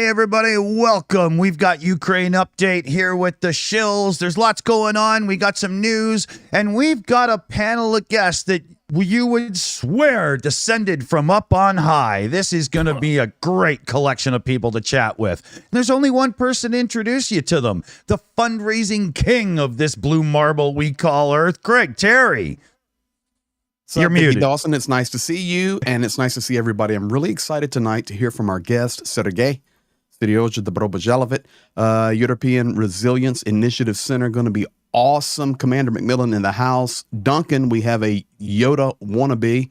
everybody, welcome. We've got Ukraine update here with the Shills. There's lots going on. We got some news, and we've got a panel of guests that you would swear descended from up on high. This is going to be a great collection of people to chat with. There's only one person to introduce you to them, the fundraising king of this blue marble we call Earth, Greg Terry. You're muted. Dawson, it's nice to see you, and it's nice to see everybody. I'm really excited tonight to hear from our guest, Sergey Serioja Dobrobajalovit, European Resilience Initiative Center. Going to be awesome. Commander McMillan in the house. Duncan, we have a Yoda wannabe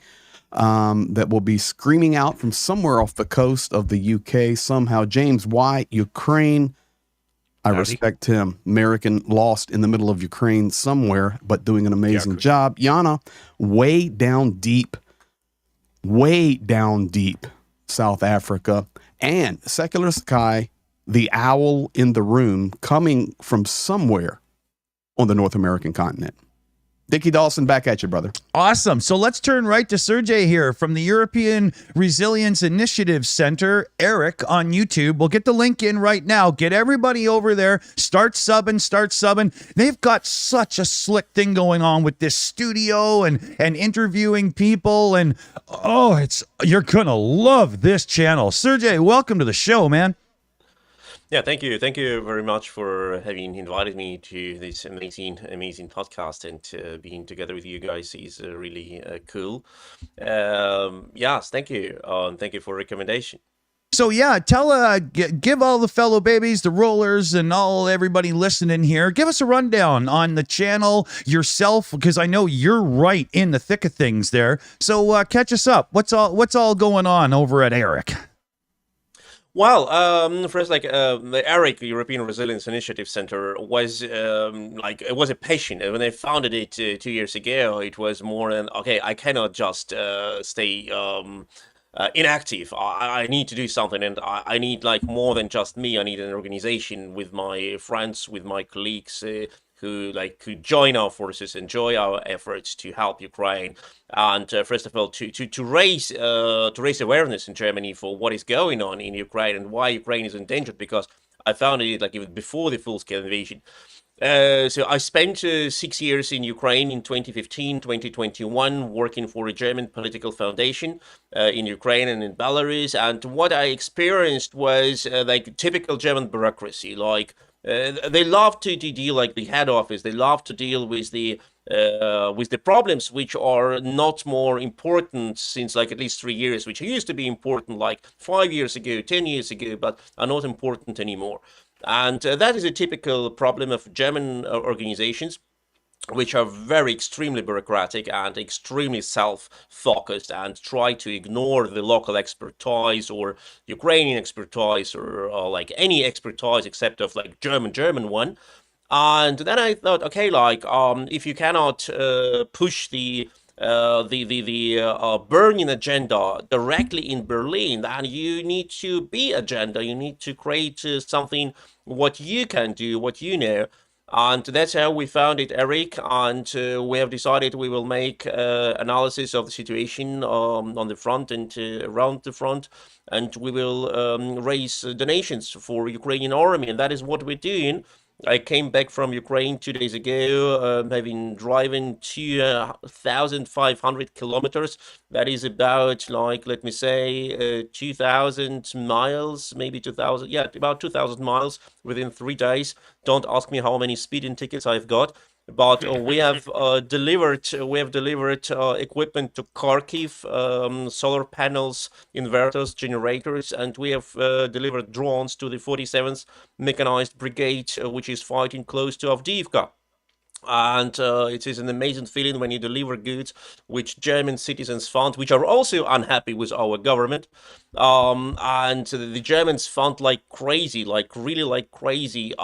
that will be screaming out from somewhere off the coast of the UK somehow. James White, Ukraine. I respect him. American lost in the middle of Ukraine somewhere, but doing an amazing job. Jana, way down deep, South Africa. And Secular Sky, the owl in the room, coming from somewhere on the North American continent. Dickie Dawson, back at you, brother. Awesome. So let's turn right to Sergey here from the European Resilience Initiative Center, ERIC, on YouTube. We'll get the link in right now. Get everybody over there. Start subbing. They've got such a slick thing going on with this studio and interviewing people. And, you're going to love this channel. Sergey, welcome to the show, man. Yeah, thank you. Thank you very much for having invited me to this amazing podcast, and being together with you guys is really cool. Yes, thank you. Thank you for recommendation. So yeah, give all the fellow babies, the rollers, and everybody listening here, give us a rundown on the channel, yourself, because I know you're right in the thick of things there. So catch us up. What's all going on over at ERIC? Well, first, the ERIC, European Resilience Initiative Center, was it was a passion. When I founded it 2 years ago, it was more than, okay, I cannot just stay inactive. I need to do something, and I need more than just me. I need an organization with my friends, with my colleagues, who could join our forces, enjoy our efforts to help Ukraine, and first of all to raise awareness in Germany for what is going on in Ukraine and why Ukraine is endangered. Because I founded it even before the full-scale invasion. So I spent 6 years in Ukraine in 2015, 2021, working for a German political foundation in Ukraine and in Belarus. And what I experienced was typical German bureaucracy. They love to deal, the head office. They love to deal with the problems which are not more important since at least 3 years, which used to be important 5 years ago, 10 years ago, but are not important anymore. And that is a typical problem of German organizations, which are extremely bureaucratic and extremely self-focused, and try to ignore the local expertise or Ukrainian expertise or any expertise except of German one. And then I thought, okay, if you cannot push the burning agenda directly in Berlin, then you need to be agenda. You need to create something what you can do, what you know. And that's how we founded ERIC, and we have decided we will make analysis of the situation on the front and around the front, and we will raise donations for Ukrainian army, and that is what we're doing. I came back from Ukraine 2 days ago, having driven 2,500 kilometers. That is about, let me say, 2,000 miles, maybe 2,000, about 2,000 miles within 3 days. Don't ask me how many speeding tickets I've got. But we have delivered equipment to Kharkiv, solar panels, inverters, generators, and we have delivered drones to the 47th Mechanized Brigade, which is fighting close to Avdiivka. And it is an amazing feeling when you deliver goods which German citizens fund, which are also unhappy with our government. And the Germans fund like crazy, really crazy.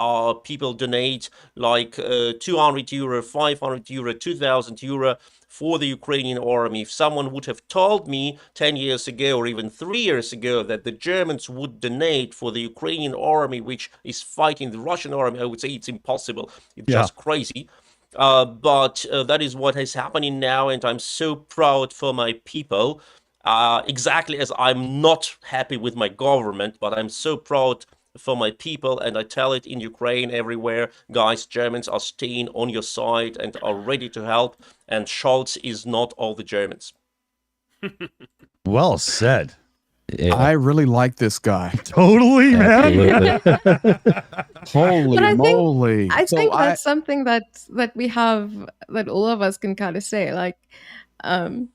People donate 200 euro, 500 euro, 2,000 euro for the Ukrainian army. If someone would have told me 10 years ago or even 3 years ago that the Germans would donate for the Ukrainian army, which is fighting the Russian army, I would say it's impossible. It's just crazy. But that is what is happening now, and I'm so proud for my people. Exactly as I'm not happy with my government, but I'm so proud for my people, and I tell it in Ukraine everywhere, guys, Germans are staying on your side and are ready to help, and Scholz is not all the Germans. Well said. Yeah. I really like this guy. Totally, man. Holy moly. I think that's something that we have, that all of us can kind of say, like, the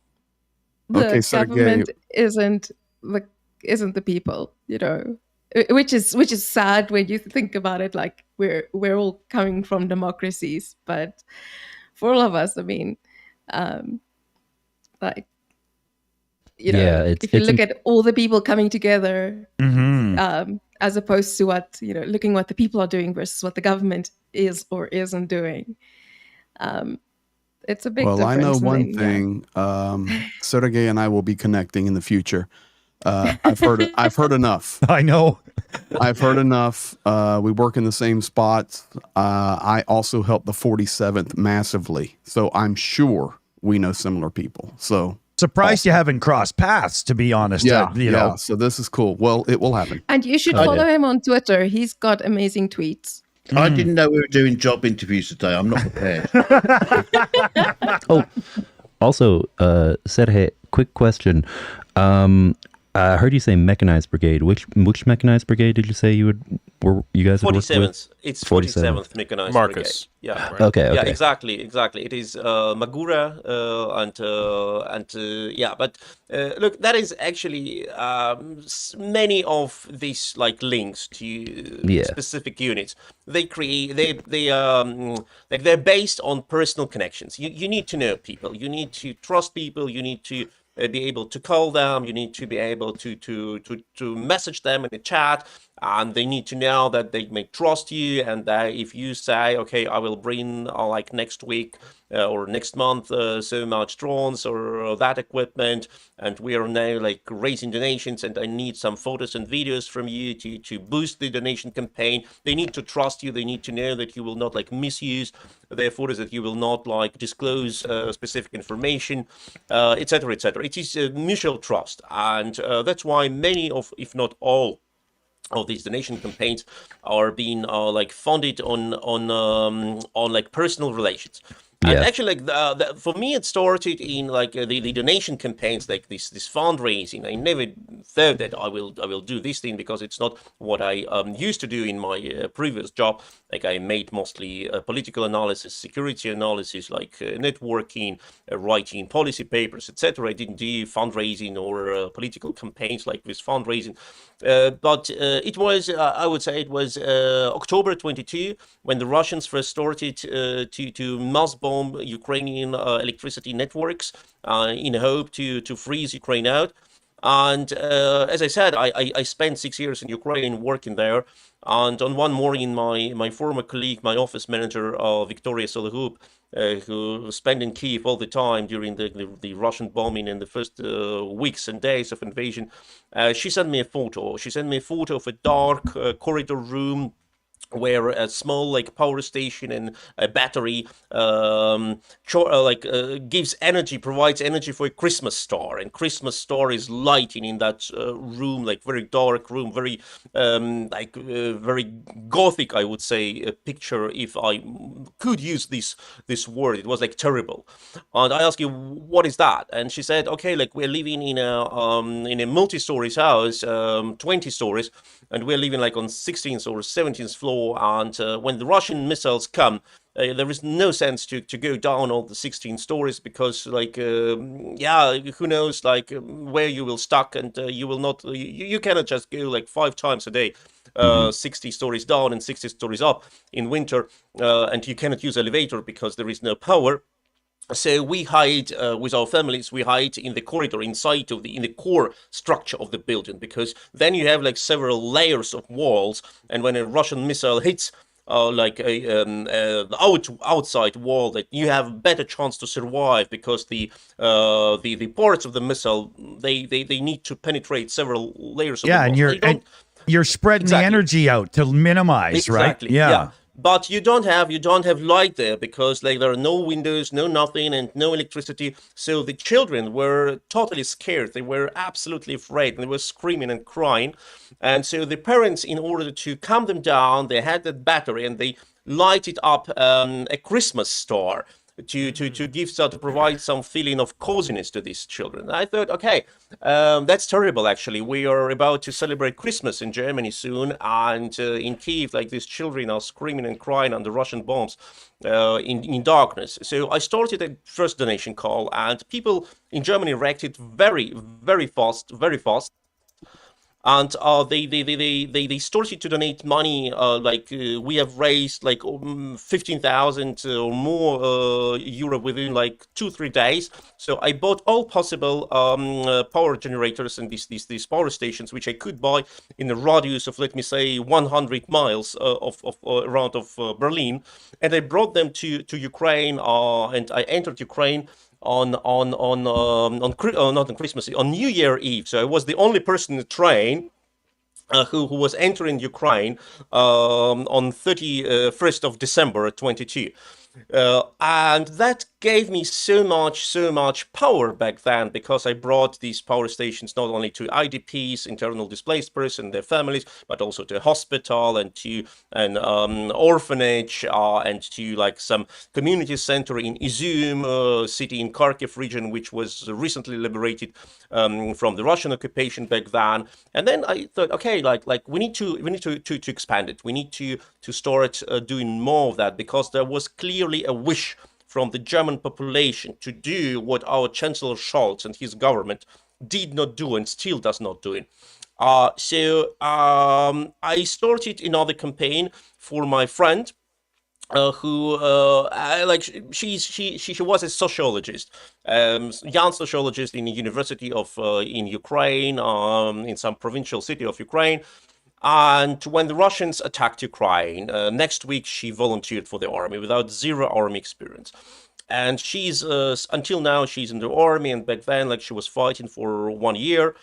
government isn't the people, you know, which is sad when you think about it. Like, we're all coming from democracies, but for all of us, I mean, like, you know, if you look at all the people coming together, as opposed to what, you know, looking what the people are doing versus what the government is or isn't doing, it's a big difference. Well, I know one thing. Sergey and I will be connecting in the future. I've heard enough. I know. I've heard enough. We work in the same spots. I also help the 47th massively, so I'm sure we know similar people. So surprised you haven't crossed paths, to be honest. Yeah, you know. So this is cool. Well, it will happen. And you should follow him on Twitter. He's got amazing tweets. I didn't know we were doing job interviews today. I'm not prepared. Oh, also, Sergey, quick question. I heard you say mechanized brigade. Which mechanized brigade did you say you guys would work with? 47th. It's 47th mechanized Marcus. brigade. Yeah. Right. Okay. Yeah, exactly. It is Magura and yeah. But look, that is actually many of these like links to specific units. They're based on personal connections. You need to know people. You need to trust people. You need to be able to call them. You need to be able to message them in the chat, and they need to know that they may trust you, and that if you say, okay, I will bring like next week or next month so much drones or that equipment, and we are now like raising donations, and I need some photos and videos from you to boost the donation campaign. They need to trust you. They need to know that you will not like misuse their photos, that you will not like disclose specific information, etc., etc. It is mutual trust, and that's why many of, if not all, of these donation campaigns are being like funded on like personal relations. And actually, like for me, it started in like the donation campaigns, like this fundraising. I never thought that I will do this thing, because it's not what I used to do in my previous job. Like, I made mostly political analysis, security analysis, like networking, writing policy papers, etc. I didn't do fundraising or political campaigns like this fundraising. But it was, I would say, it was October 22 when the Russians first started to mass bomb Ukrainian electricity networks in hope to freeze Ukraine out. And as I said, I spent 6 years in Ukraine working there. And on one morning, my former colleague, my office manager, Victoria Sologub, who spent in Kyiv all the time during the Russian bombing in the first weeks and days of invasion, she sent me a photo. She sent me a photo of a dark corridor room where a small like power station and a battery gives energy, provides energy for a Christmas star, and Christmas star is lighting in that room, like very dark room, very very gothic, I would say, picture, if I could use this word. It was like terrible. And I asked you, what is that? And she said, okay, like we're living in a multi-stories house, 20 stories, and we're living like on 16th or 17th floor. And when the Russian missiles come, there is no sense to go down all the 16 stories, because like who knows like where you will stuck, and you will not, you cannot just go like 5 times a day, 60 stories down and 60 stories up in winter, and you cannot use elevator because there is no power. So we hide with our families. We hide in the corridor, inside of in the core structure of the building, because then you have like several layers of walls, and when a Russian missile hits like a outside wall, that you have a better chance to survive, because the parts of the missile they need to penetrate several layers of the wall. And you're spreading the energy out to minimize, exactly, right? Yeah. but you don't have light there because like there are no windows, no nothing, and no electricity. So the children were totally scared. They were absolutely afraid, and they were screaming and crying. And so the parents, in order to calm them down, they had that battery and they lighted up a Christmas star to give to provide some feeling of coziness to these children. And I thought, okay, that's terrible. Actually, we are about to celebrate Christmas in Germany soon, and in Kiev, like these children are screaming and crying under Russian bombs in darkness. So I started a first donation call, and people in Germany reacted very, very fast, very fast. And they started to donate money. We have raised like 15,000 or more euro within like 2-3 days. So I bought all possible power generators and these power stations, which I could buy in a radius of, let me say, 100 miles around Berlin, and I brought them to Ukraine. And I entered Ukraine not on Christmas, on New Year Eve. So I was the only person in the train who was entering Ukraine on 31st of December 22. And that gave me so much power back then, because I brought these power stations not only to IDPs, internal displaced persons, their families, but also to a hospital and to an orphanage and to like some community center in Izum city in Kharkiv region, which was recently liberated from the Russian occupation back then. And then I thought, okay, like we need to expand it. We need to start doing more of that, because there was clearly a wish from the German population to do what our Chancellor Scholz and his government did not do and still does not do. So I started another campaign for my friend, who she was a sociologist, young sociologist in a university of in Ukraine, in some provincial city of Ukraine. And when the Russians attacked Ukraine, next week she volunteered for the army without zero army experience. And she's until now she's in the army, and back then like she was fighting for 1 year.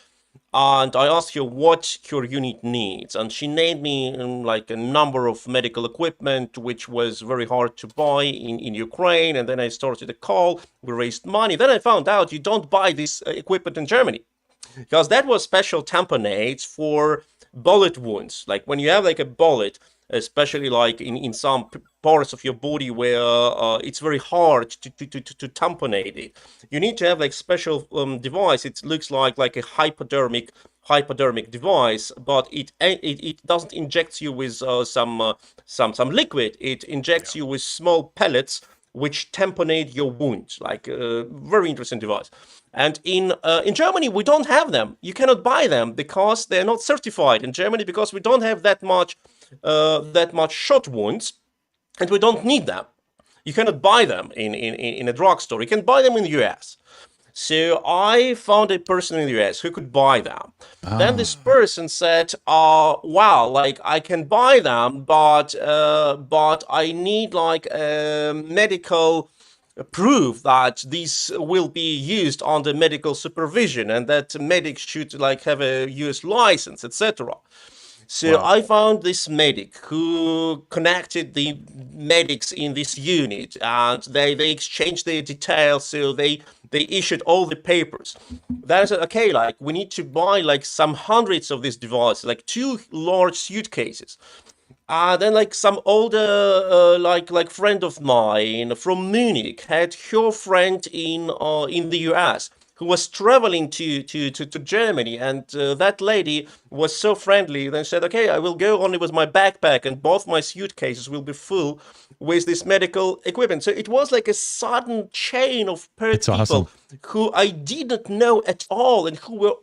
And I asked her what her unit needs, and she named me like a number of medical equipment, which was very hard to buy in Ukraine. And then I started a call, we raised money. Then I found out you don't buy this equipment in Germany, because that was special tamponades for bullet wounds. Like when you have like a bullet, especially like in some parts of your body where it's very hard to tamponade it, you need to have like special device. It looks like a hypodermic device, but it doesn't inject you with some liquid. It injects you with small pellets which tamponade your wound. Like a very interesting device. And in Germany, we don't have them. You cannot buy them because they're not certified in Germany, because we don't have that much shot wounds, and we don't need them. You cannot buy them in a drugstore. You can buy them in the US. So I found a person in the US who could buy them. Then this person said, wow, like I can buy them, but I need like a medical proof that these will be used under medical supervision, and that medics should like have a US license, etc. So I found this medic who connected the medics in this unit, and they exchanged their details. So they issued all the papers. Then I said, okay, like we need to buy like some hundreds of these devices, like 2 large suitcases. Then like some older like friend of mine from Munich had her friend in the US who was traveling to Germany, and that lady was so friendly. Then said, okay, I will go only with my backpack, and both my suitcases will be full with this medical equipment. So it was like a sudden chain of people awesome. who I did not know at all, and who were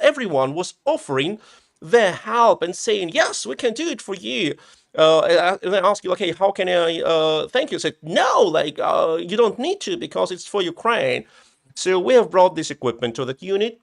everyone was offering their help and saying, yes, we can do it for you. And I ask you, okay, how can I thank you? I said, no, like you don't need to, because it's for Ukraine. So we have brought this equipment to that unit.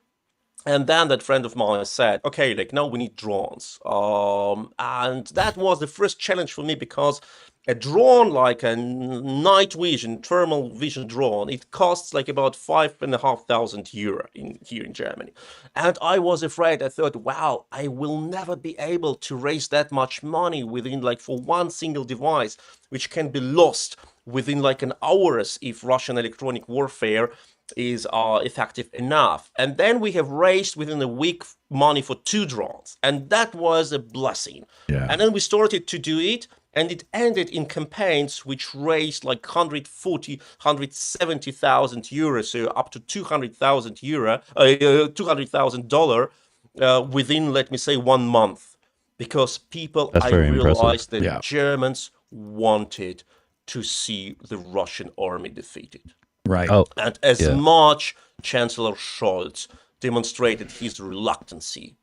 And then that friend of mine said, okay, like, now we need drones. And that was the first challenge for me, because a drone, like a night vision, thermal vision drone, it costs like about €5,500 here in Germany. And I was afraid. I thought, wow, I will never be able to raise that much money within, like, for one single device, which can be lost within like an hours if Russian electronic warfare is effective enough. And then we have raised within a week money for 2 drones, and that was a blessing. Yeah. And then we started to do it, and it ended in campaigns which raised like 140, 170,000 euros, so up to 200,000 euro, $200,000 within, let me say, 1 month, because people, I realized that Germans wanted to see the Russian army defeated. Right. Oh, and as much Chancellor Scholz demonstrated his reluctancy,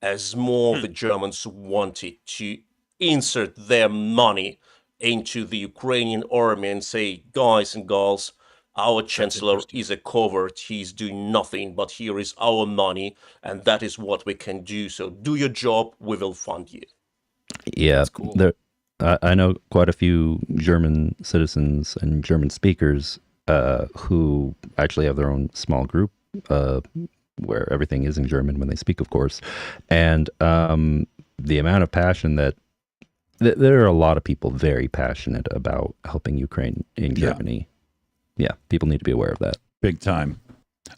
as more the Germans wanted to insert their money into the Ukrainian army and say, guys and girls, our Chancellor is a coward, he's doing nothing, but here is our money, and that is what we can do. So do your job, we will fund you. Yeah, that's cool. I know quite a few German citizens and German speakers who actually have their own small group where everything is in German when they speak, of course. And the amount of passion that there are a lot of people very passionate about helping Ukraine in Germany. Yeah, people need to be aware of that. Big time.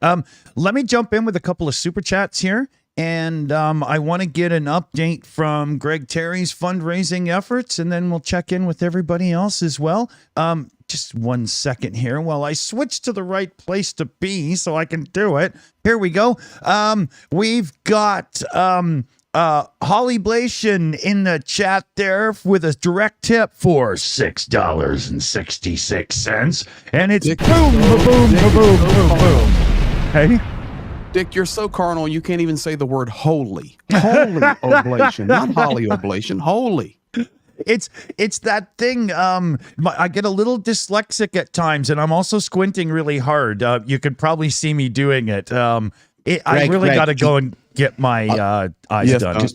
Let me jump in with a couple of super chats here. And I want to get an update from Greg Terry's fundraising efforts, and then we'll check in with everybody else as well. Just 1 second here while I switch to the right place to be so I can do it. Here we go. We've got Holly Blation in the chat there with a direct tip for $6.66. And it's Dick, boom, boom, boom, boom, boom, boom. Hey? Dick, you're so carnal, you can't even say the word holy. Holy oblation, not holly oblation, holy. It's that thing. I get a little dyslexic at times, and I'm also squinting really hard. You could probably see me doing it. I really got to go and get my eyes done.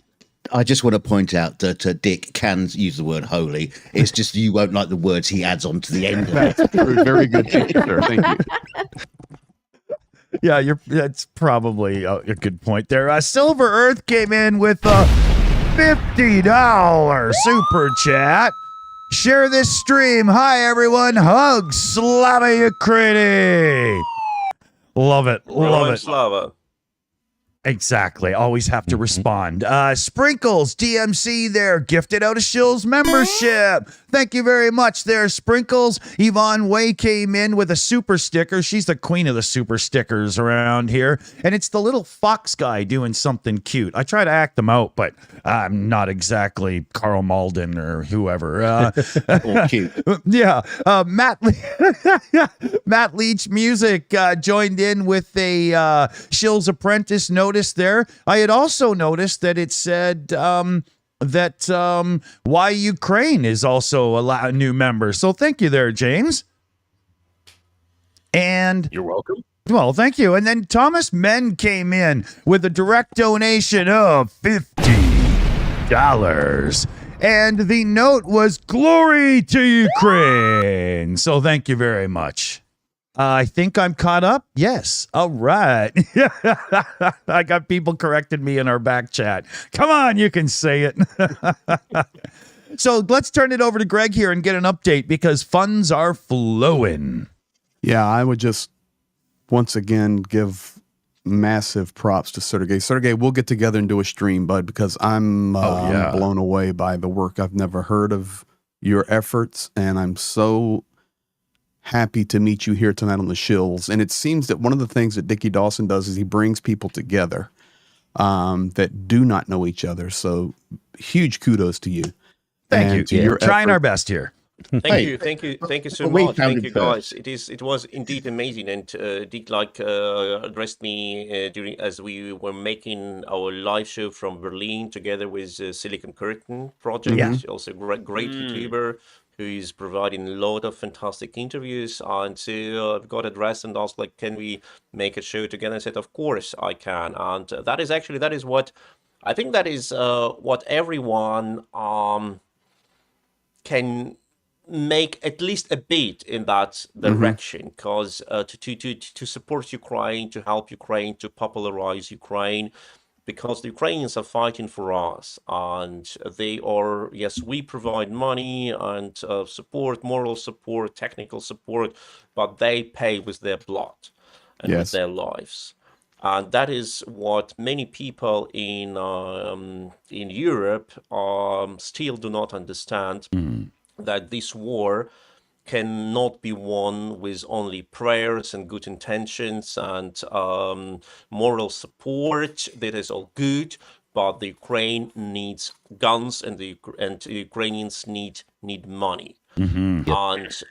I just want to point out that Dick can use the word holy. It's just you won't like the words he adds on to the end of it. That's true. Very good, sir. Thank you. Yeah, that's probably a good point there. Silver Earth came in with a $50 super chat. Share this stream. Hi, everyone. Hugs, Slava Ukraini. Love it. Love it. Slava. Exactly. Always have to respond. Sprinkles, DMC there, gifted out a Shills membership. Thank you very much there, Sprinkles. Yvonne Way came in with a super sticker. She's the queen of the super stickers around here. And it's the little fox guy doing something cute. I try to act them out, but I'm not exactly Carl Malden or whoever. Cute. Yeah. Matt Leach Music joined in with a Shills Apprentice notice there. I had also noticed that it said that Why Ukraine is also a new member. So thank you there, James. And You're welcome. well, thank you. And then Thomas Men came in with a direct donation of $50. And the note was glory to Ukraine. So thank you very much. I think I'm caught up. Yes. All right. I got people correcting me in our back chat. Come on, you can say it. So let's turn it over to Greg here and get an update because funds are flowing. Yeah, I would just once again give massive props to Sergey. Sergey, we'll get together and do a stream, bud, because I'm blown away by the work. I've never heard of your efforts, and I'm so happy to meet you here tonight on the Shills. And it seems that one of the things that Dickie Dawson does is he brings people together that do not know each other. So huge kudos to you. Thank you. To your Trying effort. our best here. Thank you so we much. found Thank him you, first. guys. It was indeed amazing, and Dick addressed me during as we were making our live show from Berlin together with Silicon Curtain Project. Yeah. Also great YouTuber who is providing a lot of fantastic interviews. And so I've got addressed and asked, like, can we make a show together? I said, of course I can. And that is what I think that is what everyone can make at least a bit in that direction, because to support Ukraine, to help Ukraine, to popularize Ukraine, because the Ukrainians are fighting for us, and they are, yes, we provide money and support, moral support, technical support, but they pay with their blood and with their lives. And that is what many people in Europe still do not understand, that this war cannot be won with only prayers and good intentions and moral support. That is all good, but the Ukraine needs guns, and the Ukrainians need money. And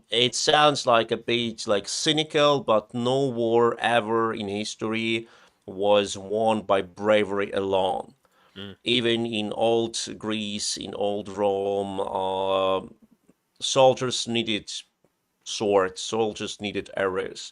it sounds like a bit like cynical, but no war ever in history was won by bravery alone. Even in old Greece, in old Rome, soldiers needed swords, soldiers needed arrows,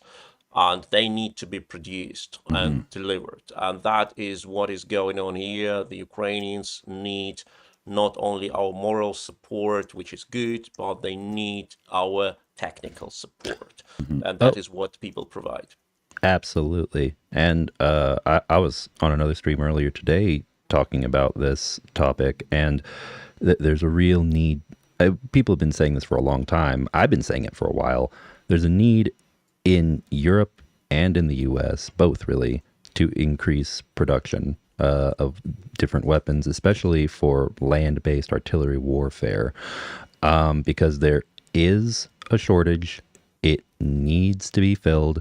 and they need to be produced and delivered. And that is what is going on here. The Ukrainians need not only our moral support, which is good, but they need our technical support. And that is what people provide. Absolutely. And I was on another stream earlier today talking about this topic, and there's a real need. People have been saying this for a long time. I've been saying it for a while. There's a need in Europe and in the US, both really, to increase production of different weapons, especially for land-based artillery warfare, because there is a shortage. It needs to be filled.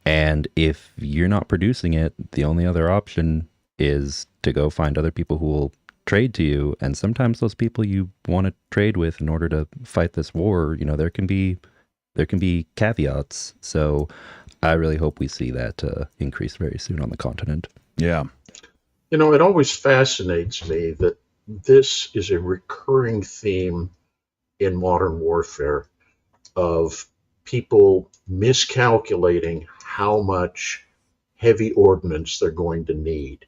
And if you're not producing it, the only other option is to go find other people who will trade to you. And sometimes those people you want to trade with in order to fight this war, there can be caveats. So I really hope we see that increase very soon on the continent. Yeah. It always fascinates me that this is a recurring theme in modern warfare of people miscalculating how much heavy ordnance they're going to need.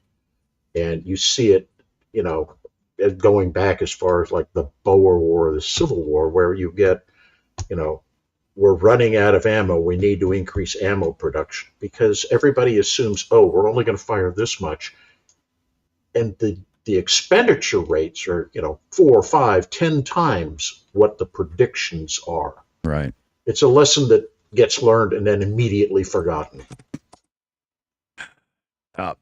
And you see it, going back as far as like the Boer War, the Civil War, where you get, we're running out of ammo. We need to increase ammo production because everybody assumes, we're only going to fire this much. And the expenditure rates are, 4, 5, 10 times what the predictions are. Right. It's a lesson that gets learned and then immediately forgotten.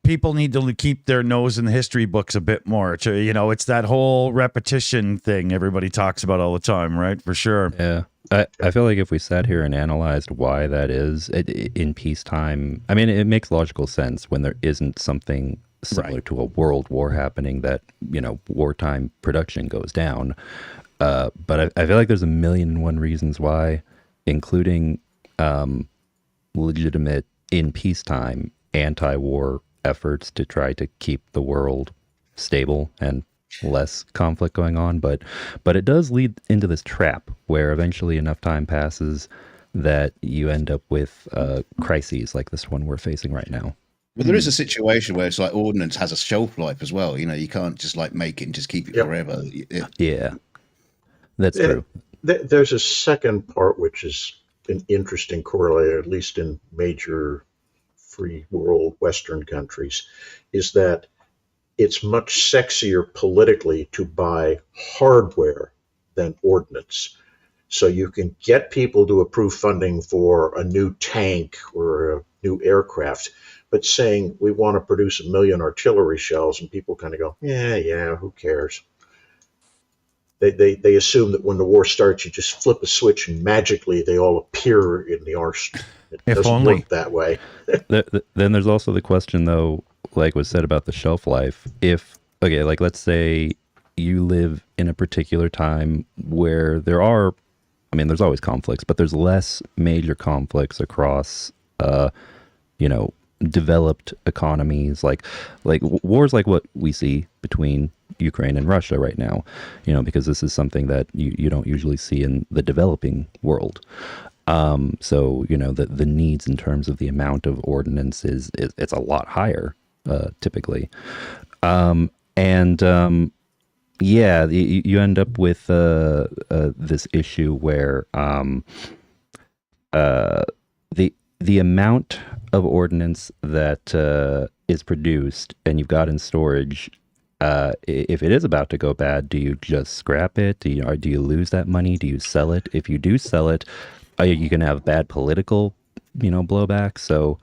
People need to keep their nose in the history books a bit more. It's that whole repetition thing everybody talks about all the time, right? For sure. Yeah. I feel like if we sat here and analyzed why that is in peacetime, I mean, it makes logical sense when there isn't something similar to a world war happening that, wartime production goes down. But I feel like there's a million and one reasons why, including legitimate in peacetime anti-war efforts to try to keep the world stable and less conflict going on, but it does lead into this trap where eventually enough time passes that you end up with crises like this one we're facing right now. Well, there is a situation where it's like ordnance has a shelf life as well. You can't just like make it and just keep it forever. Yeah, that's true. There's a second part which is an interesting corollary, at least in major free world Western countries, is that it's much sexier politically to buy hardware than ordnance. So you can get people to approve funding for a new tank or a new aircraft, but saying we want to produce 1 million artillery shells, and people kind of go, yeah, who cares? They assume that when the war starts, you just flip a switch and magically they all appear in the arsenal. It doesn't work that way. Then there's also the question, though, like was said about the shelf life. Let's say you live in a particular time where there's always conflicts, but there's less major conflicts across, developed economies, like wars like what we see between Ukraine and Russia right now, because this is something that you don't usually see in the developing world. So, the needs in terms of the amount of ordnance it's a lot higher, typically. You end up with this issue where the amount of ordnance that is produced and you've got in storage, if it is about to go bad, do you just scrap it? Do you lose that money? Do you sell it? If you do sell it, you can have bad political, blowback. So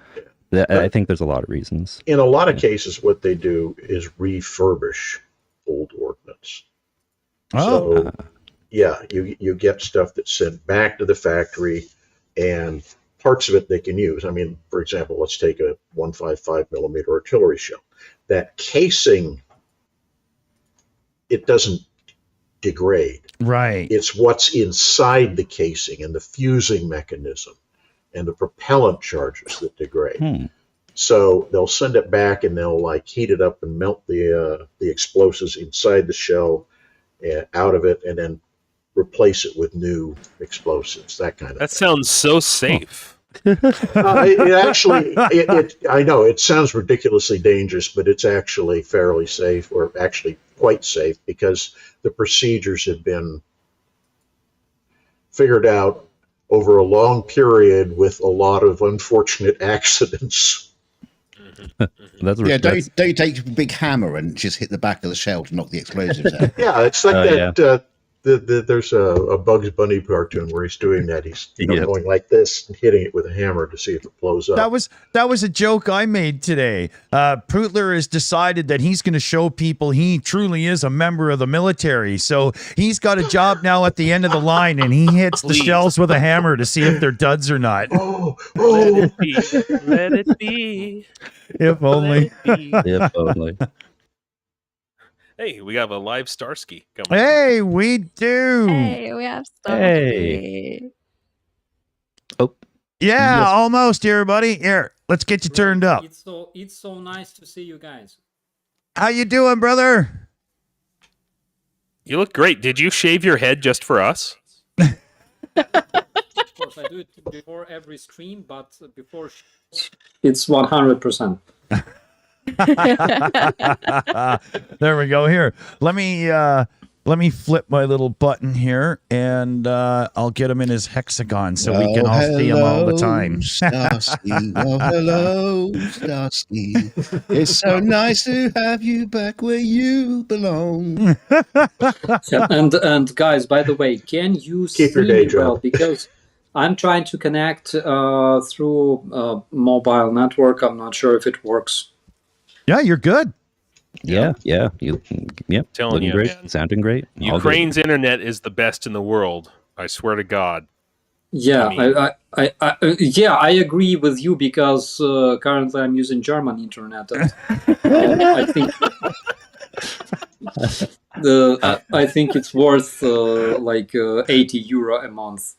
I think there's a lot of reasons. In a lot of cases, what they do is refurbish old ordnance. So, you get stuff that's sent back to the factory, and parts of it they can use. I mean, for example, let's take a 155 millimeter artillery shell. That casing, it doesn't degrade. Right. It's what's inside the casing and the fusing mechanism and the propellant charges that degrade. So they'll send it back and they'll heat it up and melt the explosives inside the shell out of it, and then replace it with new explosives. That kind of. That sounds so safe. It actually, I know it sounds ridiculously dangerous, but it's actually fairly safe, or actually quite safe, because the procedures have been figured out over a long period with a lot of unfortunate accidents. Don't you take a big hammer and just hit the back of the shell to knock the explosives out? Yeah, it's like that. Yeah. There's a Bugs Bunny cartoon where he's doing that. He's going like this and hitting it with a hammer to see if it blows up. That was a joke I made today. Prutler has decided that he's going to show people he truly is a member of the military. So he's got a job now at the end of the line, and he hits the shells with a hammer to see if they're duds or not. Let it be. Let it be. If only. If only. Hey, we have a live Starsky coming. Hey, we do. Hey, we have Starsky. Hey. Oh. Yeah, Yes. almost, everybody. Here, let's get you turned up. It's so nice to see you guys. How you doing, brother? You look great. Did you shave your head just for us? Of course, I do it before every stream, but before it's 100%. There we go. Here, let me flip my little button here, and I'll get him in his hexagon so we can all see him all the time. Starsky. Oh, hello, Starsky. It's so nice to have you back where you belong. Yeah, and guys, by the way, can you Keep your see day me well? job. Because I'm trying to connect through mobile network. I'm not sure if it works. Yeah, you're good. Yeah. Telling Looking you, great, man. sounding great. All good. Ukraine's internet is the best in the world. I swear to God. Yeah, I I agree with you, because currently I'm using German internet. And, I think I think it's worth €80 a month.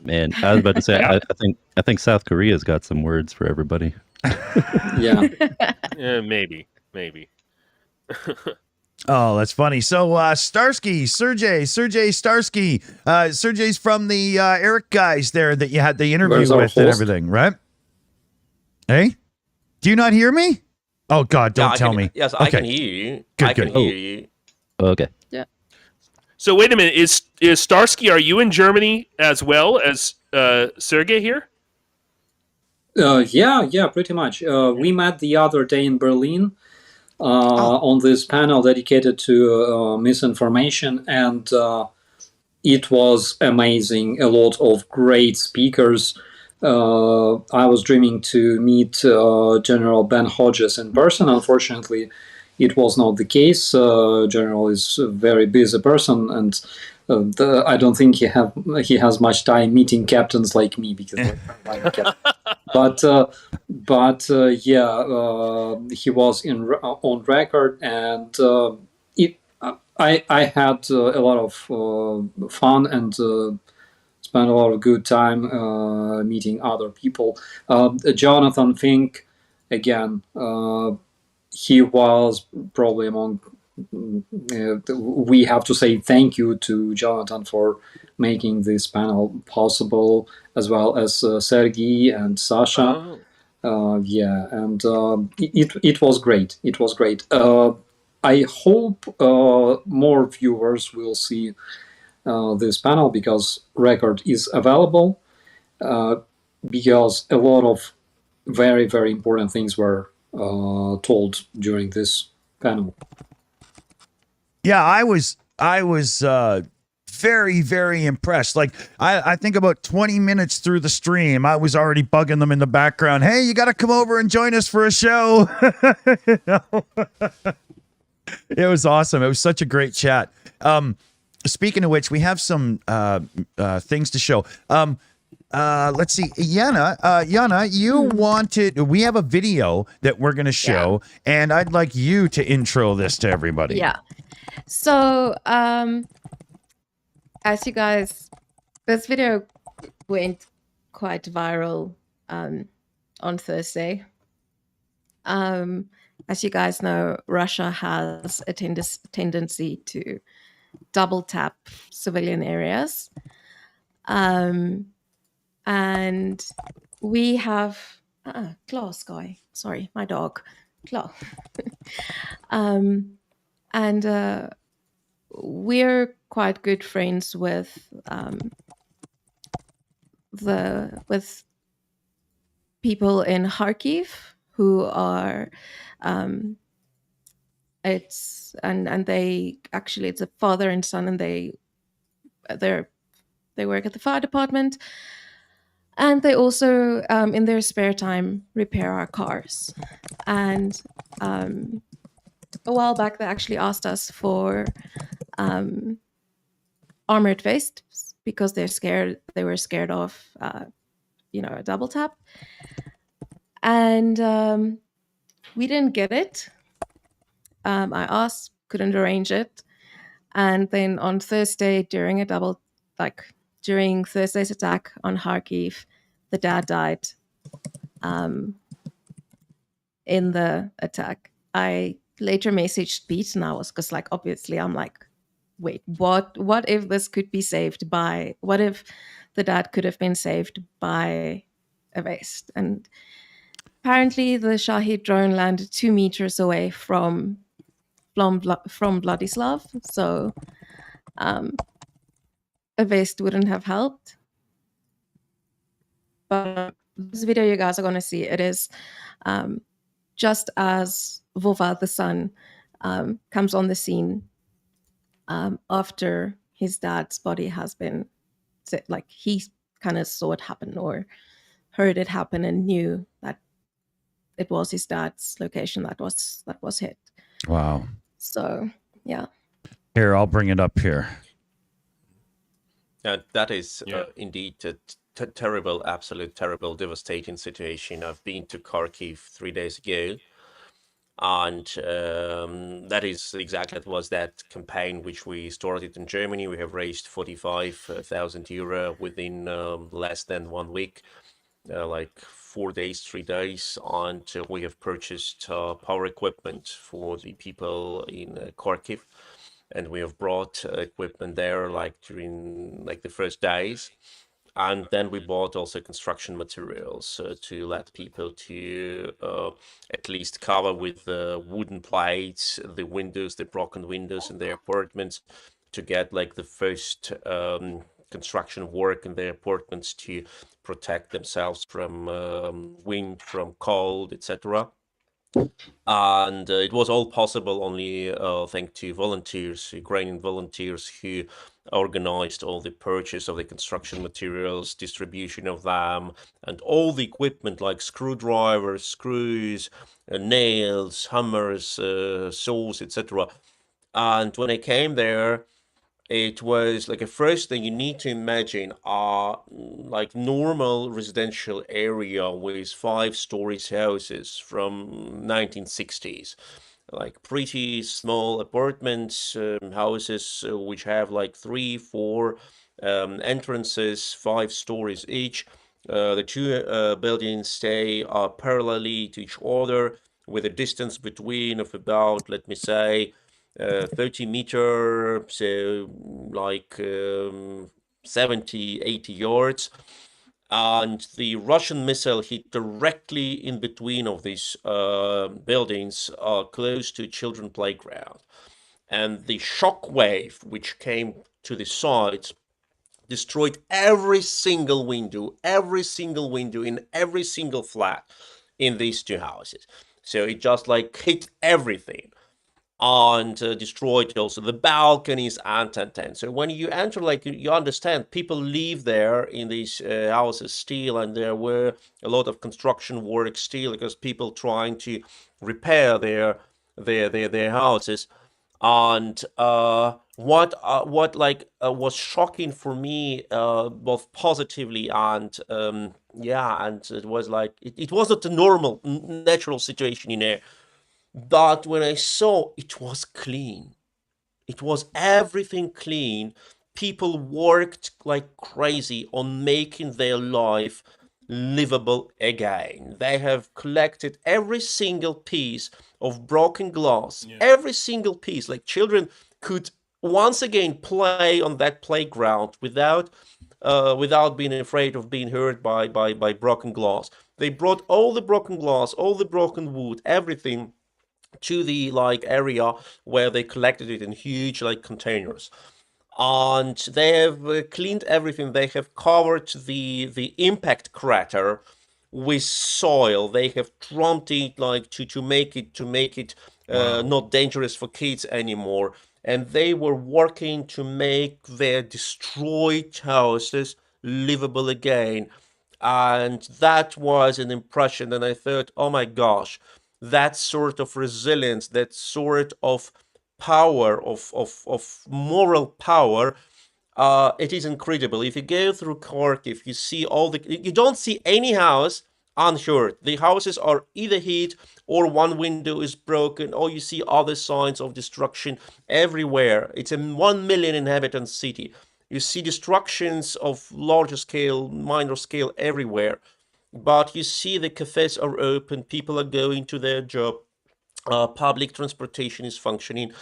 Man, I was about to say, I think South Korea's got some words for everybody. Yeah. Maybe. Oh, that's funny. So, Starsky, Sergey Starsky. Sergey's from the Eric guys there that you had the interview Where's our with and host? everything, right? Hey, do you not hear me? Oh God, don't tell me. Yes, Okay. I can hear you. Good, I can good. hear you. Okay. So wait a minute. Is Starsky? Are you in Germany as well as Sergey here? Yeah, pretty much. We met the other day in Berlin on this panel dedicated to misinformation, and it was amazing. A lot of great speakers. I was dreaming to meet General Ben Hodges in person. Unfortunately, it was not the case. General is a very busy person, and I don't think he has much time meeting captains like me, because I'm a captain. But he was on record, and I had a lot of fun and spent a lot of good time meeting other people. Jonathan Fink, again, he was probably among. We have to say thank you to Jonathan for making this panel possible, as well as Sergey and Sasha. Yeah, and it was great. It was great. I hope more viewers will see this panel because record is available. Because a lot of very, very important things were told during this panel. Yeah, I was very, very impressed. Like I think about 20 minutes through the stream, I was already bugging them in the background. Hey, you got to come over and join us for a show. You know? It was awesome. It was such a great chat. Speaking of which, we have some things to show. Let's see, Jana, you wanted. We have a video that we're going to show, and I'd like you to intro this to everybody. Yeah. So, as you guys, this video went quite viral on Thursday. As you guys know, Russia has a tendency to double tap civilian areas. And we have Claw Sky. Sorry, my dog, Claw. And we're quite good friends with people in Kharkiv who are it's a father and son, and they work at the fire department, and they also in their spare time repair our cars. And a while back they actually asked us for armored vests because they were scared of a double tap, and we didn't get it. I asked, couldn't arrange it, and then on Thursday during Thursday's attack on Kharkiv, the dad died in the attack. I later messaged Pete, and I was just like, obviously, I'm like, wait, what if this could be saved by, what if the dad could have been saved by a vest? And apparently the Shahid drone landed 2 meters away from Vladislav, so a vest wouldn't have helped. But this video you guys are going to see, it is just as Vova, the son, comes on the scene after his dad's body has been, like, he kind of saw it happen or heard it happen and knew that it was his dad's location that was hit. Wow. So, yeah. Here, I'll bring it up here. That is indeed a terrible, absolute terrible, devastating situation. I've been to Kharkiv 3 days ago, and that is exactly, it was that campaign which we started in Germany. We have raised 45,000 euro within less than 1 week, like 4 days, 3 days, and we have purchased power equipment for the people in Kharkiv, and we have brought equipment there like during the first days. And then we bought also construction materials to let people to at least cover with wooden plates the windows, the broken windows in their apartments, to get like the first construction work in their apartments to protect themselves from wind, from cold, etc. And it was all possible only thanks to volunteers, Ukrainian volunteers, who organized all the purchase of the construction materials, distribution of them, and all the equipment like screwdrivers, screws, nails, hammers, saws, etc. And when I came there, it was like, a first thing you need to imagine are like normal residential area with 5 stories houses from 1960s. like pretty small apartments, houses which have like 3, 4 entrances, 5 stories each. The two buildings stay parallelly to each other with a distance between of about, let me say, 30 meter, so like 70, 80 yards. And the Russian missile hit directly in between of these buildings, close to children playground. And the shock wave which came to the sides destroyed every single window in every single flat in these two houses. So it just like hit everything and destroyed also the balconies and. So when you enter, like you understand, people live there in these houses still, and there were a lot of construction work still because people trying to repair their houses. And what like was shocking for me, both positively and and it was like it was not a normal natural situation in there. But when I saw, it was clean. It was everything clean. People worked like crazy on making their life livable again. They have collected every single piece of broken glass, every single piece. Like children could once again play on that playground without being afraid of being hurt by broken glass. They brought all the broken glass, all the broken wood, everything to the like area where they collected it in huge like containers, and they have cleaned everything. They have covered the impact crater with soil. They have trumped it like to make it not dangerous for kids anymore. And they were working to make their destroyed houses livable again. And that was an impression. And I thought, oh my gosh, that sort of resilience, that sort of power, of moral power, it is incredible. If you go through Kharkiv, you see you don't see any house unhurt. The houses are either hit or one window is broken, or you see other signs of destruction everywhere. It's a 1 million inhabitant city. You see destructions of larger scale, minor scale everywhere. But you see the cafes are open, people are going to their job. Public transportation is functioning.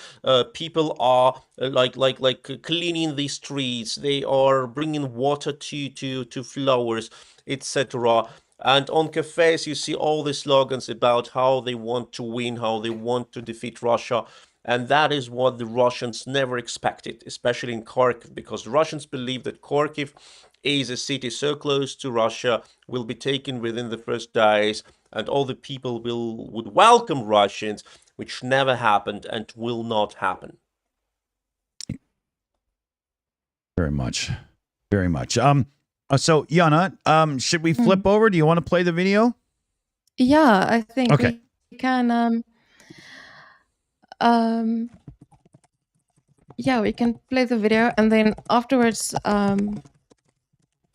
People are like cleaning the streets. They are bringing water to flowers, etc. And on cafes, you see all the slogans about how they want to win, how they want to defeat Russia. And that is what the Russians never expected, especially in Kharkiv, because the Russians believe that Kharkiv is a city so close to Russia, will be taken within the first days, and all the people would welcome Russians, which never happened and will not happen. Very much. Very much. So Jana, should we flip over? Do you want to play the video? Yeah, I think okay. We can yeah, we can play the video, and then afterwards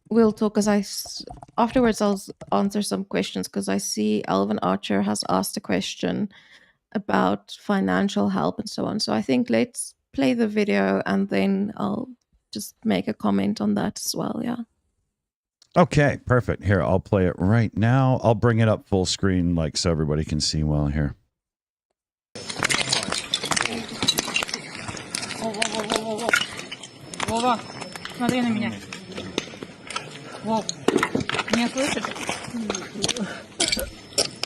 we'll talk. Afterwards I'll answer some questions, because I see Alvin Archer has asked a question about financial help and so on. So I think let's play the video, and then I'll just make a comment on that as well. Yeah. Okay, perfect. Here, I'll play it right now. I'll bring it up full screen, like, so everybody can see well here. Вова, смотри на меня. Вов, меня слышишь?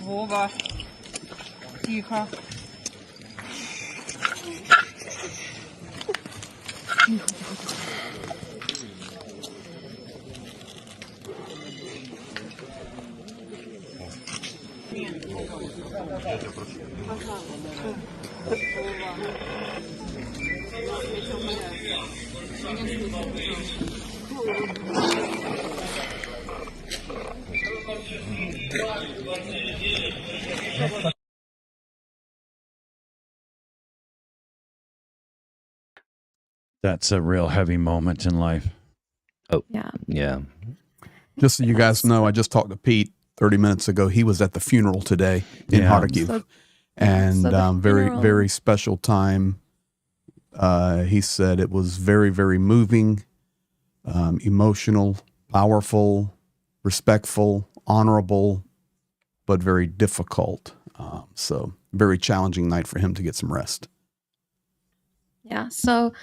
Вова, тихо. That's a real heavy moment in life. Oh, yeah. Yeah. Just so you guys know, I just talked to Pete 30 minutes ago. He was at the funeral today in Kharkiv. And So very, funeral- very special time. He said it was very, very moving, emotional, powerful, respectful, honorable, but very difficult. So very challenging night for him to get some rest. Yeah. So,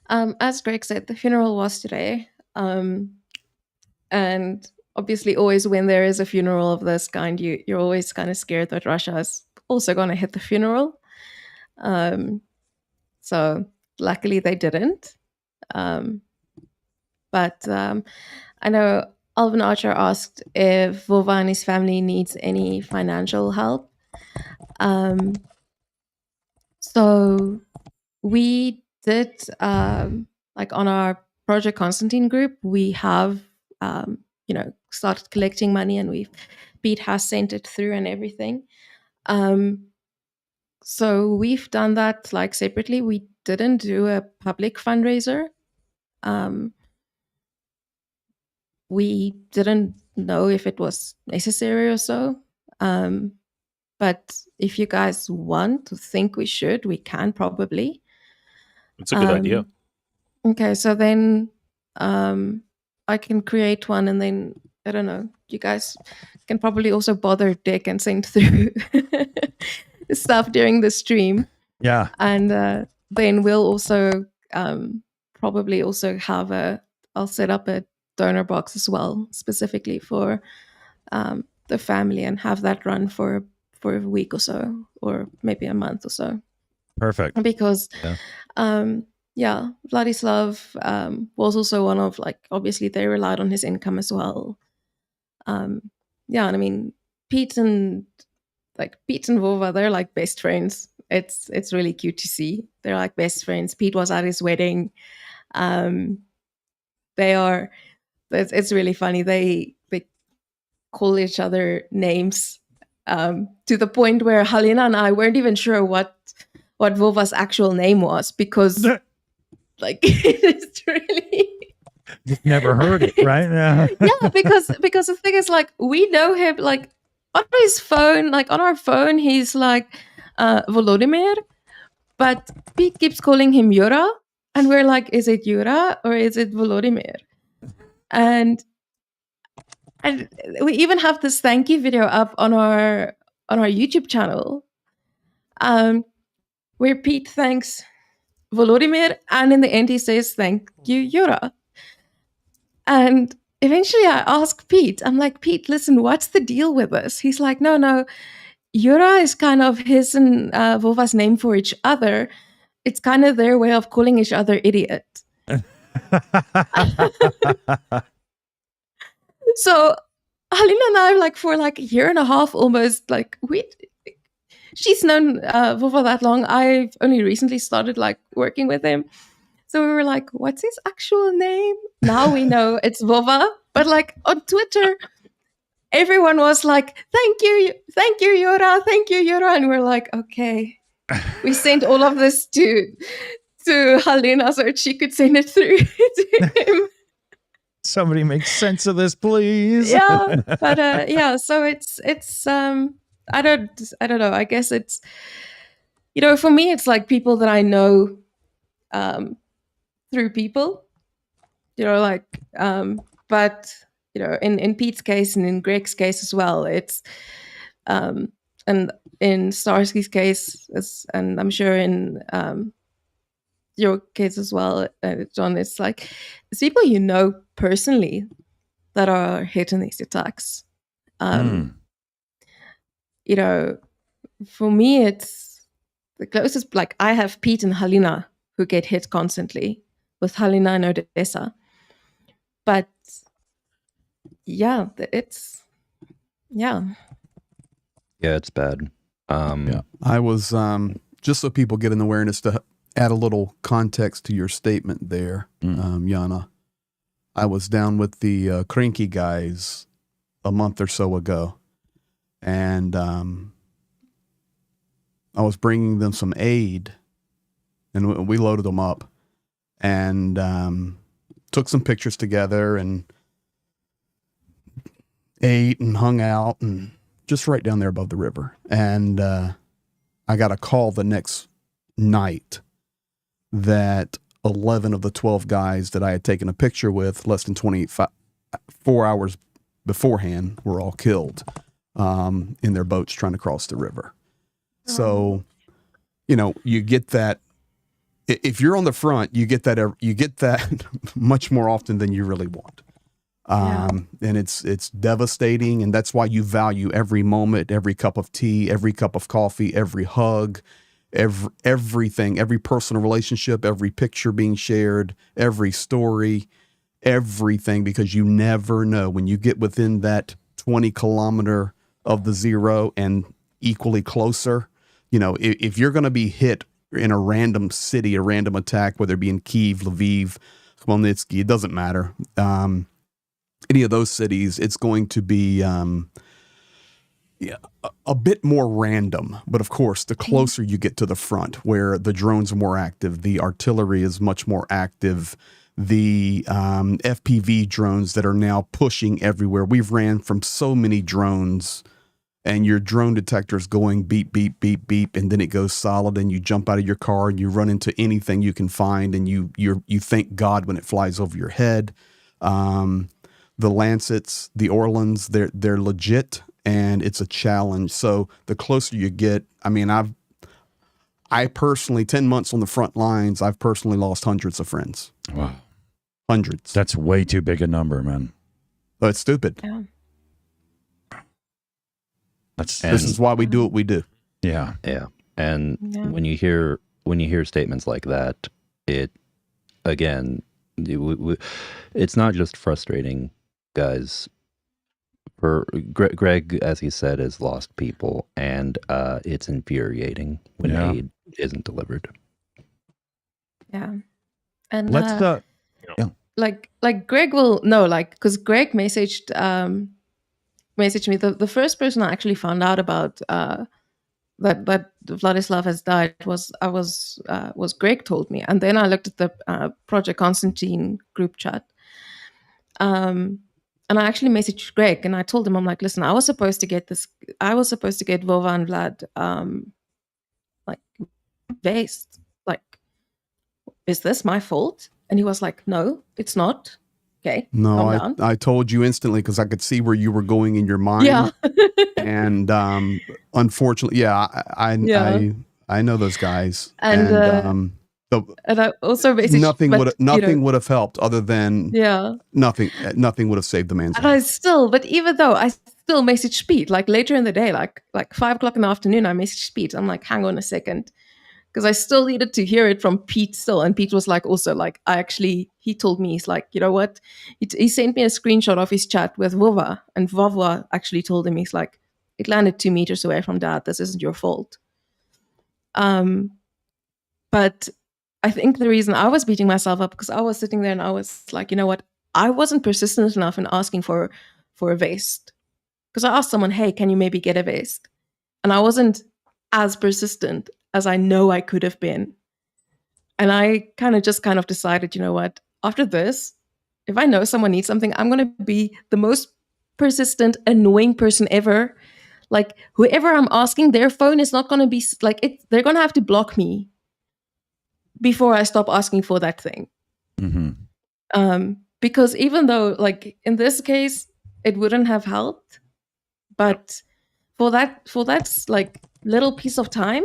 as Greg said, the funeral was today. And obviously, always when there is a funeral of this kind, you're always kind of scared that Russia is also going to hit the funeral. So luckily they didn't. But I know Alvin Archer asked if Vova and his family needs any financial help. So we did, like on our Project Konstantin group, we have, started collecting money, and Pete has sent it through and everything. So we've done that like separately. We didn't do a public fundraiser. We didn't know if it was necessary or so. But if you guys want to think we should, we can probably. It's a good idea. Okay, so then I can create one, and then I don't know. You guys can probably also bother Dick and send through stuff during the stream. Yeah, and then we'll also probably also I'll set up a donor box as well, specifically for the family, and have that run for a week or so, or maybe a month or so. perfect. Because Vladislav was also one of, like, obviously they relied on his income as well. And I mean, Pete and Vova, they're like best friends. It's really cute to see. They're like best friends. Pete was at his wedding. It's really funny. They call each other names to the point where Halina and I weren't even sure what Vova's actual name was, because like it's really Just never heard it, right? Yeah. yeah, because the thing is, like, we know him, like, on his phone, like on our phone, he's like Volodymyr, but Pete keeps calling him Yura, and we're like, is it Yura or is it Volodymyr? And we even have this thank you video up on our YouTube channel, where Pete thanks Volodymyr, and in the end he says, "Thank you, Yura." And eventually I asked Pete, I'm like, Pete, listen, what's the deal with this? He's like, no, Yura is kind of his and Vova's name for each other. It's kind of their way of calling each other idiot. So Halina and I, like, for like a year and a half almost, like, she's known Vova that long. I've only recently started like working with him. So we were like, what's his actual name? Now we know it's Vova. But like on Twitter, everyone was like, thank you, Yura, thank you, Yura. And we're like, okay. We sent all of this to Halina so she could send it through to him. Somebody make sense of this, please. Yeah, but so it's I don't know. I guess it's, for me, it's like people that I know through people, but in Pete's case and in Greg's case as well, it's and in Starsky's case, and I'm sure in your case as well, John, it's like it's people you know personally that are hit in these attacks. For me, it's the closest. Like, I have Pete and Halina who get hit constantly, with Halina and Odessa. But yeah, it's it's bad. I was just so people get an awareness, to add a little context to your statement there, Jana. I was down with the Cranky guys a month or so ago, and I was bringing them some aid, and we loaded them up, and took some pictures together, and ate and hung out, and just right down there above the river. And I got a call the next night that 11 of the 12 guys that I had taken a picture with less than 4 hours beforehand were all killed in their boats trying to cross the river. So, you get that. If you're on the front, you get that much more often than you really want. And it's devastating. And that's why you value every moment, every cup of tea, every cup of coffee, every hug, everything, every personal relationship, every picture being shared, every story, everything, because you never know when you get within that 20 kilometer of the zero and equally closer, if you're going to be hit in a random city, a random attack, whether it be in Kyiv, Lviv, Khmelnytsky, it doesn't matter. Any of those cities, it's going to be a bit more random. But of course, the closer you get to the front, where the drones are more active, the artillery is much more active, the FPV drones that are now pushing everywhere. We've ran from so many drones, and your drone detector is going beep, beep, beep, beep, and then it goes solid, and you jump out of your car and you run into anything you can find, and you thank God when it flies over your head. The Lancets, the Orlans, they're legit, and it's a challenge. So the closer you get, I personally, 10 months on the front lines, I've personally lost hundreds of friends. Wow. Hundreds. That's way too big a number, man. Oh, it's stupid. Yeah. This is why we do what we do. Yeah. Yeah. And when you hear statements like that, it, again, it's not just frustrating, guys. For Greg, as he said, has lost people, and it's infuriating when aid isn't delivered. Yeah. And let's like Greg will know, like, because Greg messaged me. The first person I actually found out about that Vladislav has died was Greg told me, and then I looked at the Project Konstantin group chat, and I actually messaged Greg and I told him, I'm like, listen, I was supposed to get Vova and Vlad like vest. Like, is this my fault? And he was like, no, it's not. Okay. No, I told you instantly because I could see where you were going in your mind. Yeah. And unfortunately, I know those guys. And I also basically nothing would have helped other than nothing would have saved the man's life. But even though I still messaged Pete, like later in the day, like 5 o'clock in the afternoon, I messaged Pete. I'm like, hang on a second. Because I still needed to hear it from Pete still. And Pete was like, also like, he told me, he's like, you know what? He sent me a screenshot of his chat with Vova. And Vova actually told him, he's like, it landed 2 meters away from Dad. This isn't your fault. But I think the reason I was beating myself up, because I was sitting there and I was like, you know what? I wasn't persistent enough in asking for a vest. Because I asked someone, hey, can you maybe get a vest? And I wasn't as persistent as I know I could have been. And I kind of decided, you know what, after this, if I know someone needs something, I'm going to be the most persistent, annoying person ever. Like, whoever I'm asking, their phone is not going to be like it. They're going to have to block me before I stop asking for that thing. Mm-hmm. Because even though, like, in this case, it wouldn't have helped, but for that like little piece of time,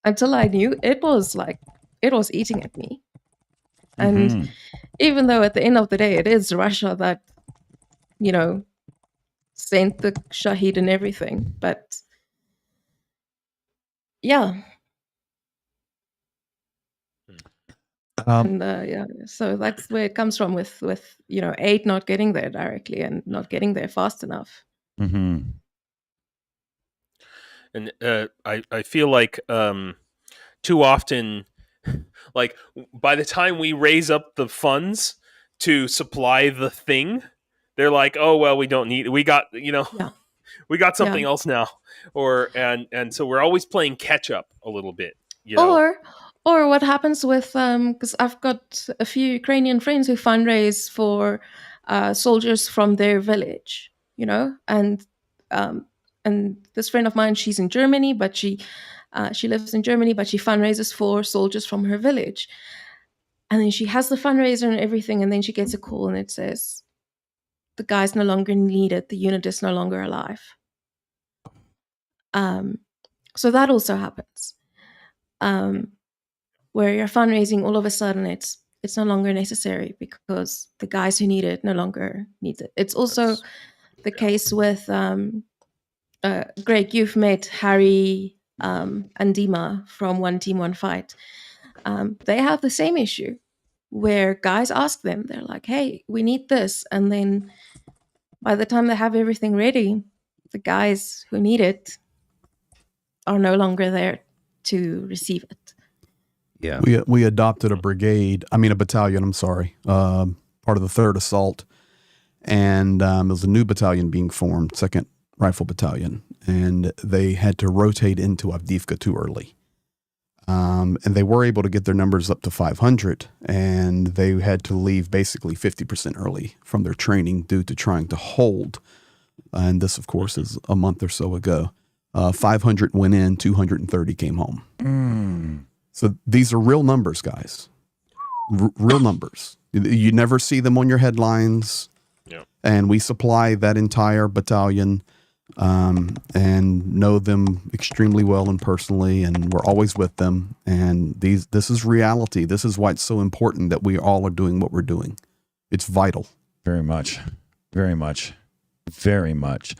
until I knew, it was eating at me. And even though at the end of the day, it is Russia that, sent the Shahid and everything. But yeah. So that's where it comes from with aid not getting there directly and not getting there fast enough. Mm-hmm. And I feel like too often, like by the time we raise up the funds to supply the thing, they're like, oh well, we don't need it. We got we got something else now, and so we're always playing catch up a little bit, Or what happens with because I've got a few Ukrainian friends who fundraise for soldiers from their village, and and this friend of mine, she's in Germany, but she lives in Germany, but she fundraises for soldiers from her village. And then she has the fundraiser and everything, and then she gets a call and it says, the guy's no longer needed, the unit is no longer alive. So that also happens. Where you're fundraising, all of a sudden it's no longer necessary because the guys who need it no longer need it. It's also the case with Greg, you've met Harry and Dima from One Team, One Fight. They have the same issue where guys ask them, they're like, hey, we need this. And then by the time they have everything ready, the guys who need it are no longer there to receive it. Yeah, we adopted a battalion, I'm sorry, part of the 3rd Assault. And there was a new battalion being formed, 2nd Rifle Battalion. And they had to rotate into Avdiivka too early. And they were able to get their numbers up to 500. And they had to leave basically 50% early from their training due to trying to hold. And this, of course, is a month or so ago. 500 went in, 230 came home. So these are real numbers, guys. Real numbers. You never see them on your headlines. Yeah. And we supply that entire battalion and know them extremely well and personally, and we're always with them. And this is reality. This is why it's so important that we all are doing what we're doing. It's vital. Very much. Very much. Very much.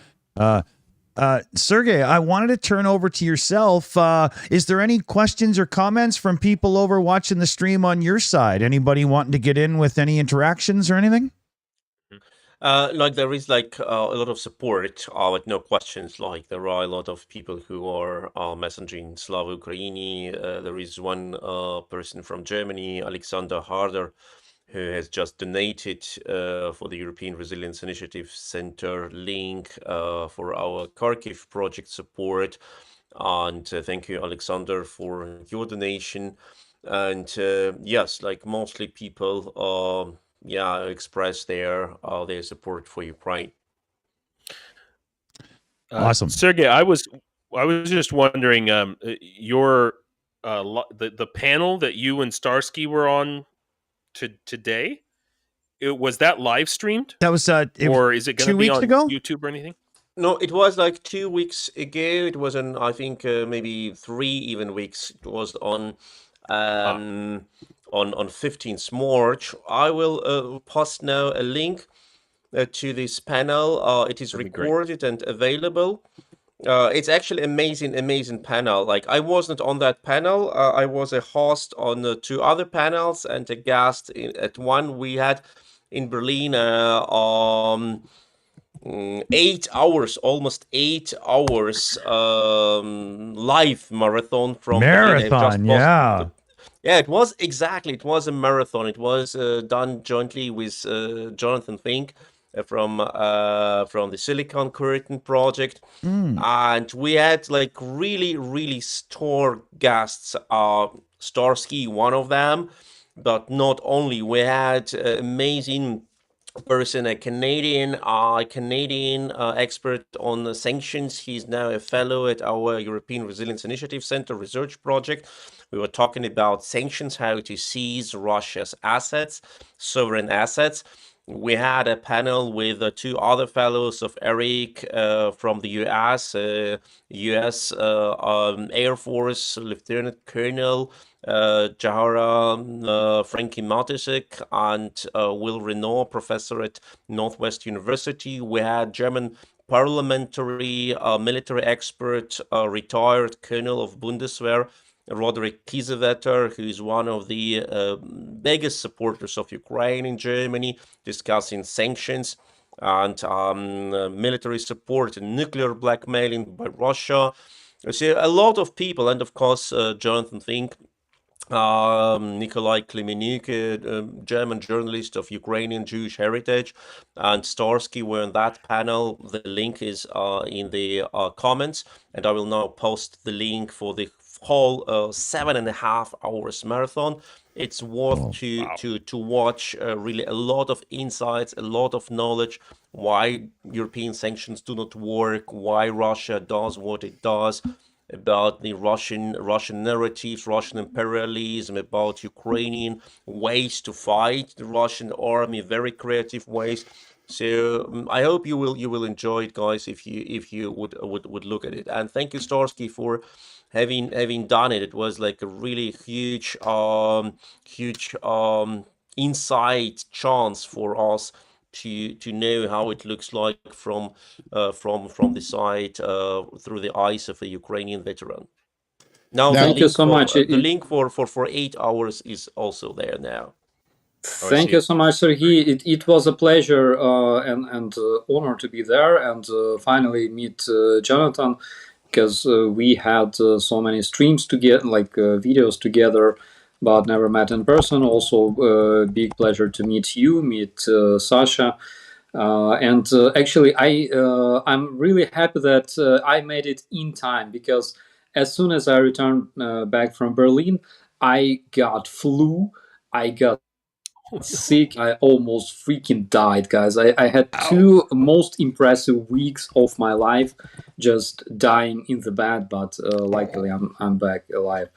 Sergey, I wanted to turn over to yourself. Is there any questions or comments from people over watching the stream on your side? Anybody wanting to get in with any interactions or anything? There is a lot of support with no questions. Like there are a lot of people who are messaging Slava Ukraini. There is one person from Germany, Alexander Harder, who has just donated for the European Resilience Initiative Center link for our Kharkiv project support. And thank you, Alexander, for your donation. And yes, mostly people express their support for Ukraine. Awesome. Sergey, I was just wondering, your the panel that you and Starsky were on today, was that live streamed? That was or is it going to be on YouTube or anything? No, it was 2 weeks ago. It was on, I think, maybe 3 even weeks. It was on 15th March. I will post now a link to this panel. It is recorded and available. It's actually amazing panel. I wasn't on that panel. I was a host on 2 other panels and a guest at one we had in Berlin. 8 hours, almost 8 hours live marathon from marathon. Yeah. Yeah, it was a marathon. It was done jointly with Jonathan Fink from the Silicon Curtain project, and we had really star guests. Starsky, one of them, but not only. We had amazing person, a Canadian expert on sanctions. He's now a fellow at our European Resilience Initiative Center research project. We were talking about sanctions, how to seize Russia's assets, sovereign assets. We had a panel with 2 other fellows of ERIC from the US, US Air Force Lieutenant Colonel Jahara Frankie Matisek and Will Renault, professor at Northwest University. We had German parliamentary military expert, retired colonel of Bundeswehr, Roderick Kiesewetter, who is one of the biggest supporters of Ukraine in Germany, discussing sanctions and military support and nuclear blackmailing by Russia. So a lot of people, and of course Jonathan Fink, Nikolai Klemenuk, German journalist of Ukrainian Jewish heritage, and Starsky were in that panel. The link is in the comments, and I will now post the link for the whole 7.5 hours marathon. It's worth to watch. Really, a lot of insights, a lot of knowledge. Why European sanctions do not work. Why Russia does what it does. About the Russian narratives, Russian imperialism, about Ukrainian ways to fight the Russian army, very creative ways. So I hope you will enjoy it, guys, if you would look at it. And thank you, Starsky, for having done it. It was like a really huge insight chance for us to know how it looks like from the side through the eyes of a Ukrainian veteran. Now, thank you so much. The link for 8 hours is also there now. Thank you so much, Sergey. It was a pleasure and honor to be there and finally meet Jonathan, because we had so many streams together, like videos together, but never met in person. Also, big pleasure to meet you, meet Sasha. And actually, I'm really happy that I made it in time, because as soon as I returned back from Berlin, I got flu. I got sick. I almost freaking died, guys. I had 2 most impressive weeks of my life just dying in the bed, but luckily I'm back alive.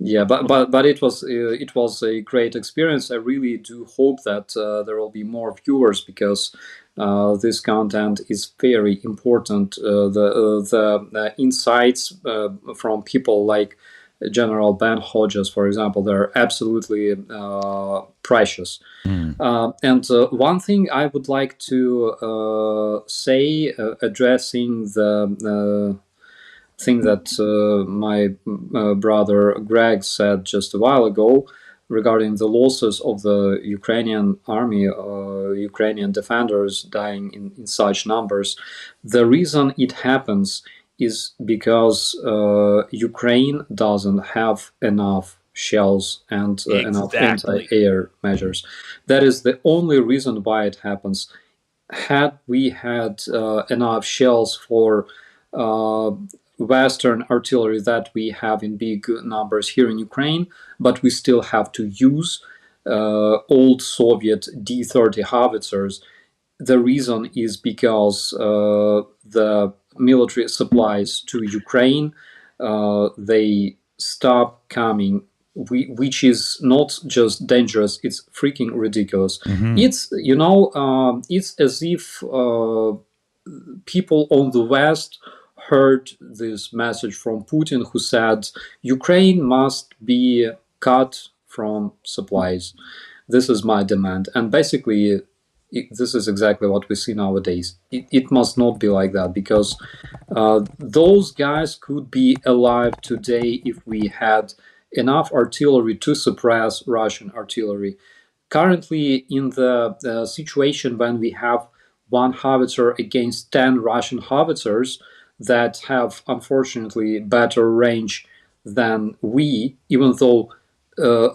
Yeah, but it was a great experience. I really do hope that there will be more viewers, because this content is very important. The insights from people like General Ben Hodges, for example, they're absolutely precious. And one thing I would like to say, addressing the thing that my brother Greg said just a while ago regarding the losses of the Ukrainian army, Ukrainian defenders dying in such numbers. The reason it happens is because Ukraine doesn't have enough shells and enough anti-air measures. That is the only reason why it happens. Had we had enough shells for Western artillery that we have in big numbers here in Ukraine, but we still have to use old Soviet D-30 howitzers. The reason is because the military supplies to Ukraine, they stop coming, which is not just dangerous, it's freaking ridiculous. It's, it's as if people on the West heard this message from Putin, who said Ukraine must be cut from supplies. This is my demand. And basically, this is exactly what we see nowadays. It must not be like that, because those guys could be alive today if we had enough artillery to suppress Russian artillery. Currently, in the situation when we have 1 howitzer against 10 Russian howitzers that have, unfortunately, better range than we, even though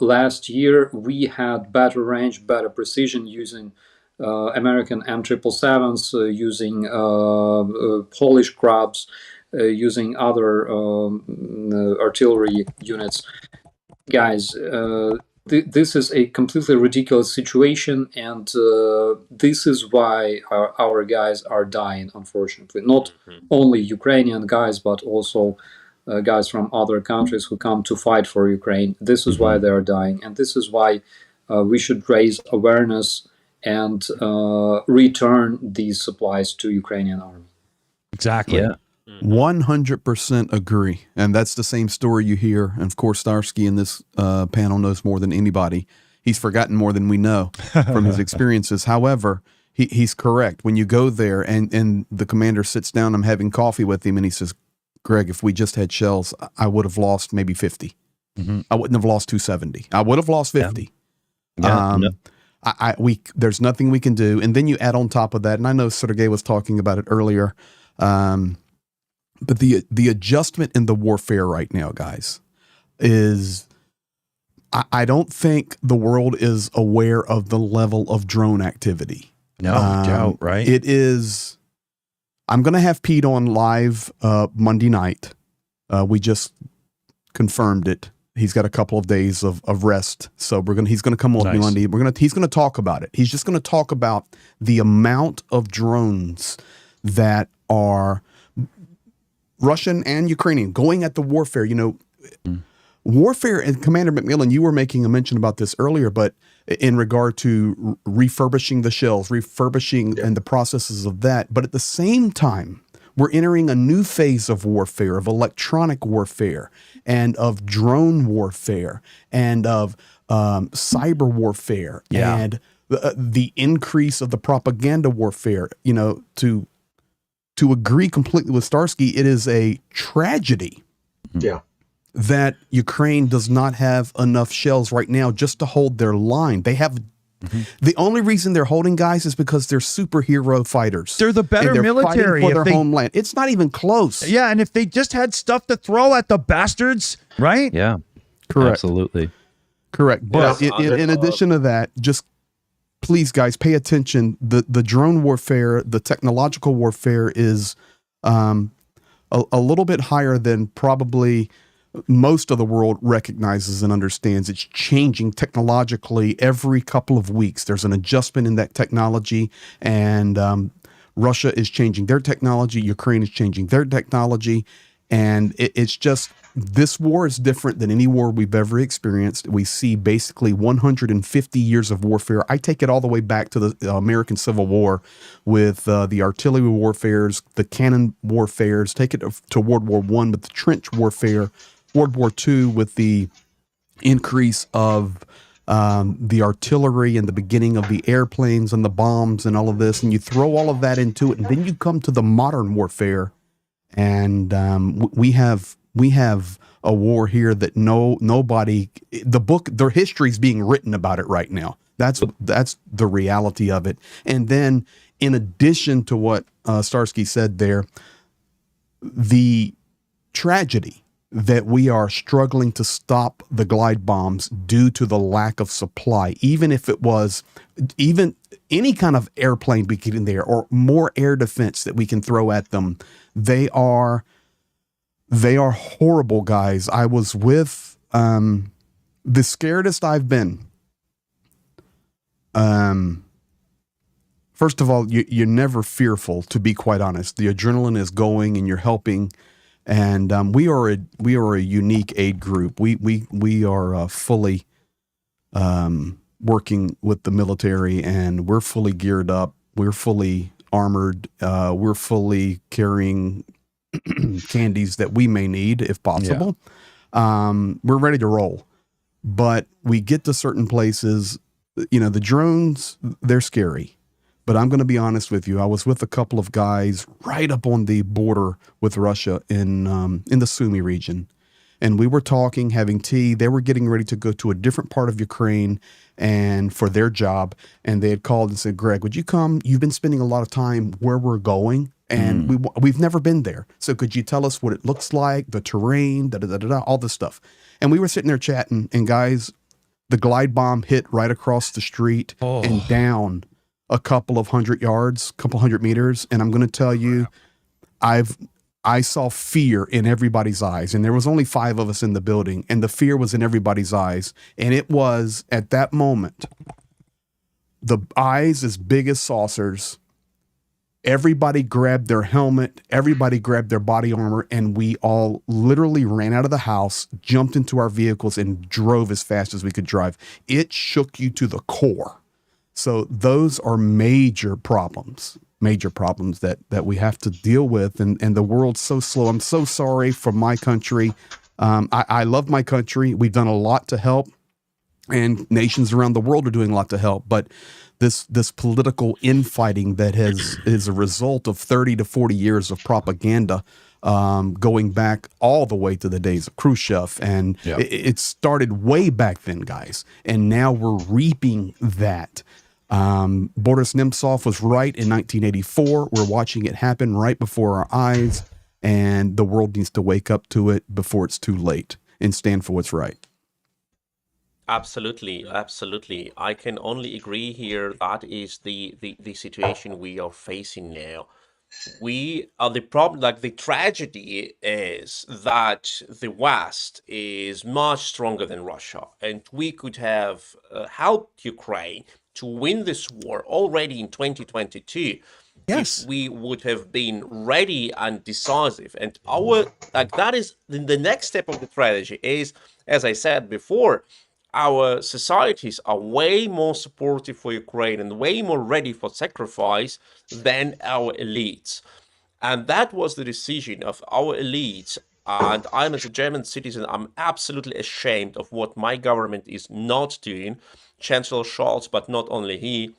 last year we had better range, better precision using American M777s, using Polish Krabs, using other artillery units. Guys, this is a completely ridiculous situation, and this is why our guys are dying, unfortunately. Not only Ukrainian guys, but also guys from other countries who come to fight for Ukraine. This is why they are dying, and this is why we should raise awareness and return these supplies to Ukrainian army. Exactly. Yeah. 100% agree. And that's the same story you hear. And of course, Starsky in this panel knows more than anybody. He's forgotten more than we know from his experiences. However, he's correct. When you go there and the commander sits down, I'm having coffee with him, and he says, Greg, if we just had shells, I would have lost maybe 50. I wouldn't have lost 270. I would have lost 50. There's nothing we can do. And then you add on top of that, and I know Sergey was talking about it earlier, but the adjustment in the warfare right now, guys, is I don't think the world is aware of the level of drone activity. No doubt, right? It is. I'm going to have Pete on live Monday night. We just confirmed it. He's got a couple of days of rest, so he's gonna come on Monday. He's gonna talk about it. He's just gonna talk about the amount of drones that are Russian and Ukrainian going at the warfare. Warfare, and Commander McMillan, you were making a mention about this earlier, but in regard to refurbishing the shells, and the processes of that. But at the same time, we're entering a new phase of warfare, of electronic warfare, and of drone warfare, and of cyber warfare, and the increase of the propaganda warfare. To agree completely with Starsky, it is a tragedy. Yeah. That Ukraine does not have enough shells right now just to hold their line. They have the only reason they're holding, guys, is because they're superhero fighters. They're the better military for their homeland. It's not even close. Yeah, and if they just had stuff to throw at the bastards, right? Yeah, correct. Absolutely, correct. But in addition to that, just please, guys, pay attention. The drone warfare, the technological warfare, is a little bit higher than probably most of the world recognizes and understands. It's changing technologically every couple of weeks. There's an adjustment in that technology, and Russia is changing their technology. Ukraine is changing their technology, and it's just, this war is different than any war we've ever experienced. We see basically 150 years of warfare. I take it all the way back to the American Civil War with the artillery warfares, the cannon warfares. Take it to World War I with the trench warfare, World War II with the increase of the artillery and the beginning of the airplanes and the bombs and all of this, and you throw all of that into it, and then you come to the modern warfare, and we have a war here that nobody, their history is being written about it right now. That's the reality of it. And then, in addition to what Starsky said there, the tragedy that we are struggling to stop the glide bombs due to the lack of supply, even if it was any kind of airplane we get in there or more air defense that we can throw at them. They are horrible, guys. I was with the scaredest I've been. First of all, you're never fearful, to be quite honest. The adrenaline is going and you're helping. And we are a unique aid group. We are fully working with the military, and we're fully geared up. We're fully armored. We're fully carrying candies that we may need if possible. Yeah. We're ready to roll. But we get to certain places. The drones, they're scary. But I'm going to be honest with you. I was with a couple of guys right up on the border with Russia in the Sumy region. And we were talking, having tea. They were getting ready to go to a different part of Ukraine and for their job. And they had called and said, Greg, would you come? You've been spending a lot of time where we're going. And we've never been there. So could you tell us what it looks like, the terrain, all this stuff. And we were sitting there chatting. And guys, the glide bomb hit right across the street and down a couple of 100 yards, couple 100 meters. And I'm going to tell you, I saw fear in everybody's eyes, and there was only 5 of us in the building, and the fear was in everybody's eyes. And it was at that moment, the eyes as big as saucers. Everybody grabbed their helmet, everybody grabbed their body armor, and we all literally ran out of the house, jumped into our vehicles, and drove as fast as we could drive. It shook you to the core. So those are major problems that we have to deal with. And the world's so slow. I'm so sorry for my country. I love my country. We've done a lot to help, and nations around the world are doing a lot to help. But this political infighting that is a result of 30 to 40 years of propaganda, going back all the way to the days of Khrushchev. And it started way back then, guys. And now we're reaping that. Boris Nemtsov was right in 1984. We're watching it happen right before our eyes, and the world needs to wake up to it before it's too late and stand for what's right. Absolutely. I can only agree here. That is the situation we are facing now. we are the problem. Like the tragedy is that the West is much stronger than Russia, and we could have helped Ukraine to win this war already in 2022. Yes. If we would have been ready and decisive. And our, like, that is the next step of the strategy is, as I said before, our societies are way more supportive for Ukraine and way more ready for sacrifice than our elites. And that was the decision of our elites. And I'm, as a German citizen, I'm absolutely ashamed of what my government is not doing. Chancellor Scholz, but not only he.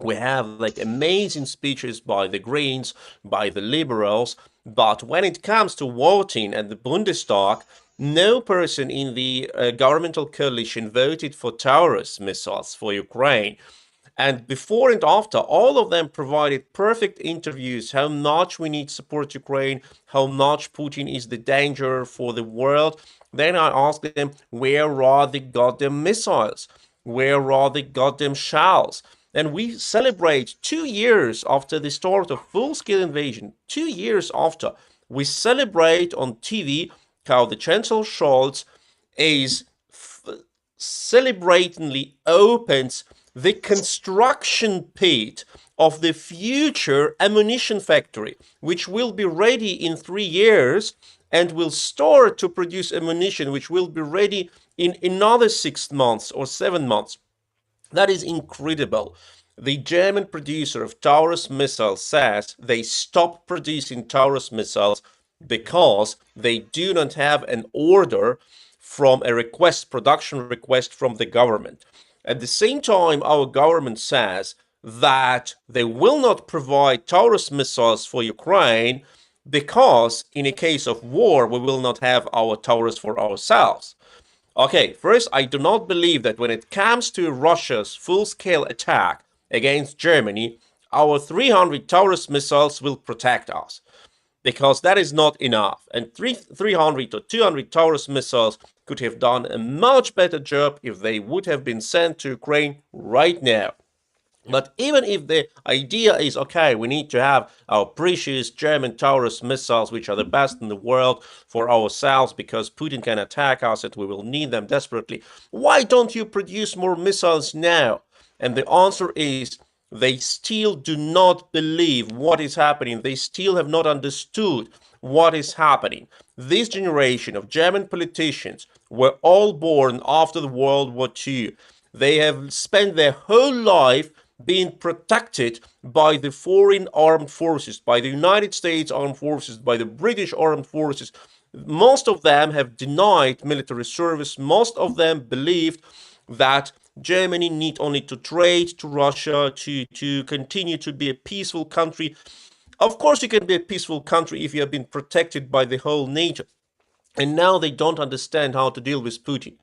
We have like amazing speeches by the Greens, by the Liberals, but when it comes to voting at the Bundestag, no person in the governmental coalition voted for Taurus missiles for Ukraine. And before and after, all of them provided perfect interviews how much we need to support Ukraine, how much Putin is the danger for the world. Then I asked them, where are the goddamn missiles? Where are the goddamn shells? And we celebrate 2 years after the start of full-scale invasion, 2 years after, we celebrate on TV how the Chancellor Scholz is celebratingly opens the construction pit of the future ammunition factory, which will be ready in 3 years and will start to produce ammunition, which will be ready in another 6 months or 7 months. That is incredible. The German producer of Taurus missiles says they stopped producing Taurus missiles because they do not have an order from a production request from the government. At the same time, our government says that they will not provide Taurus missiles for Ukraine because in a case of war, we will not have our Taurus for ourselves. Okay, first, I do not believe that when it comes to Russia's full-scale attack against Germany, our 300 Taurus missiles will protect us, because that is not enough. And 300 or 200 Taurus missiles could have done a much better job if they would have been sent to Ukraine right now. But even if the idea is, okay, we need to have our precious German Taurus missiles, which are the best in the world, for ourselves, because Putin can attack us and we will need them desperately, why don't you produce more missiles now? And the answer is, they still do not believe what is happening. They still have not understood what is happening. This generation of German politicians were all born after the World War II. They have spent their whole life being protected by the foreign armed forces, by the United States armed forces, by the British armed forces. Most of them have denied military service. Most of them believed that Germany need only to trade to Russia to continue to be a peaceful country. Of course, you can be a peaceful country if you have been protected by the whole NATO. And now they don't understand how to deal with Putin.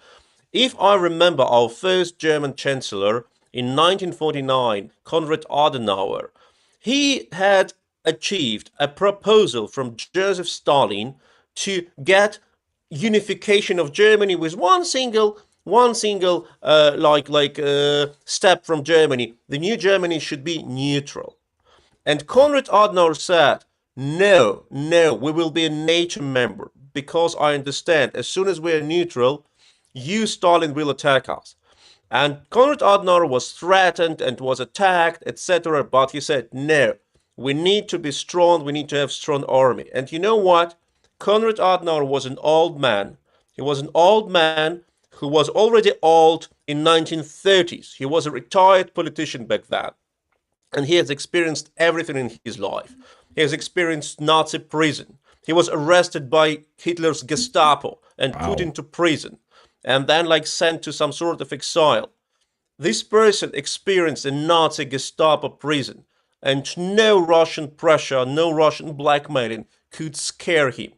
If I remember our first German chancellor in 1949, Konrad Adenauer, he had achieved a proposal from Joseph Stalin to get unification of Germany with one single step from Germany. The new Germany should be neutral. And Konrad Adenauer said, no, we will be a NATO member, because I understand as soon as we are neutral, you, Stalin, will attack us. And Konrad Adenauer was threatened and was attacked, etc. But he said, no, we need to be strong. We need to have strong army. And you know what? Konrad Adenauer was an old man. He was an old man who was already old in 1930s. He was a retired politician back then. And he has experienced everything in his life. He has experienced Nazi prison. He was arrested by Hitler's Gestapo and put into prison, and then sent to some sort of exile. This person experienced a Nazi Gestapo prison, and no Russian pressure, no Russian blackmailing could scare him.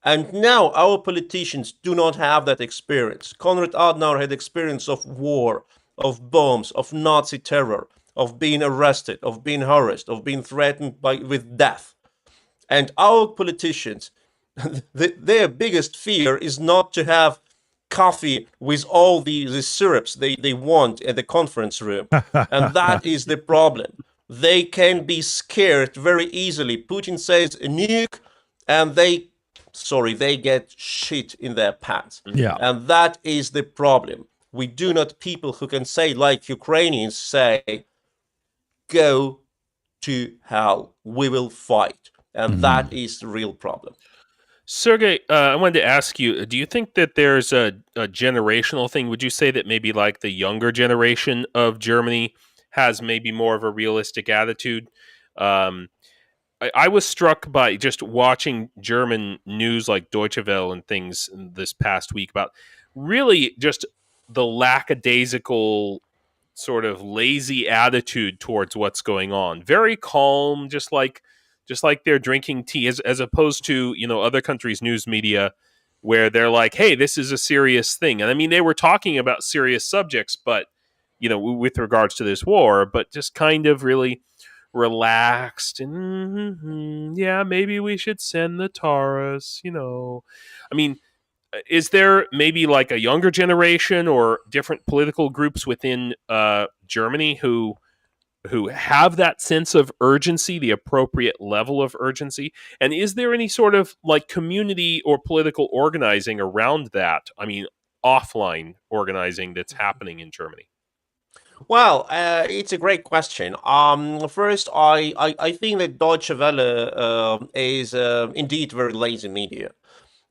And now our politicians do not have that experience. Konrad Adenauer had experience of war, of bombs, of Nazi terror, of being arrested, of being harassed, of being threatened with death. And our politicians, their biggest fear is not to have coffee with all the syrups they want at the conference room. And that is the problem. they can be scared very easily. Putin says a nuke, and they get shit in their pants. Yeah. And that is the problem. We do not people who can say, like Ukrainians say, go to hell, we will fight. And that is the real problem. Sergey, I wanted to ask you, do you think that there's a generational thing? Would you say that maybe like the younger generation of Germany has maybe more of a realistic attitude? I was struck by just watching German news like Deutsche Welle and things this past week about really just the lackadaisical sort of lazy attitude towards what's going on. Very calm, just like they're drinking tea, as opposed to, you know, other countries' news media where they're like, hey, this is a serious thing. And I mean, they were talking about serious subjects, but, you know, with regards to this war, but just kind of really relaxed and yeah, maybe we should send the Taurus, you know. I mean, is there maybe like a younger generation or different political groups within Germany who have that sense of urgency, the appropriate level of urgency? And is there any sort of like community or political organizing around that? I mean, offline organizing that's happening in Germany? Well, it's a great question. First, I think that Deutsche Welle is indeed very lazy media.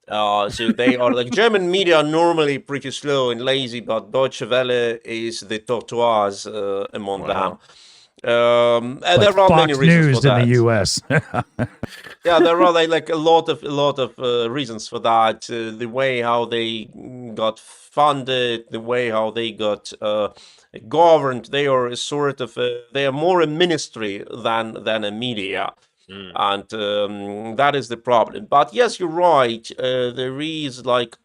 So they are like German media are normally pretty slow and lazy, but Deutsche Welle is the tortoise among them. And like there are Fox many reasons News for that. in the U.S. Yeah, there are like a lot of reasons for that. The way how they got funded, the way how they got governed. They are sort of they are more a ministry than a media. And that is the problem. But yes, you're right. There is like,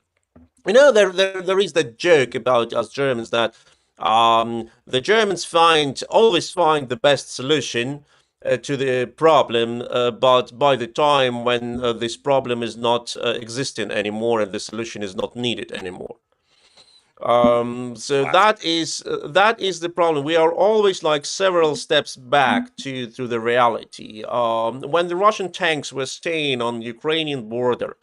you know, there is that joke about us Germans that the Germans always find the best solution to the problem, but by the time when this problem is not existing anymore and the solution is not needed anymore. So that is the problem. We are always like several steps back to the reality. When the Russian tanks were staying on the Ukrainian border,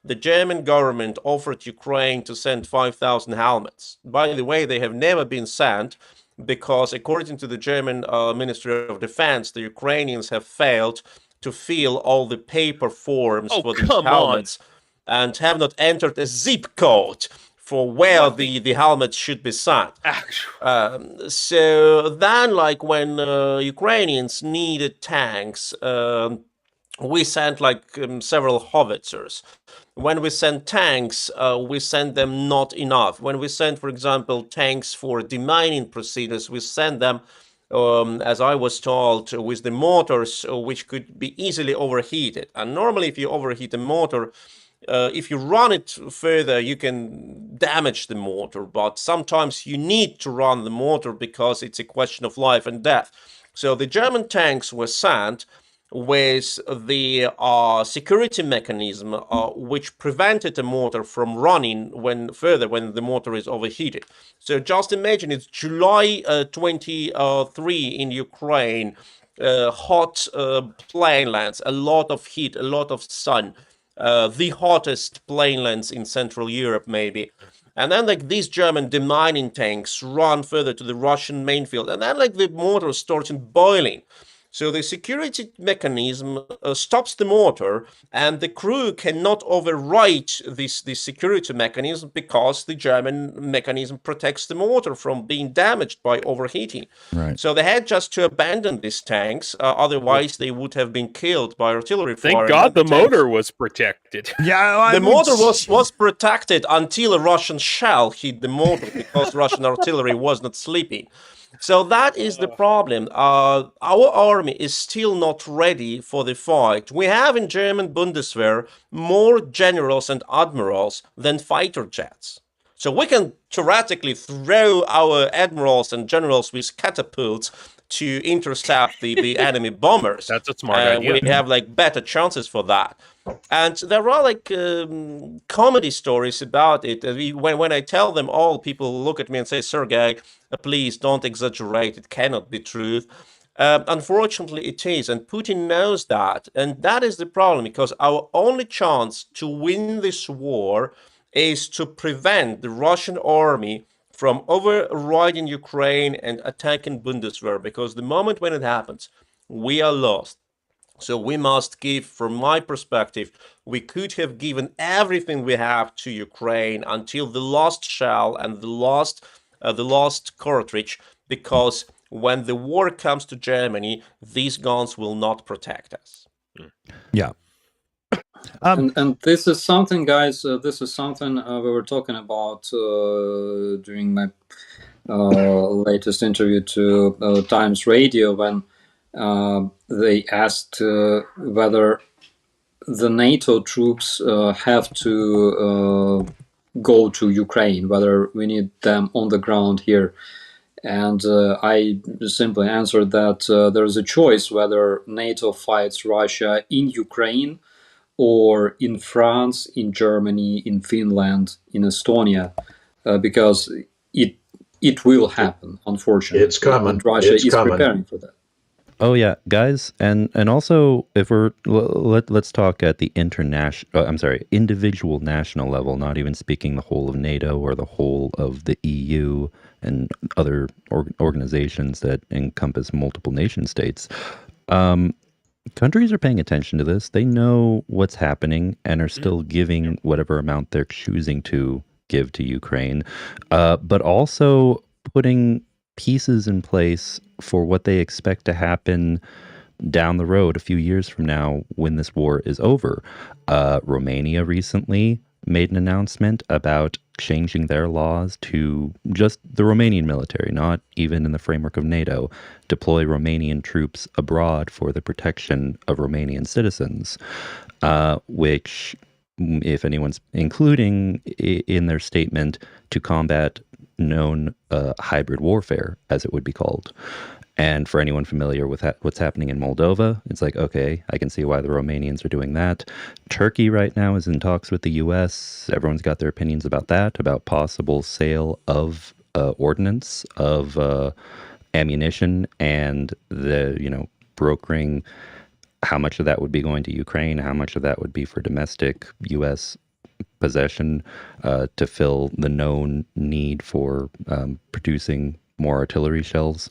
the German government offered Ukraine to send 5,000 helmets. By the way, they have never been sent because, according to the German Ministry of Defense, the Ukrainians have failed to fill all the paper forms for these helmets and have not entered a zip code for where the helmets should be sent. So then, like when Ukrainians needed tanks, we sent like several howitzers. When we send tanks, we send them not enough. When we send, for example, tanks for demining procedures, we send them, as I was told, with the motors, which could be easily overheated. And normally, if you overheat a motor, if you run it further, you can damage the motor. But sometimes you need to run the motor because it's a question of life and death. So the German tanks were sent with the security mechanism which prevented the motor from running when the motor is overheated. So just imagine it's July 23 in Ukraine, hot plainlands, a lot of heat, a lot of sun, the hottest plainlands in Central Europe maybe. And then like these German demining tanks run further to the Russian main field, and then like the motor starts boiling. So the security mechanism stops the motor, and the crew cannot overwrite this security mechanism because the German mechanism protects the motor from being damaged by overheating. Right. So they had just to abandon these tanks, otherwise they would have been killed by artillery fire. Thank God the motor was protected. Yeah, the motor was protected until a Russian shell hit the motor because Russian artillery was not sleeping. So that is the problem. Our army is still not ready for the fight. We have in German Bundeswehr more generals and admirals than fighter jets. So we can theoretically throw our admirals and generals with catapults to intercept the enemy bombers. That's a smart idea. We have like better chances for that. And there are like comedy stories about it. When I tell them all, people look at me and say, Sergey, please don't exaggerate. It cannot be true. Unfortunately, it is, and Putin knows that, and that is the problem, because our only chance to win this war is to prevent the Russian army from overriding Ukraine and attacking Bundeswehr, because the moment when it happens, we are lost. So we must give, from my perspective, we could have given everything we have to Ukraine until the last shell and the last cartridge, because when the war comes to Germany, these guns will not protect us. Yeah. And this is something, guys. This is something we were talking about during my latest interview to Times Radio, when they asked whether the NATO troops have to go to Ukraine, whether we need them on the ground here. And I simply answered that there is a choice whether NATO fights Russia in Ukraine or in France, in Germany, in Finland, in Estonia, because it will happen, unfortunately. It's coming. And Russia is preparing for that. Oh yeah, guys, and also if let's talk at the individual national level, not even speaking the whole of NATO or the whole of the EU and other organizations that encompass multiple nation states. Countries are paying attention to this. They know what's happening and are still giving whatever amount they're choosing to give to Ukraine, but also putting pieces in place for what they expect to happen down the road a few years from now when this war is over. Romania recently made an announcement about changing their laws to just the Romanian military, not even in the framework of NATO, deploy Romanian troops abroad for the protection of Romanian citizens, which, if anyone's including in their statement, to combat known hybrid warfare, as it would be called. And for anyone familiar with what's happening in Moldova, it's like, okay, I can see why the Romanians are doing that. Turkey right now is in talks with the U.S. Everyone's got their opinions about that, about possible sale of ordnance, of ammunition, and the, brokering how much of that would be going to Ukraine, how much of that would be for domestic U.S. possession to fill the known need for producing more artillery shells.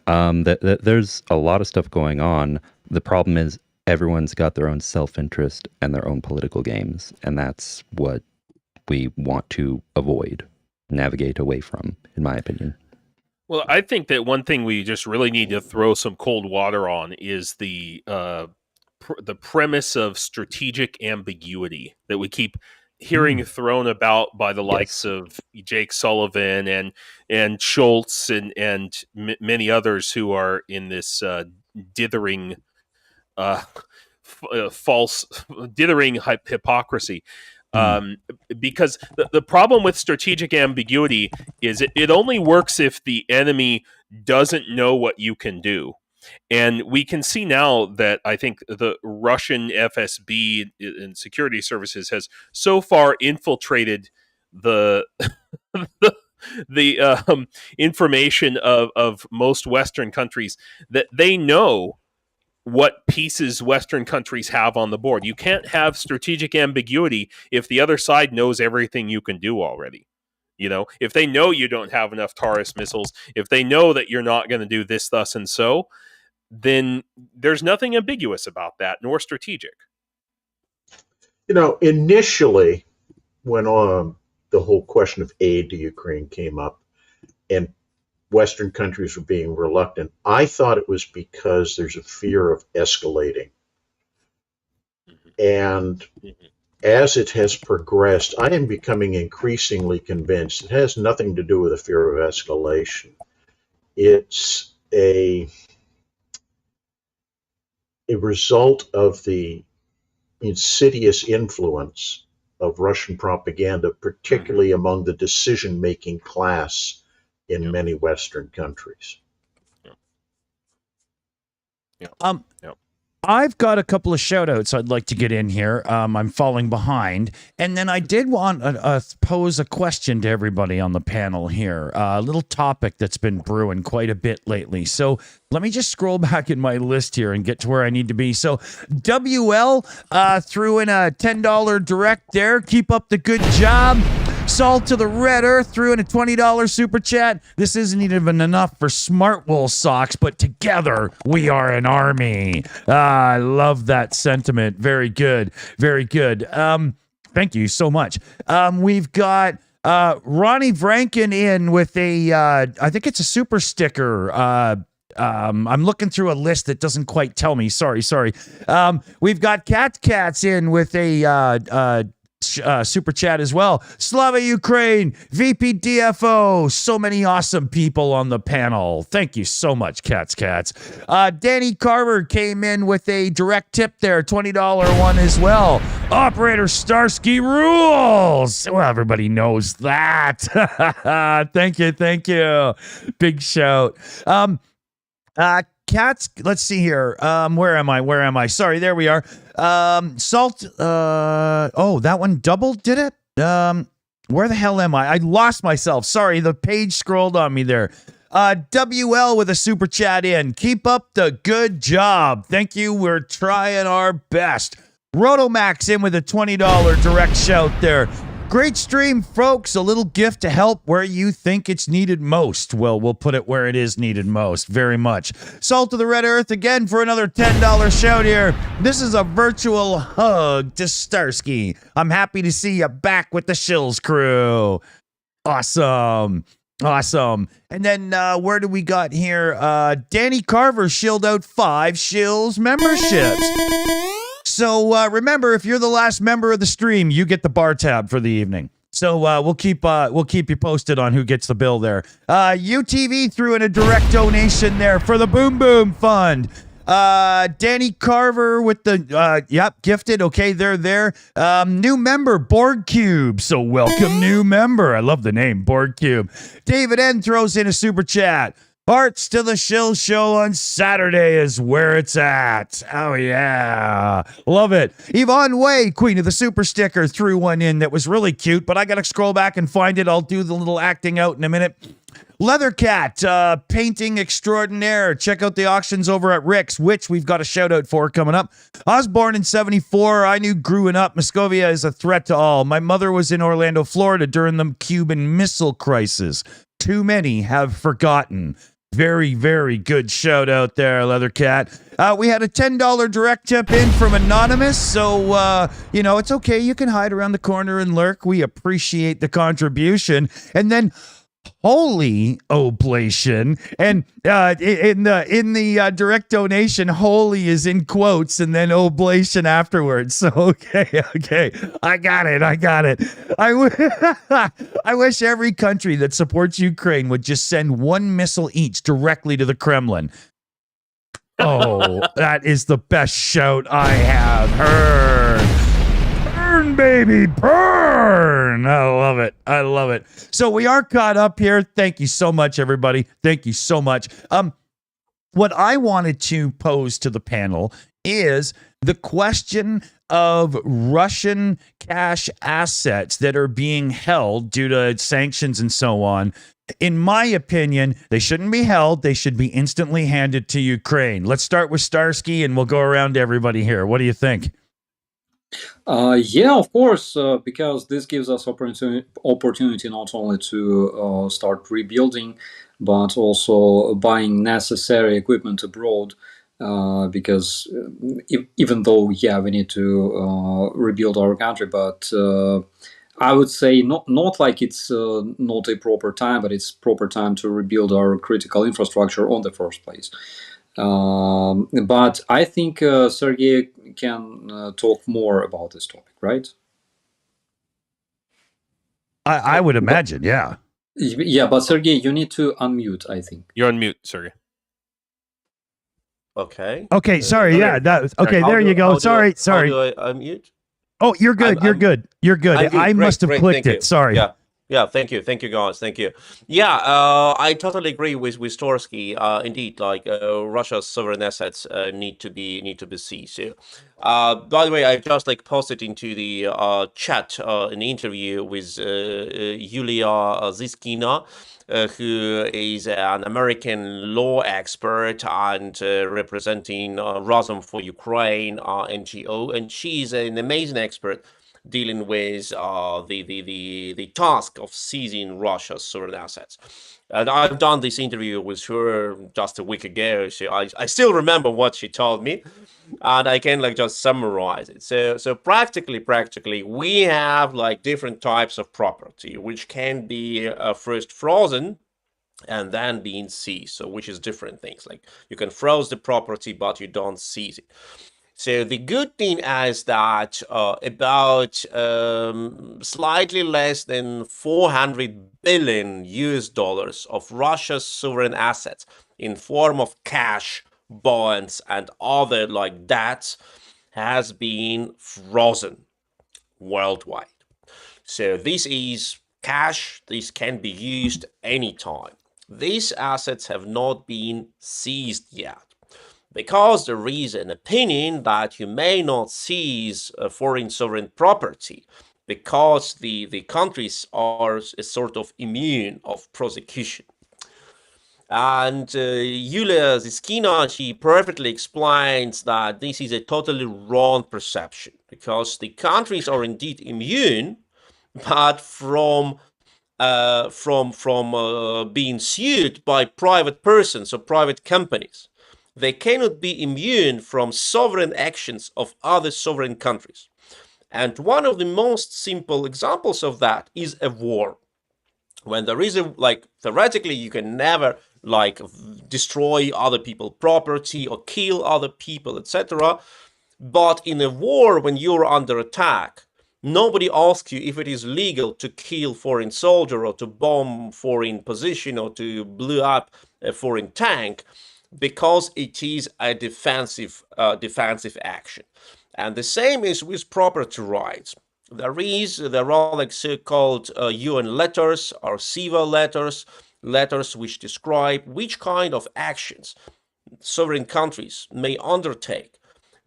There's a lot of stuff going on. The problem is everyone's got their own self-interest and their own political games, and that's what we want to avoid, navigate away from, in my opinion. Well, I think that one thing we just really need to throw some cold water on is the premise of strategic ambiguity that we keep hearing thrown about by the likes of Jake Sullivan and Schultz and many others who are in this dithering hypocrisy. Because the problem with strategic ambiguity is it only works if the enemy doesn't know what you can do. And we can see now that I think the Russian FSB and security services has so far infiltrated the information of most Western countries that they know what pieces Western countries have on the board. You can't have strategic ambiguity if the other side knows everything you can do already. If they know you don't have enough Taurus missiles, if they know that you're not going to do this, thus, and so, then there's nothing ambiguous about that, nor strategic. Initially, when the whole question of aid to Ukraine came up and Western countries were being reluctant, I thought it was because there's a fear of escalating. And as it has progressed, I am becoming increasingly convinced it has nothing to do with a fear of escalation. It's a result of the insidious influence of Russian propaganda, particularly among the decision-making class in many Western countries. I've got a couple of shout outs I'd like to get in here. I'm falling behind. And then I did want to pose a question to everybody on the panel here. A little topic that's been brewing quite a bit lately. So let me just scroll back in my list here and get to where I need to be. So WL threw in a $10 direct there. Keep up the good job. Salt to the Red Earth threw in a $20 super chat. This isn't even enough for Smart Wool socks, but together we are an army. I love that sentiment. Very good. Very good. Thank you so much. We've got Ronnie Vranken in with a, I think it's a super sticker. I'm looking through a list that doesn't quite tell me. Sorry. We've got Cats in with a super chat as well. Slava Ukraini, VP DFO, so many awesome people on the panel. Thank you so much, Cats. Danny Carver came in with a direct tip there, $20 one as well. Operator Starsky rules. Well, everybody knows that. Thank you. Big shout. Cats, let's see here. Where am I? Sorry, there we are. Salt, that one doubled, did it? Where the hell am I? I lost myself. Sorry, the page scrolled on me there. WL with a super chat in. Keep up the good job. Thank you. We're trying our best. Rotomax in with a $20 direct shout there. Great stream, folks. A little gift to help where you think it's needed most. Well, we'll put it where it is needed most. Very much. Salt of the Red Earth again for another $10 shout here. This is a virtual hug to Starsky. I'm happy to see you back with the Shills crew. Awesome. And then where do we got here? Danny Carver shilled out 5 Shills memberships. So remember, if you're the last member of the stream, you get the bar tab for the evening. So we'll keep you posted on who gets the bill there. UTV threw in a direct donation there for the Boom Boom Fund. Danny Carver with the gifted. Okay, they're there. New member Board Cube. So welcome, new member. I love the name Board Cube. David N throws in a super chat. Hearts to the Shill Show on Saturday is where it's at. Oh, yeah. Love it. Yvonne Way, Queen of the Super Sticker, threw one in that was really cute, but I got to scroll back and find it. I'll do the little acting out in a minute. Leathercat, painting extraordinaire. Check out the auctions over at Rick's, which we've got a shout out for coming up. I was born in 74. I knew growing up Moscovia is a threat to all. My mother was in Orlando, Florida during the Cuban Missile Crisis. Too many have forgotten. Very, very good shout out there, Leathercat. We had a $10 direct tip in from Anonymous, so, it's okay. You can hide around the corner and lurk. We appreciate the contribution. And then Holy Oblation, and in the direct donation, holy is in quotes and then oblation afterwards. So okay, I got it. I wish every country that supports Ukraine would just send one missile each directly to the Kremlin. Oh, that is the best shout I have heard. Burn, baby, burn. I love it. So we are caught up here. Thank you so much, everybody. Thank you so much. What I wanted to pose to the panel is the question of Russian cash assets that are being held due to sanctions and so on. In my opinion, they shouldn't be held. They should be instantly handed to Ukraine. Let's start with Starsky and we'll go around to everybody here. What do you think? Yeah, of course, because this gives us opportunity not only to start rebuilding, but also buying necessary equipment abroad. Because even though, we need to rebuild our country, but I would say not like it's not a proper time, but it's proper time to rebuild our critical infrastructure on the first place. But I think Sergey can talk more about this topic, right? I would imagine, yeah. Yeah, but Sergey, you need to unmute, I think. You're on mute, Sergey. Okay. Okay, sorry, yeah. There you go. Sorry. How do I unmute? Oh, you're good. You're good. I must have clicked it. Sorry. Yeah. Yeah, thank you, guys, thank you. Yeah, I totally agree with Starsky. Indeed, like Russia's sovereign assets need to be seized. So, by the way, I just like posted into the chat an interview with Yulia Ziskina, who is an American law expert and representing Razum for Ukraine NGO, and she's an amazing expert dealing with the task of seizing Russia's sovereign assets. And I've done this interview with her just a week ago. So I still remember what she told me, and I can like just summarize it. So practically, we have like different types of property, which can be first frozen and then being seized. So which is different things. Like you can freeze the property, but you don't seize it. So the good thing is that about slightly less than 400 billion US dollars of Russia's sovereign assets in form of cash, bonds, and other like debts has been frozen worldwide. So this is cash. This can be used anytime. These assets have not been seized yet, because there is an opinion that you may not seize foreign sovereign property because the countries are sort of immune of prosecution. And Yulia Ziskina, she perfectly explains that this is a totally wrong perception, because the countries are indeed immune, but from being sued by private persons or private companies. They cannot be immune from sovereign actions of other sovereign countries. And one of the most simple examples of that is a war. When there is theoretically, you can never destroy other people's property or kill other people, etc. But in a war, when you're under attack, nobody asks you if it is legal to kill foreign soldier or to bomb foreign position or to blow up a foreign tank, because it is a defensive action. And the same is with property rights. There are like so-called UN letters or SIVA letters which describe which kind of actions sovereign countries may undertake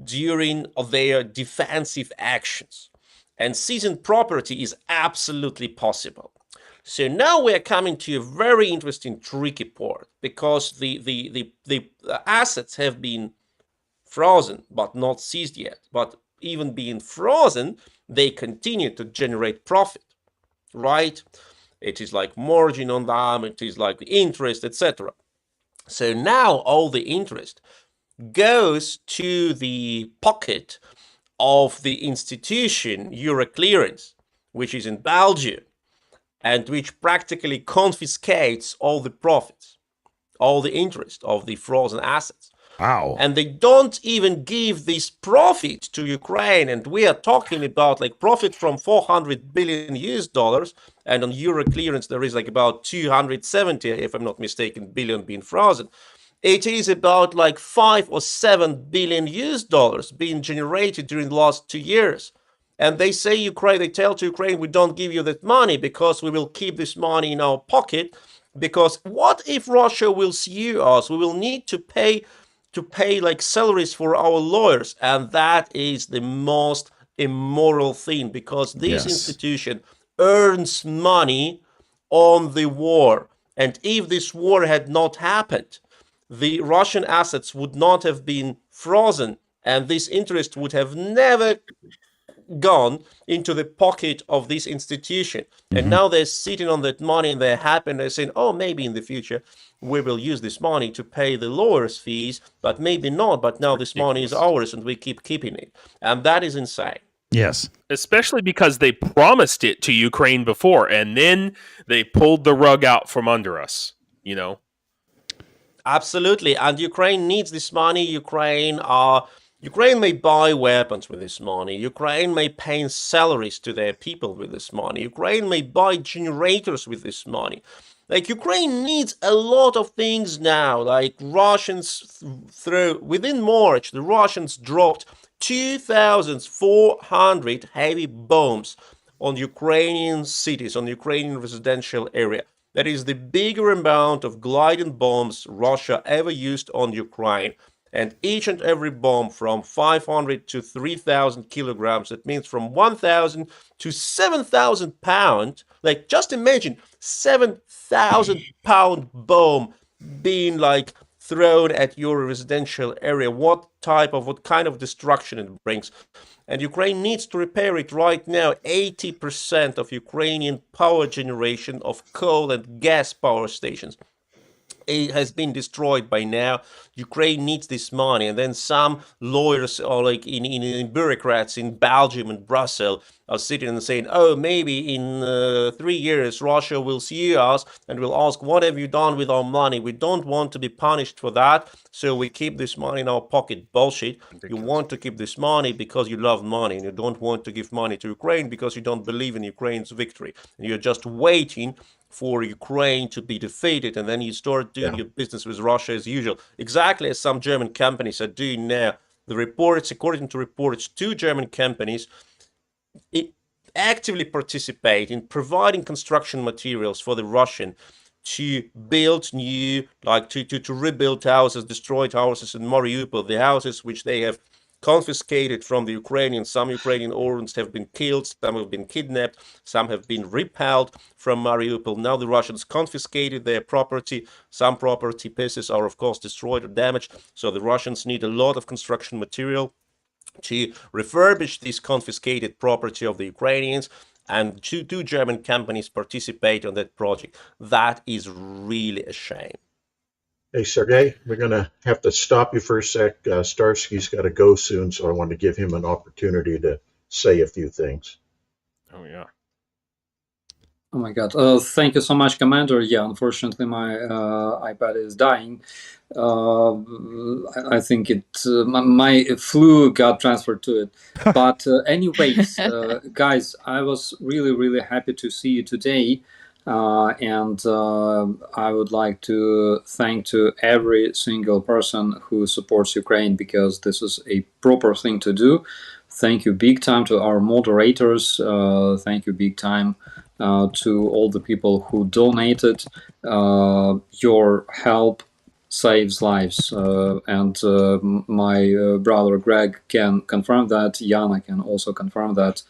during their defensive actions. And seizing property is absolutely possible. So now we're coming to a very interesting, tricky part, because the assets have been frozen but not seized yet. But even being frozen, they continue to generate profit, right? It is like margin on them, it is like interest, etc. So now all the interest goes to the pocket of the institution Euroclearance, which is in Belgium, and which practically confiscates all the profits, all the interest of the frozen assets. Wow. And they don't even give this profit to Ukraine. And we are talking about like profit from 400 billion US dollars. And on Euroclearance, there is like about 270, if I'm not mistaken, billion being frozen. It is about like 5 or 7 billion US dollars being generated during the last 2 years. And they say they tell to Ukraine, we don't give you that money because we will keep this money in our pocket. Because what if Russia will sue us? We will need to pay like salaries for our lawyers. And that is the most immoral thing, because this institution earns money on the war. And if this war had not happened, the Russian assets would not have been frozen, and this interest would have never gone into the pocket of this institution. And now they're sitting on that money and they're happy and they're saying, oh, maybe in the future we will use this money to pay the lawyers' fees, but maybe not. But now this money is ours and we keep keeping it. And that is insane. Yes. Especially because they promised it to Ukraine before, and then they pulled the rug out from under us, you know? Absolutely. And Ukraine needs this money. Ukraine may buy weapons with this money. Ukraine may pay salaries to their people with this money. Ukraine may buy generators with this money. Like, Ukraine needs a lot of things now. Like, within March, the Russians dropped 2,400 heavy bombs on Ukrainian cities, on Ukrainian residential area. That is the bigger amount of gliding bombs Russia ever used on Ukraine. And each and every bomb from 500 to 3,000 kilograms, that means from 1,000 to 7,000 pounds. Like, just imagine 7,000 pound bomb being like thrown at your residential area. What kind of destruction it brings. And Ukraine needs to repair it right now. 80% of Ukrainian power generation of coal and gas power stations, it has been destroyed by now. Ukraine needs this money. And then some lawyers or like in bureaucrats in Belgium and Brussels are sitting and saying, oh, maybe in 3 years Russia will see us and will ask, what have you done with our money? We don't want to be punished for that, so we keep this money in our pocket. Bullshit. You want to keep this money because you love money, and you don't want to give money to Ukraine because you don't believe in Ukraine's victory. And you're just waiting for Ukraine to be defeated, and then you start doing your business with Russia as usual. Exactly as some German companies are doing now. The reports, according to reports, 2 German companies actively participate in providing construction materials for the Russian to build new, like to rebuild houses, destroyed houses in Mariupol, the houses which they have confiscated from the Ukrainians. Some Ukrainian orphans have been killed, some have been kidnapped, some have been repelled from Mariupol. Now the Russians confiscated their property. Some property pieces are, of course, destroyed or damaged. So the Russians need a lot of construction material to refurbish this confiscated property of the Ukrainians, and 2 German companies participate on that project. That is really a shame. Hey, Sergey, we're going to have to stop you for a sec. Starsky's got to go soon, so I want to give him an opportunity to say a few things. Oh, yeah. Oh my God! Thank you so much, Commander. Yeah, unfortunately, my iPad is dying. I think my flu got transferred to it. But anyways, guys, I was really happy to see you today, and I would like to thank to every single person who supports Ukraine, because this is a proper thing to do. Thank you big time to our moderators. Thank you big time to all the people who donated. Your help saves lives, and my brother Greg can confirm that. Jana can also confirm that.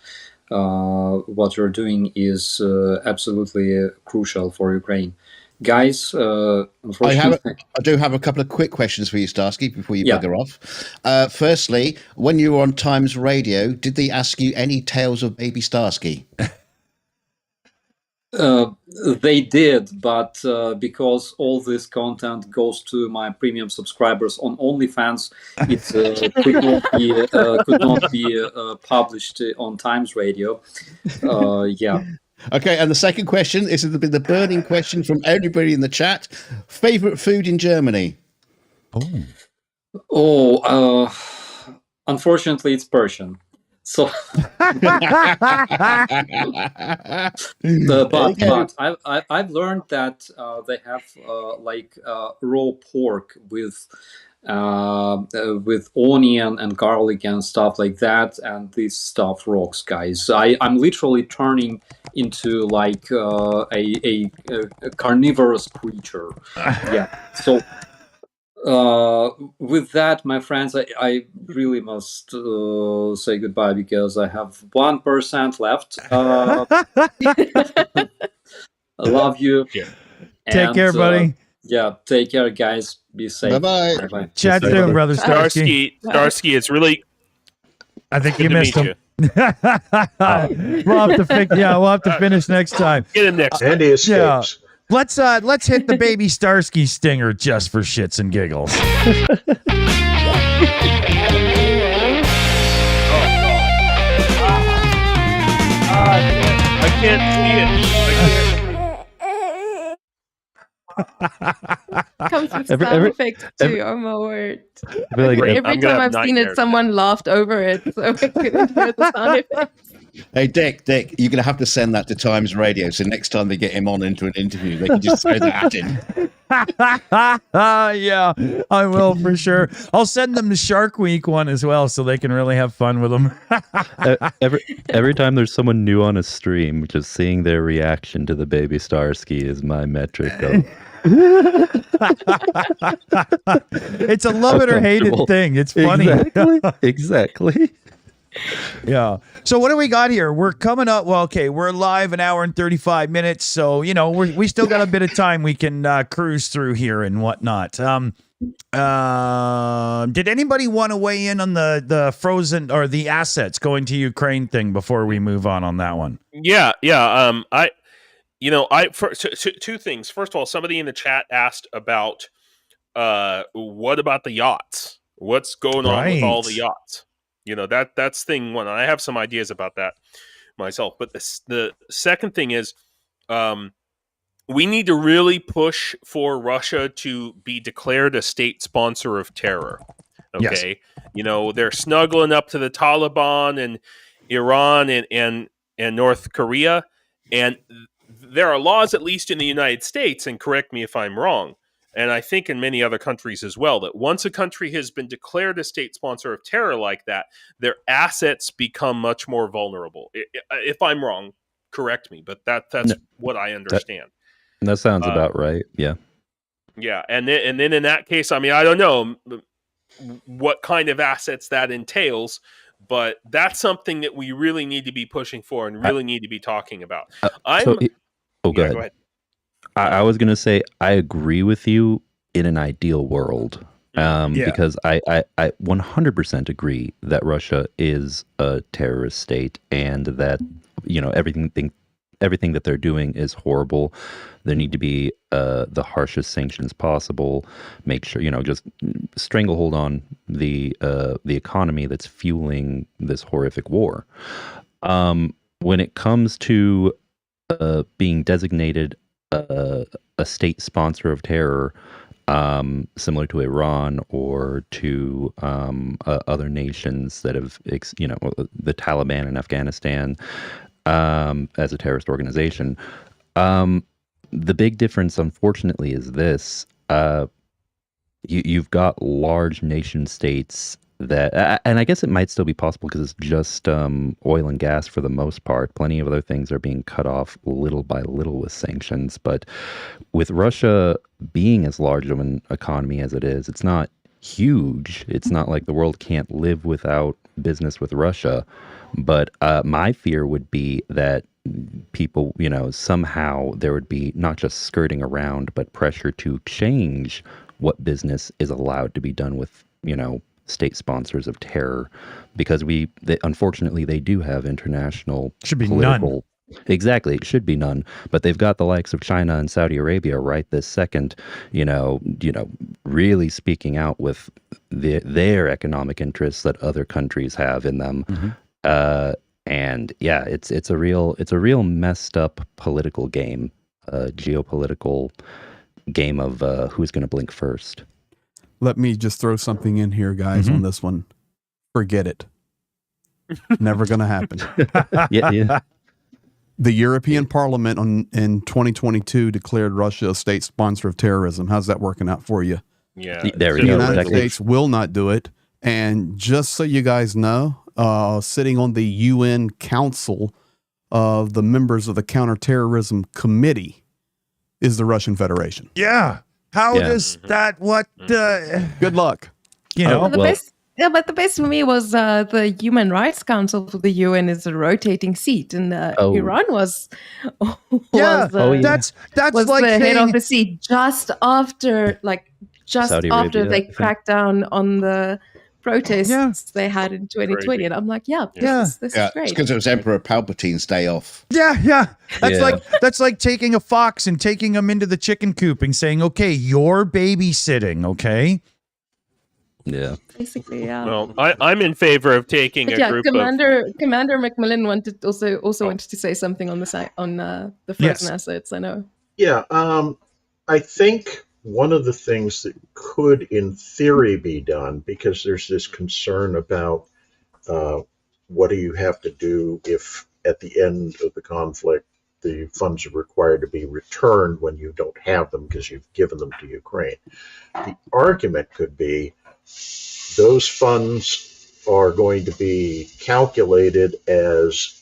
What you're doing is absolutely crucial for Ukraine. Guys, unfortunately, I do have a couple of quick questions for you, Starsky, before you bugger off. Firstly, when you were on Times Radio, did they ask you any tales of baby Starsky? They did, but because all this content goes to my premium subscribers on OnlyFans, it could not be published on Times Radio. Yeah. Okay, and the second question, this has been the burning question from everybody in the chat. Favorite food in Germany? Unfortunately, it's Persian. So, but I've learned that they have raw pork with onion and garlic and stuff like that, and this stuff rocks, guys. I'm literally turning into like a carnivorous creature. Yeah. So with that, my friends, I really must say goodbye because I have 1% left. I love you. Take care, buddy. Yeah, take care, guys. Be safe. Bye-bye. Bye-bye. Chat soon, brother Starsky. Starsky, it's really... I think you missed him. We'll have to finish next time. Get him next time. And he escapes. Yeah. Let's hit the baby Starsky stinger just for shits and giggles. I can't see it. Comes with sound effects too. Oh my word! Like Every time I've seen it, someone laughed over it, so I couldn't hear the sound effects. Hey, Dick, you're going to have to send that to Times Radio. So next time they get him on into an interview, they can just throw that at him. Yeah, I will for sure. I'll send them the Shark Week one as well, so they can really have fun with them. every time there's someone new on a stream, just seeing their reaction to the baby Starsky is my metric. It's a love it or hate it thing. It's funny. Exactly. Yeah. So what do we got here? We're coming up. Well, okay, we're live an hour and 35 minutes. So, we still got a bit of time we can cruise through here and whatnot. Did anybody want to weigh in on the frozen or the assets going to Ukraine thing before we move on that one? Yeah. Two things. First of all, somebody in the chat asked about what about the yachts? What's going on with all the yachts? That's thing one. I have some ideas about that myself. But the second thing is we need to really push for Russia to be declared a state sponsor of terror. Okay. Yes. They're snuggling up to the Taliban and Iran and North Korea. And there are laws, at least in the United States, and correct me if I'm wrong, and I think in many other countries as well, that once a country has been declared a state sponsor of terror like that, their assets become much more vulnerable. If I'm wrong, correct me, but that's what I understand. That sounds about right. Yeah. Yeah, and then in that case, I mean, I don't know what kind of assets that entails, but that's something that we really need to be pushing for and really need to be talking about. Go ahead. I was going to say, I agree with you in an ideal world, because I 100% agree that Russia is a terrorist state and that, everything that they're doing is horrible. There need to be the harshest sanctions possible. Make sure, just stranglehold on the economy that's fueling this horrific war. When it comes to being designated a state sponsor of terror, similar to Iran or to other nations that have, the Taliban in Afghanistan as a terrorist organization. The big difference, unfortunately, is this. You've got large nation states that, and I guess it might still be possible because it's just oil and gas for the most part. Plenty of other things are being cut off little by little with sanctions. But with Russia being as large of an economy as it is, it's not huge. It's not like the world can't live without business with Russia. But my fear would be that people, somehow there would be not just skirting around, but pressure to change what business is allowed to be done with, state sponsors of terror, because unfortunately they do have international should be none. Exactly, it should be none. But they've got the likes of China and Saudi Arabia right this second, really speaking out with their economic interests that other countries have in them. Mm-hmm. And yeah, it's a real messed up political game, geopolitical game of who's going to blink first. Let me just throw something in here, guys, on this one. Forget it. Never going to happen. Yeah. The European Parliament in 2022 declared Russia a state sponsor of terrorism. How's that working out for you? Yeah. There we go. The United States will not do it. And just so you guys know, sitting on the UN Council of the members of the Counterterrorism Committee is the Russian Federation. Yeah. How does that, good luck. But the best for me was the Human Rights Council for the UN is a rotating seat, and Iran was that's like the head of the seat just after they cracked down on the protests they had in 2020, and I'm like, this is great. It's because it was Emperor Palpatine's day off. That's like taking a fox and taking him into the chicken coop and saying, okay, you're babysitting, okay? Yeah. Basically, yeah. Well, I'm in favor of taking a group Commander Macmillan wanted to say something on the side on the frozen assets. I know. Yeah, I think one of the things that could, in theory, be done, because there's this concern about what do you have to do if at the end of the conflict the funds are required to be returned when you don't have them because you've given them to Ukraine? The argument could be those funds are going to be calculated as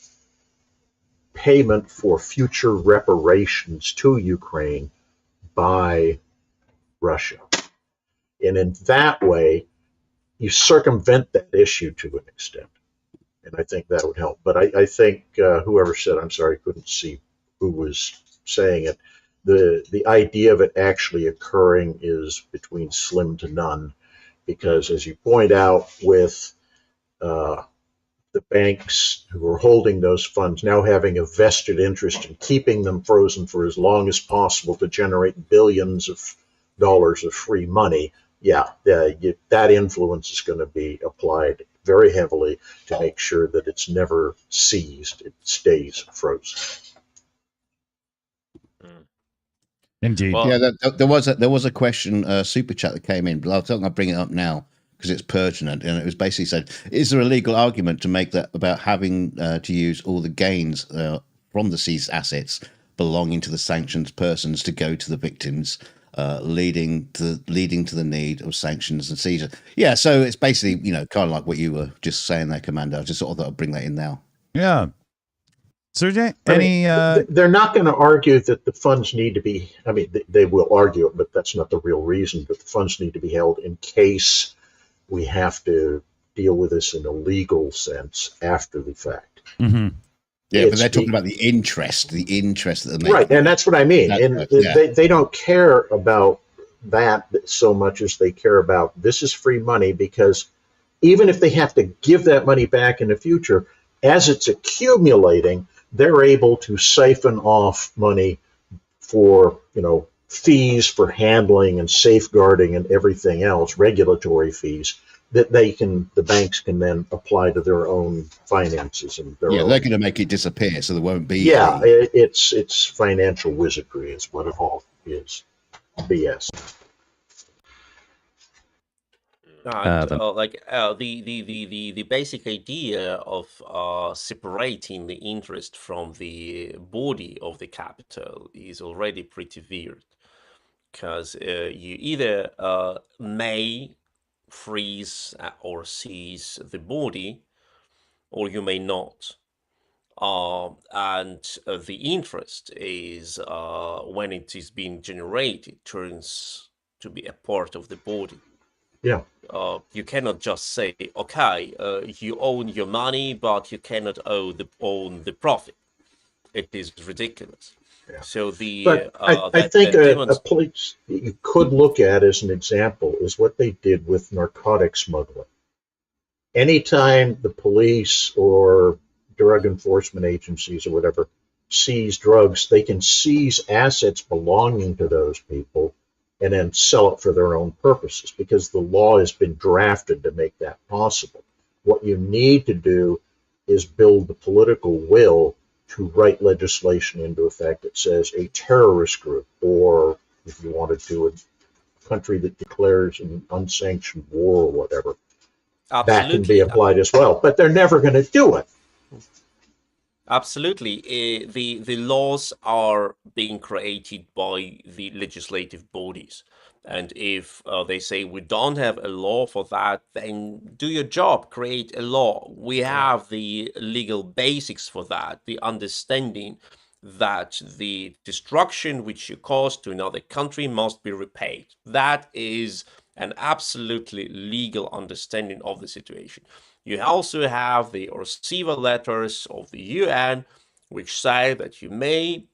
payment for future reparations to Ukraine by Russia. And in that way, you circumvent that issue to an extent. And I think that would help. But I think whoever said, I'm sorry, I couldn't see who was saying it, the idea of it actually occurring is between slim to none. Because as you point out, with the banks who are holding those funds now having a vested interest in keeping them frozen for as long as possible to generate billions of dollars of free money, that influence is going to be applied very heavily to make sure that it's never seized, it stays frozen. Indeed. Well, yeah, there was a question, super chat that came in, but I think I'll bring it up now because it's pertinent, and it was basically said, is there a legal argument to make that about having to use all the gains from the seized assets belonging to the sanctioned persons to go to the victims, leading to the need of sanctions and seizure? Yeah, so it's basically, kind of like what you were just saying there, Commander. I just thought I'd bring that in now. Yeah. Sergey, they're not going to argue that the funds need to be, they will argue it, but that's not the real reason, that the funds need to be held in case we have to deal with this in a legal sense after the fact. Mm-hmm. Yeah, but they're talking about the interest that they're making. Right, and that's what I mean. They don't care about that so much as they care about this is free money, because even if they have to give that money back in the future, as it's accumulating, they're able to siphon off money for, fees for handling and safeguarding and everything else, regulatory fees, that the banks can then apply to their own finances and their own. They're going to make it disappear, so there won't be. Yeah, it's financial wizardry is what it all is. BS. The basic idea of separating the interest from the body of the capital is already pretty weird, because you either may freeze or seize the body, or you may not. And the interest is, when it is being generated, turns to be a part of the body. Yeah. You cannot just say, okay, you own your money, but you cannot own the profit. It is ridiculous. Yeah. So I think a place you could look at as an example is what they did with narcotic smuggling. Anytime the police or drug enforcement agencies or whatever seize drugs, they can seize assets belonging to those people and then sell it for their own purposes, because the law has been drafted to make that possible. What you need to do is build the political will to write legislation into effect that says a terrorist group, or if you want to do a country that declares an unsanctioned war or whatever, that can be applied as well. But they're never going to do it. Absolutely. The laws are being created by the legislative bodies. And if they say we don't have a law for that, then do your job, create a law. We have the legal basics for that, the understanding that the destruction which you caused to another country must be repaid. That is an absolutely legal understanding of the situation. You also have the receiver letters of the UN, which say that you may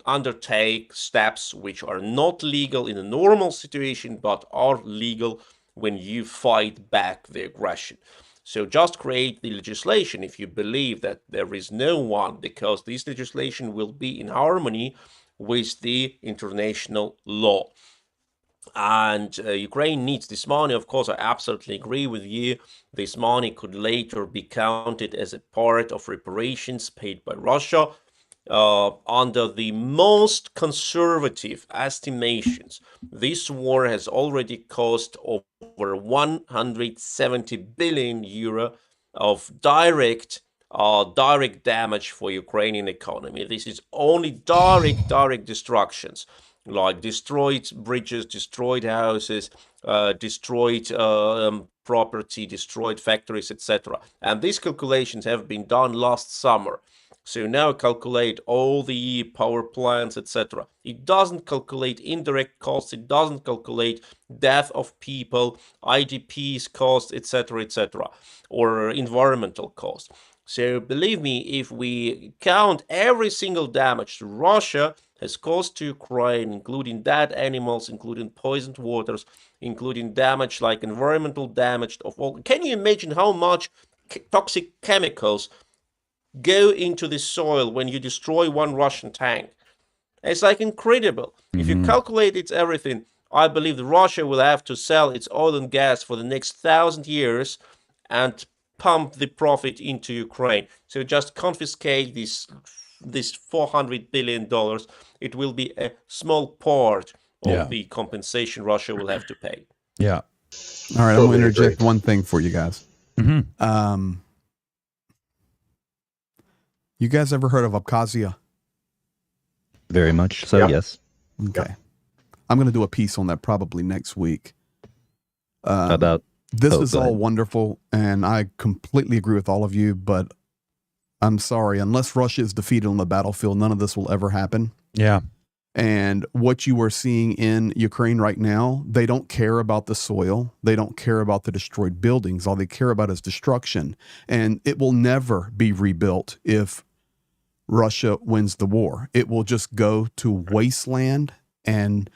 undertake steps which are not legal in a normal situation, but are legal when you fight back the aggression. So just create the legislation if you believe that there is no one, because this legislation will be in harmony with the international law. And Ukraine needs this money. Of course, I absolutely agree with you. This money could later be counted as a part of reparations paid by Russia. Under the most conservative estimations, this war has already cost over 170 billion euro of direct damage for Ukrainian economy. This is only direct destructions, like destroyed bridges, destroyed houses, destroyed property, destroyed factories, etc. And these calculations have been done last summer. So now calculate all the power plants, etc. It doesn't calculate indirect costs. It doesn't calculate death of people, IDPs costs, etc., etc., or environmental costs. So believe me, if we count every single damage Russia has caused to Ukraine, including dead animals, including poisoned waters, including damage like environmental damage of all, can you imagine how much toxic chemicals go into the soil when you destroy one Russian tank? It's like incredible. If you calculate it's everything, I believe that Russia will have to sell its oil and gas for the next 1,000 years and pump the profit into Ukraine. So just confiscate this $400 billion. It will be a small part of the compensation Russia will have to pay. Yeah. All right, I'm going to interject one thing for you guys. You guys ever heard of Abkhazia? Very much so, yes. Okay. I'm going to do a piece on that probably next week. About this is all wonderful, and I completely agree with all of you, but I'm sorry, unless Russia is defeated on the battlefield, none of this will ever happen. Yeah. And what you are seeing in Ukraine right now, they don't care about the soil. They don't care about the destroyed buildings. All they care about is destruction. And it will never be rebuilt if Russia wins the war. It will just go to wasteland, and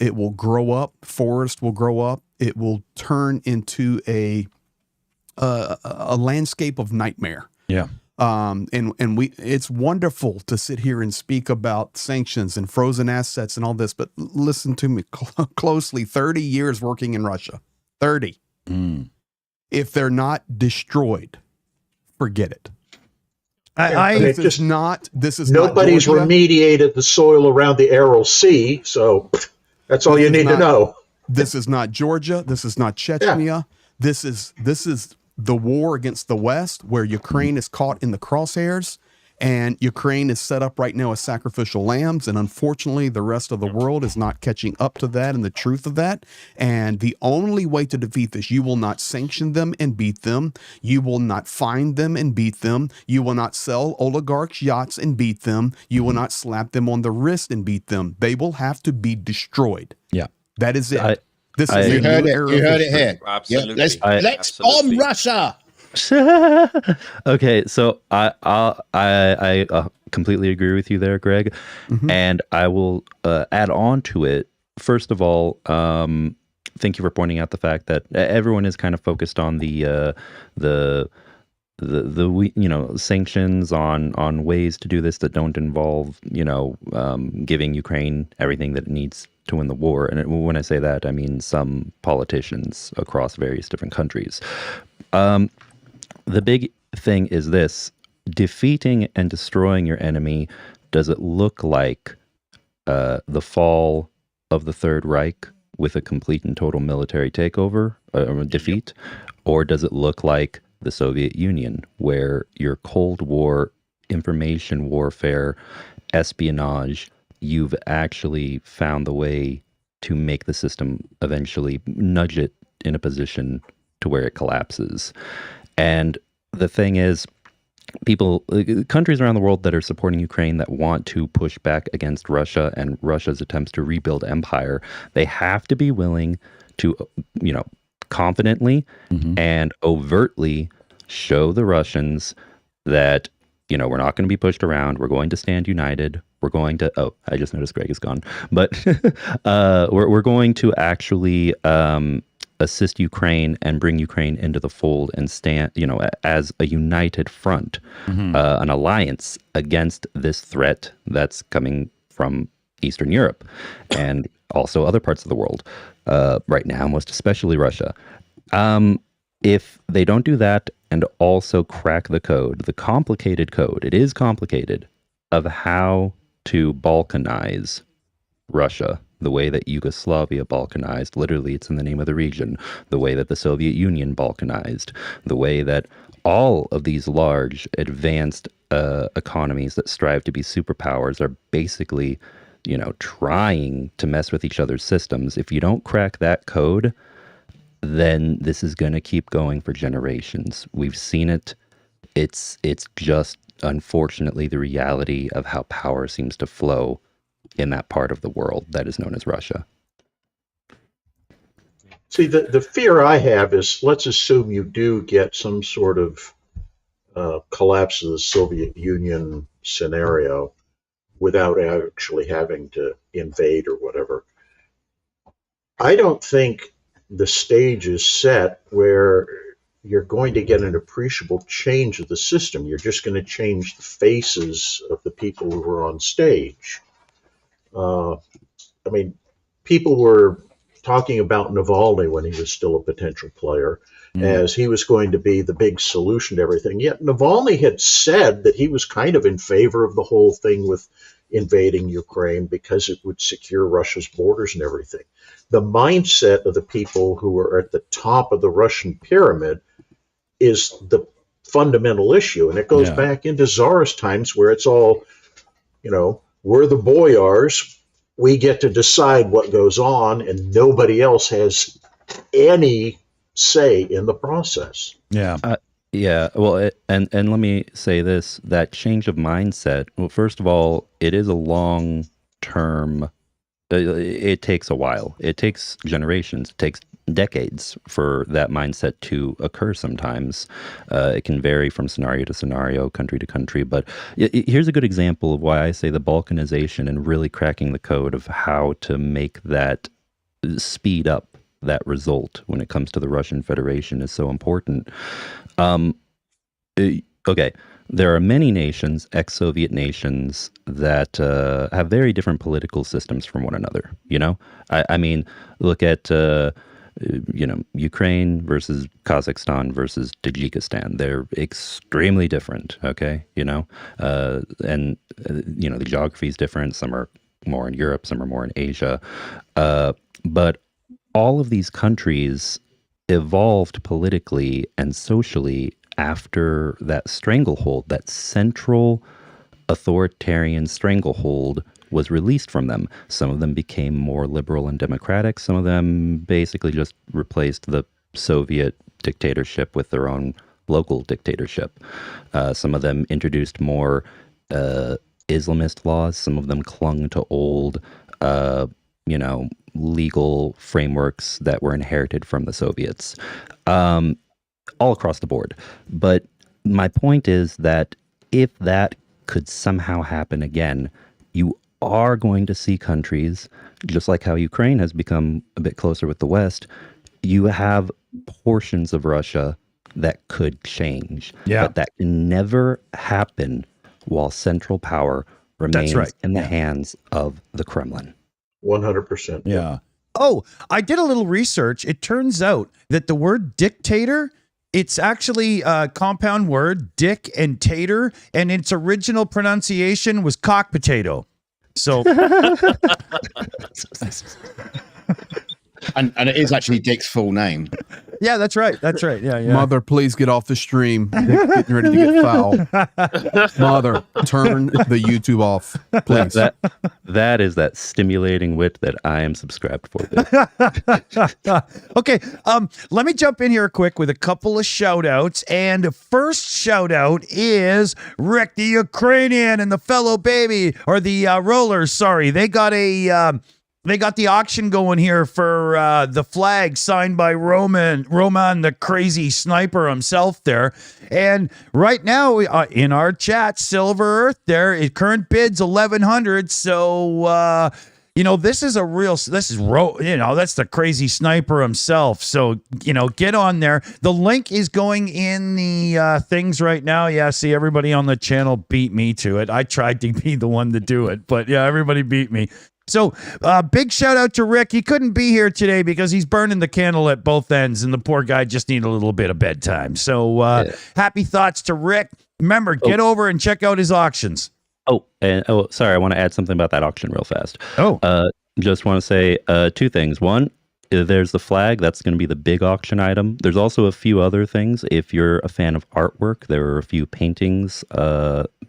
it will grow up. Forest will grow up. It will turn into a landscape of nightmare. Yeah. It's wonderful to sit here and speak about sanctions and frozen assets and all this, but listen to me closely. 30 years working in Russia, 30. If they're not destroyed, forget it. This is nobody's remediated the soil around the Aral Sea, so that's all you need to know. This is not Georgia. This is not Chechnya. Yeah. This is the war against the West, where Ukraine is caught in the crosshairs, and Ukraine is set up right now as sacrificial lambs. And unfortunately, the rest of the world is not catching up to that and the truth of that. And the only way to defeat this, you will not sanction them and beat them. You will not find them and beat them. You will not sell oligarchs yachts and beat them. You will not slap them on the wrist and beat them. They will have to be destroyed. Yeah. That is it. You heard it here. Absolutely. Yeah, let's bomb Russia. Okay, so I completely agree with you there, Greg, and I will add on to it. First of all, thank you for pointing out the fact that everyone is kind of focused on the sanctions on ways to do this that don't involve giving Ukraine everything that it needs to win the war. And when I say that, I mean some politicians across various different countries. The big thing is this: defeating and destroying your enemy. Does it look like the fall of the Third Reich with a complete and total military takeover, defeat? Or does it look like the Soviet Union, where your Cold War information warfare, espionage, you've actually found the way to make the system eventually nudge it in a position to where it collapses? And the thing is, countries around the world that are supporting Ukraine, that want to push back against Russia and Russia's attempts to rebuild empire, they have to be willing to, confidently and overtly show the Russians that, we're not going to be pushed around. We're going to stand united. We're going to, I just noticed Greg is gone, but we're going to actually assist Ukraine and bring Ukraine into the fold and stand, as a united front, an alliance against this threat that's coming from Eastern Europe and also other parts of the world right now, most especially Russia. If they don't do that and also crack the code, the complicated code, it is complicated, of how to balkanize Russia, the way that Yugoslavia balkanized, literally it's in the name of the region, the way that the Soviet Union balkanized, the way that all of these large advanced economies that strive to be superpowers are basically, trying to mess with each other's systems. If you don't crack that code, then this is going to keep going for generations. We've seen it. It's just, unfortunately, the reality of how power seems to flow in that part of the world that is known as Russia. See, the fear I have is, let's assume you do get some sort of collapse of the Soviet Union scenario without actually having to invade or whatever. I don't think the stage is set where you're going to get an appreciable change of the system. You're just going to change the faces of the people who are on stage. People were talking about Navalny when he was still a potential player, as he was going to be the big solution to everything. Yet Navalny had said that he was kind of in favor of the whole thing with invading Ukraine because it would secure Russia's borders and everything. The mindset of the people who are at the top of the Russian pyramid is the fundamental issue. And it goes back into Tsarist times where it's all, we're the boyars. We get to decide what goes on, and nobody else has any say in the process. Yeah. Well, and let me say this, that change of mindset, well, first of all, it is a long term, it takes a while. It takes generations, it takes decades for that mindset to occur sometimes. It can vary from scenario to scenario, country to country, but here's a good example of why I say the Balkanization and really cracking the code of how to make that speed up that result when it comes to the Russian Federation is so important. Okay, there are many nations, ex-Soviet nations, that have very different political systems from one another. I mean, look at Ukraine versus Kazakhstan versus Tajikistan. They're extremely different. Okay, and the geography is different. Some are more in Europe, some are more in Asia, but all of these countries evolved politically and socially after that stranglehold, that central authoritarian stranglehold was released from them. Some of them became more liberal and democratic. Some of them basically just replaced the Soviet dictatorship with their own local dictatorship. Some of them introduced more Islamist laws. Some of them clung to old, legal frameworks that were inherited from the Soviets, all across the board. But my point is that if that could somehow happen again, you are going to see countries, just like how Ukraine has become a bit closer with the West, you have portions of Russia that could change. But that can never happen while central power remains in the hands of the Kremlin. 100%. Yeah. Oh, I did a little research. It turns out that the word dictator, it's actually a compound word, dick and tater, and its original pronunciation was cock potato. So, and it is actually Dick's full name. Yeah, that's right. That's right. Yeah. Mother, please get off the stream. Dick's getting ready to get foul. Mother, turn the YouTube off, please. That is that stimulating wit that I am subscribed for. Okay, let me jump in here quick with a couple of shout outs. And first shout out is Rick the Ukrainian and the fellow baby, or the rollers, sorry. They got the auction going here for the flag signed by Roman, the crazy sniper himself there. And right now in our chat, Silver Earth there, current bid's 1,100. So, this is that's the crazy sniper himself. So, get on there. The link is going in the things right now. Yeah, see, everybody on the channel beat me to it. I tried to be the one to do it, but yeah, everybody beat me. So big shout out to Rick. He couldn't be here today because he's burning the candle at both ends, and the poor guy just needed a little bit of bedtime. So happy thoughts to Rick. Remember, get over and check out his auctions. Sorry, I want to add something about that auction real fast. just want to say two things. One, there's the flag. That's going to be the big auction item. There's also a few other things. If you're a fan of artwork, there are a few paintings,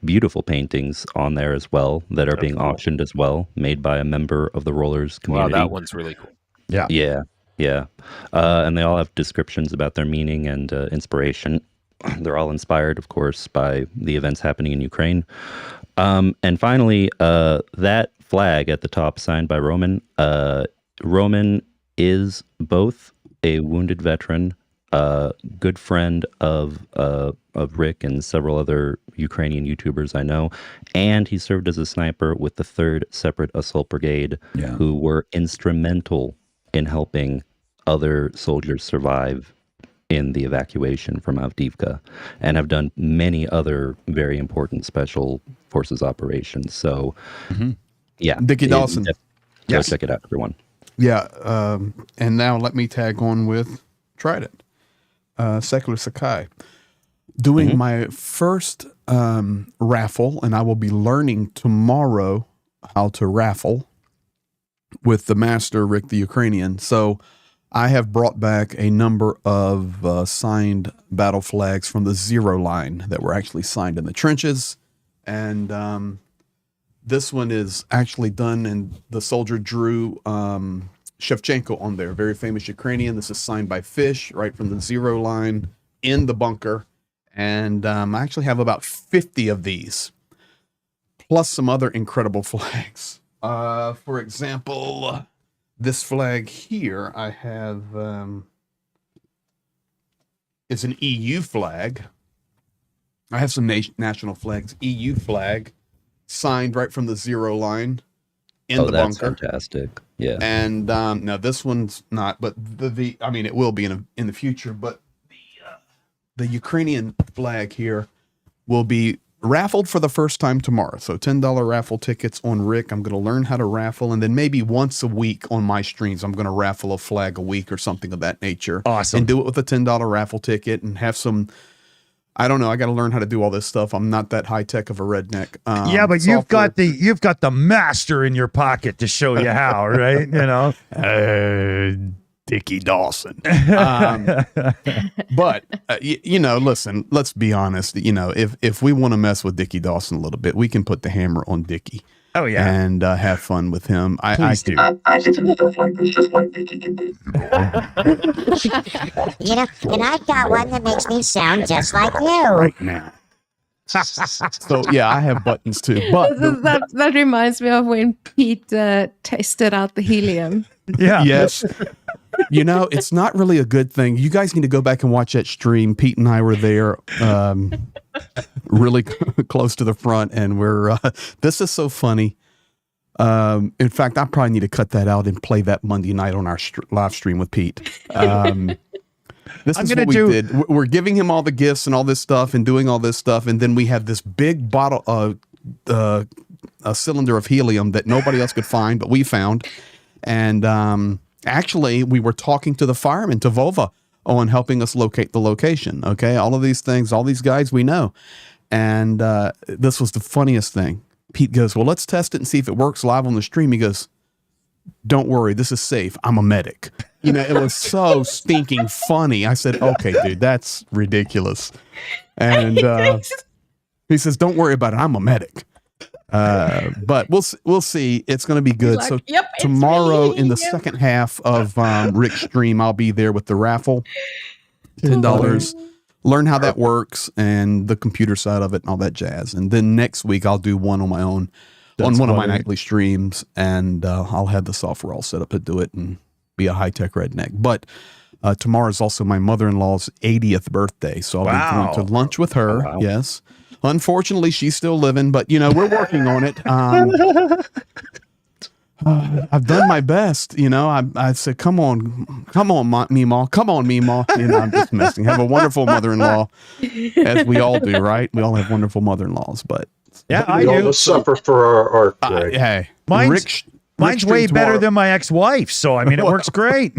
beautiful paintings on there as well that are being auctioned as well, made by a member of the Rollers community. Wow, that one's really cool. Yeah. And they all have descriptions about their meaning and inspiration. They're all inspired, of course, by the events happening in Ukraine. And finally, that flag at the top signed by Roman. Roman is both a wounded veteran, good friend of Rick and several other Ukrainian YouTubers I know, and he served as a sniper with the 3rd Separate Assault Brigade, who were instrumental in helping other soldiers survive in the evacuation from Avdiivka, and have done many other very important special forces operations. So, Dickie Dawson. Go check it out, everyone. Yeah, and now let me tag on with Trident, Secular Sakai, doing my first raffle, and I will be learning tomorrow how to raffle with the master, Rick the Ukrainian. So I have brought back a number of signed battle flags from the Zero line that were actually signed in the trenches, and this one is actually done, and the soldier drew Shevchenko on there, very famous Ukrainian. This is signed by Fish, right from the Zero line in the bunker. And I actually have about 50 of these, plus some other incredible flags. For example, this flag here, I have, it's an EU flag. I have some national flags. EU flag, signed right from the Zero line in the that's bunker. Fantastic. Yeah. And now this one's not, but I mean, it will be in the future, but the Ukrainian flag here will be raffled for the first time tomorrow. So $10 raffle tickets on Rick. I'm going to learn how to raffle, and then maybe once a week on my streams, I'm going to raffle a flag a week or something of that nature. Awesome. And do it with a $10 raffle ticket and have some, I don't know. I got to learn how to do all this stuff. I'm not that high tech of a redneck. Yeah, but you've got the master in your pocket to show you how, right? You know, Dickie Dawson. But you know, listen. Let's be honest. You know, if we want to mess with Dickie Dawson a little bit, we can put the hammer on Dickie. Oh yeah, and have fun with him. Please do. You know, and I've got one that makes me sound just like you. Right now. So yeah, I have buttons too. But that reminds me of when Pete tested out the helium. Yeah. Yes. You know, it's not really a good thing. You guys need to go back and watch that stream. Pete and I were there, really close to the front, and we're. This is so funny. In fact, I probably need to cut that out and play that Monday night on our live stream with Pete. This is what we did. We're giving him all the gifts and all this stuff, and doing all this stuff, and then we had this big bottle, a cylinder of helium that nobody else could find, but we found, and. Actually, we were talking to the fireman, to Vova, on helping us locate the location. Okay, all of these things, all these guys we know. And this was the funniest thing. Pete goes, well, let's test it and see if it works live on the stream. He goes, don't worry, this is safe. I'm a medic. You know, it was so stinking funny. I said, okay, dude, that's ridiculous. And he says, don't worry about it. I'm a medic. But we'll see. It's going to be good. Like, so yep, tomorrow in the second half of Rick's stream, I'll be there with the raffle, $10. Learn how that works and the computer side of it and all that jazz. And then next week I'll do one on my own on one of my nightly streams, and I'll have the software all set up to do it and be a high tech redneck. But tomorrow is also my mother-in-law's 80th birthday, so I'll be going to lunch with her. Oh, wow. Yes. Unfortunately, she's still living, but, you know, we're working on it. I've done my best, you know. I said, come on, Meemaw. Come on, Meemaw. You know, I'm just messing. Have a wonderful mother-in-law, as we all do, right? We all have wonderful mother-in-laws, but... Yeah, I do. All suffer for our art. Hey, mine's way better than my ex-wife, so, I mean, it works great.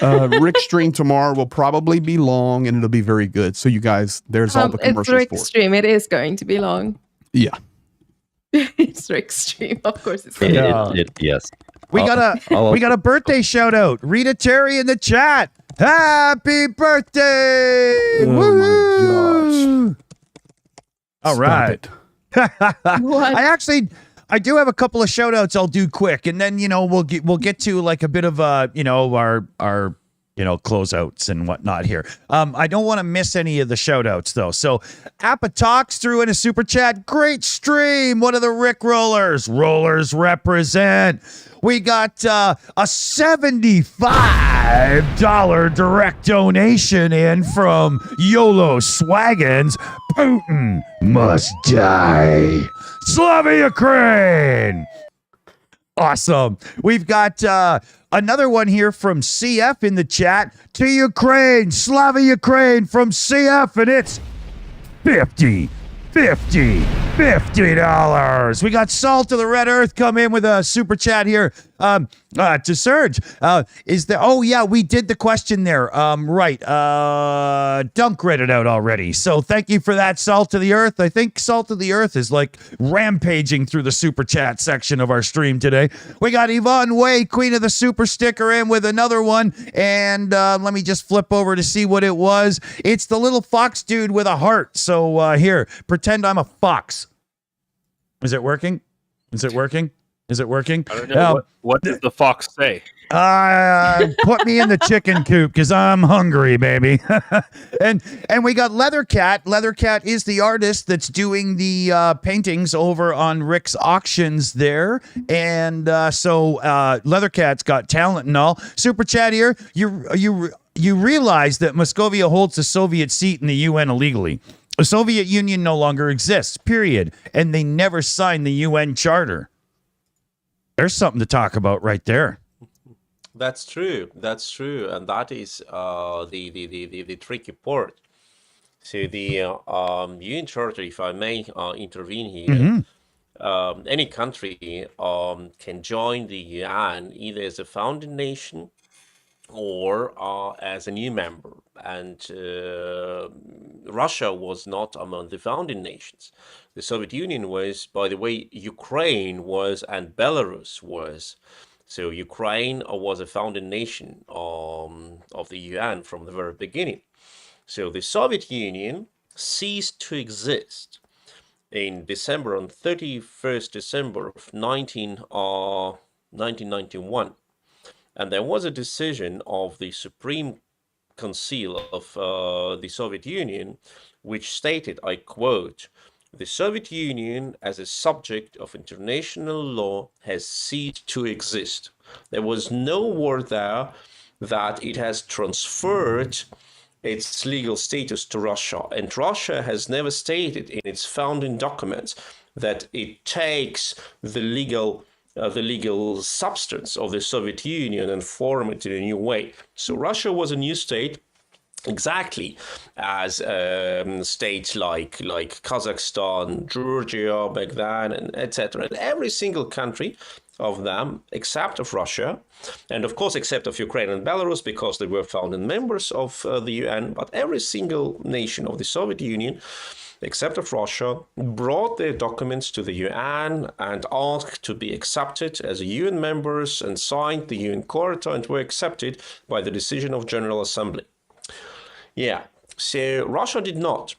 Rick's stream tomorrow will probably be long, and it'll be very good. So you guys, there's all the commercials Rick's stream. It is going to be long. Yeah. It's extreme, of course. It's Yes. We got a birthday shout out. Rita Terry in the chat. Happy birthday! Oh my gosh. All right. I do have a couple of shout outs I'll do quick, and then we'll get to like a bit of our closeouts and whatnot here. I don't want to miss any of the shout outs though. So Appa Talks threw in a super chat. Great stream. What are the Rick Rollers? Rollers represent. We got a $75 direct donation in from YOLO Swaggins. Putin must die. Slava Ukraini. Awesome. We've got another one here from CF in the chat. To Ukraine, Slava Ukraini from CF, and it's $50. We got Salt of the Red Earth come in with a super chat here. To Serge, we did the question there. Right. Dunk read it out already. So thank you for that, Salt of the Earth. I think Salt of the Earth is like rampaging through the super chat section of our stream today. We got Yvonne Way, Queen of the Super Sticker, in with another one. And let me just flip over to see what it was. It's the little fox dude with a heart. So here, pretend I'm a fox. Is it working? Is it working? I don't know. What does the fox say? Put me in the chicken coop because I'm hungry, baby. and we got Leathercat. Leathercat is the artist that's doing the paintings over on Rick's auctions there. And so Leathercat's got talent and all. Super chat here. You realize that Moscovia holds the Soviet seat in the UN illegally. The Soviet Union no longer exists, period. And they never signed the UN Charter. There's something to talk about right there. That's true, and that is the tricky part. So the UN Charter, if I may intervene here, any country can join the UN either as a founding nation or as a new member, and Russia was not among the founding nations. The Soviet Union was, by the way, Ukraine was, and Belarus was. So Ukraine was a founding nation of the UN from the very beginning. So the Soviet Union ceased to exist in December, on 31st December of 1991. And there was a decision of the Supreme Council of the Soviet Union, which stated, I quote, "The Soviet Union as a subject of international law has ceased to exist." There was no word there that it has transferred its legal status to Russia. And Russia has never stated in its founding documents that it takes the legal substance of the Soviet Union and form it in a new way. So Russia was a new state, exactly as states like Kazakhstan, Georgia back then, and etc. And every single country of them, except of Russia, and of course except of Ukraine and Belarus, because they were founding members of the UN, but every single nation of the Soviet Union, except of Russia, brought their documents to the UN and asked to be accepted as UN members and signed the UN Charter and were accepted by the decision of General Assembly. Yeah, so Russia did not.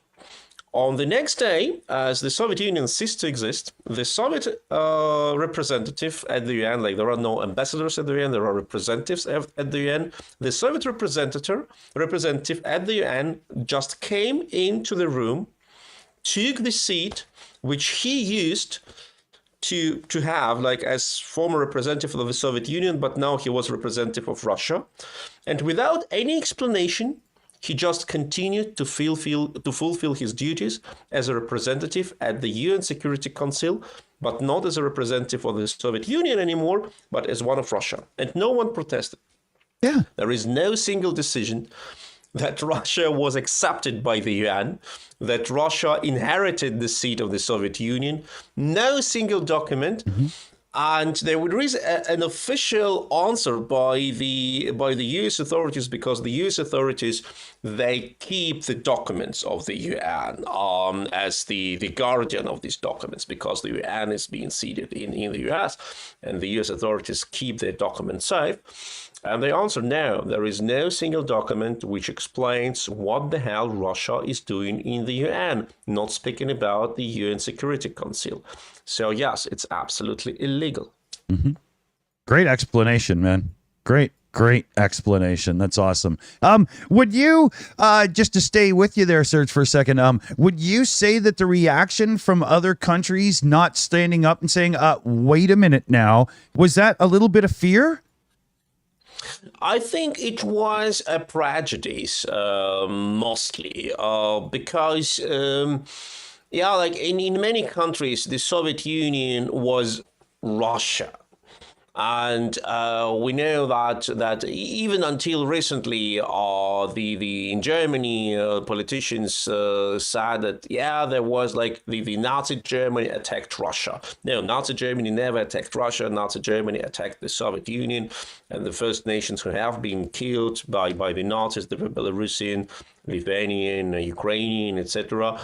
On the next day, as the Soviet Union ceased to exist, the Soviet representative at the UN, like there are no ambassadors at the UN, there are representatives at the UN. The Soviet representative at the UN just came into the room, took the seat which he used to have, like as former representative of the Soviet Union, but now he was representative of Russia, and without any explanation, he just continued to fulfill his duties as a representative at the UN Security Council, but not as a representative of the Soviet Union anymore, but as one of Russia. And no one protested. Yeah. There is no single decision that Russia was accepted by the UN, that Russia inherited the seat of the Soviet Union, no single document And there is an official answer by the U.S. authorities, because the U.S. authorities, they keep the documents of the UN as the guardian of these documents, because the UN is being seated in the U.S. and the U.S. authorities keep their documents safe. And the answer, no, there is no single document which explains what the hell Russia is doing in the UN, not speaking about the UN Security Council. So yes, it's absolutely illegal. Mm-hmm. Great explanation, man. Great explanation. That's awesome. Would you, just to stay with you there, Serge, for a second, would you say that the reaction from other countries not standing up and saying, wait a minute now, was that a little bit of fear? I think it was a prejudice, mostly, because, like in many countries, the Soviet Union was Russia. And we know that even until recently, in Germany, politicians said that, there was like the Nazi Germany attacked Russia. No, Nazi Germany never attacked Russia. Nazi Germany attacked the Soviet Union, and the first nations who have been killed by the Nazis, the Belarusian, Lithuanian, Ukrainian, etc.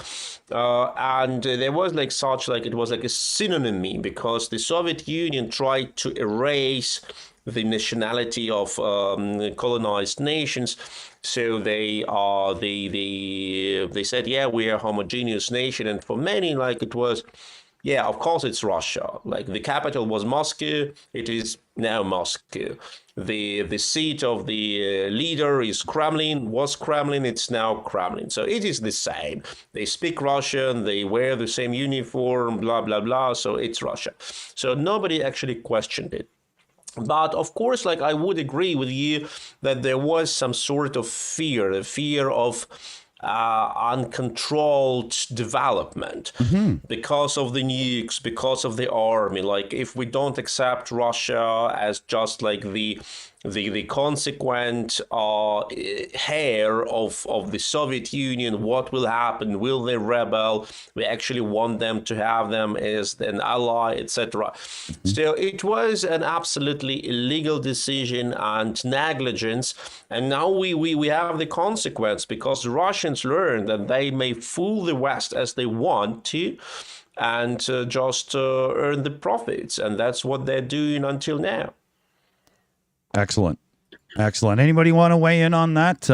And there was it was like a synonym, because the Soviet Union tried to erase the nationality of colonized nations. So they said, we are a homogeneous nation, and for many, it was, of course it's Russia. Like the capital was Moscow, it is now Moscow. The seat of the leader is Kremlin, was Kremlin, it's now Kremlin. So it is the same. They speak Russian, they wear the same uniform, blah, blah, blah. So it's Russia. So nobody actually questioned it. But of course, I would agree with you that there was some sort of fear, the fear of uncontrolled development because of the nukes, because of the army. If we don't accept Russia as just the consequent heir of the Soviet Union, what will happen? Will they rebel? We actually want them to have them as an ally, etc. So it was an absolutely illegal decision and negligence. And now we have the consequence, because the Russians learned that they may fool the West as they want to and just earn the profits. And that's what they're doing until now. Excellent. Anybody want to weigh in on that?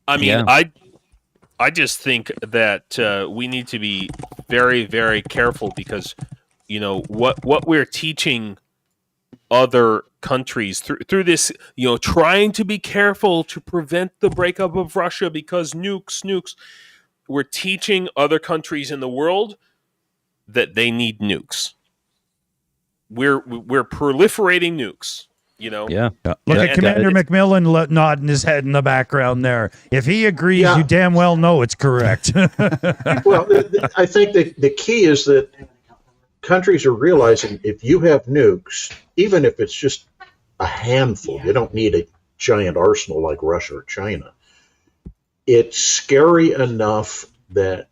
I just think that we need to be very, very careful, because, what we're teaching other countries through this, trying to be careful to prevent the breakup of Russia because nukes. We're teaching other countries in the world that they need nukes. We're proliferating nukes. Look at Commander McMillan nodding his head in the background there. If he agrees, you damn well know it's correct. Well, I think the key is that countries are realizing if you have nukes, even if it's just a handful, you don't need a giant arsenal like Russia or China. It's scary enough that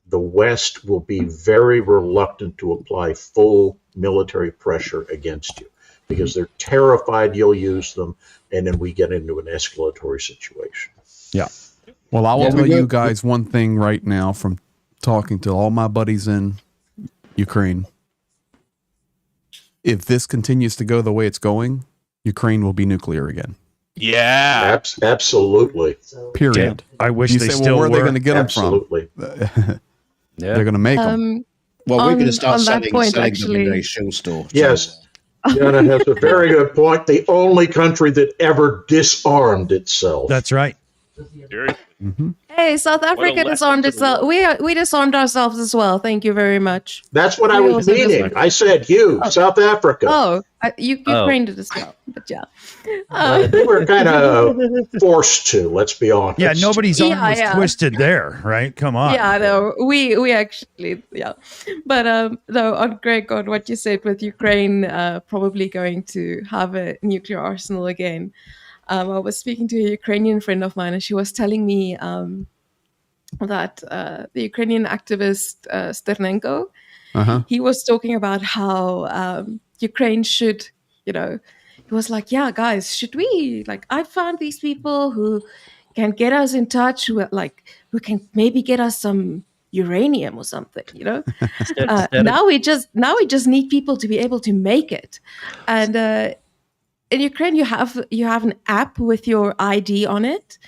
the West will be very reluctant to apply full military pressure against you, because they're terrified you'll use them, and then we get into an escalatory situation. Yeah. Well, I will tell you guys one thing right now from talking to all my buddies in Ukraine. If this continues to go the way it's going, Ukraine will be nuclear again. Yeah. Absolutely. Period. Yeah. I wish you they say, still where are they were. going to get Absolutely. them from? They're going to make them. Well, we're going to start selling them in actually, a shill store. Yes. Jana has a very good point. The only country that ever disarmed itself. That's right. Hey, South Africa disarmed itself. We disarmed ourselves as well. Thank you very much. That's what I was meaning. I said South Africa. Oh, Ukraine did as well, but yeah. They were kind of forced to, let's be honest. Yeah, nobody's arm was twisted there, right? Come on. Yeah, no, we actually, But no, on Greg, on what you said with Ukraine probably going to have a nuclear arsenal again. I was speaking to a Ukrainian friend of mine, and she was telling me that the Ukrainian activist Sternenko, he was talking about how Ukraine should, he was like, yeah, guys, should we, I found these people who can get us in touch with, who can maybe get us some uranium or something, now we just need people to be able to make it. And in Ukraine, you have an app with your ID on it,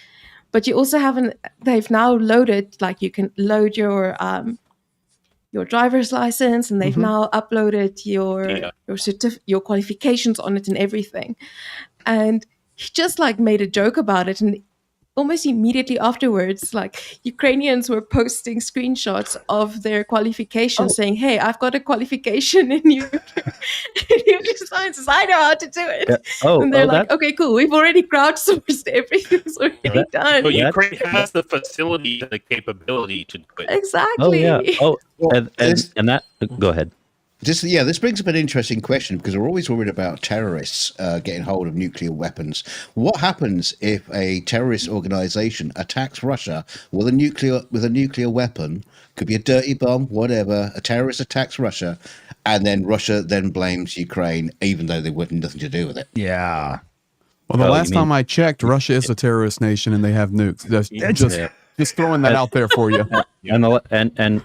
but you also they've now loaded, you can load your driver's license, and they've now uploaded your qualifications on it and everything. And he just made a joke about it, and almost immediately afterwards, Ukrainians were posting screenshots of their qualifications saying, hey, I've got a qualification in nuclear sciences. I know how to do it. Yeah. And they're okay, cool. We've already crowdsourced. Everything's already done. So Ukraine has the facility and the capability to do it. Exactly. Oh, yeah. Oh, and that, go ahead. This brings up an interesting question, because we're always worried about terrorists getting hold of nuclear weapons. What happens if a terrorist organization attacks Russia with a nuclear weapon? Could be a dirty bomb, whatever. A terrorist attacks Russia, and then Russia then blames Ukraine, even though they wouldn't nothing to do with it. Yeah. Well, the last time I checked, Russia is a terrorist nation and they have nukes. Just throwing that out there for you. And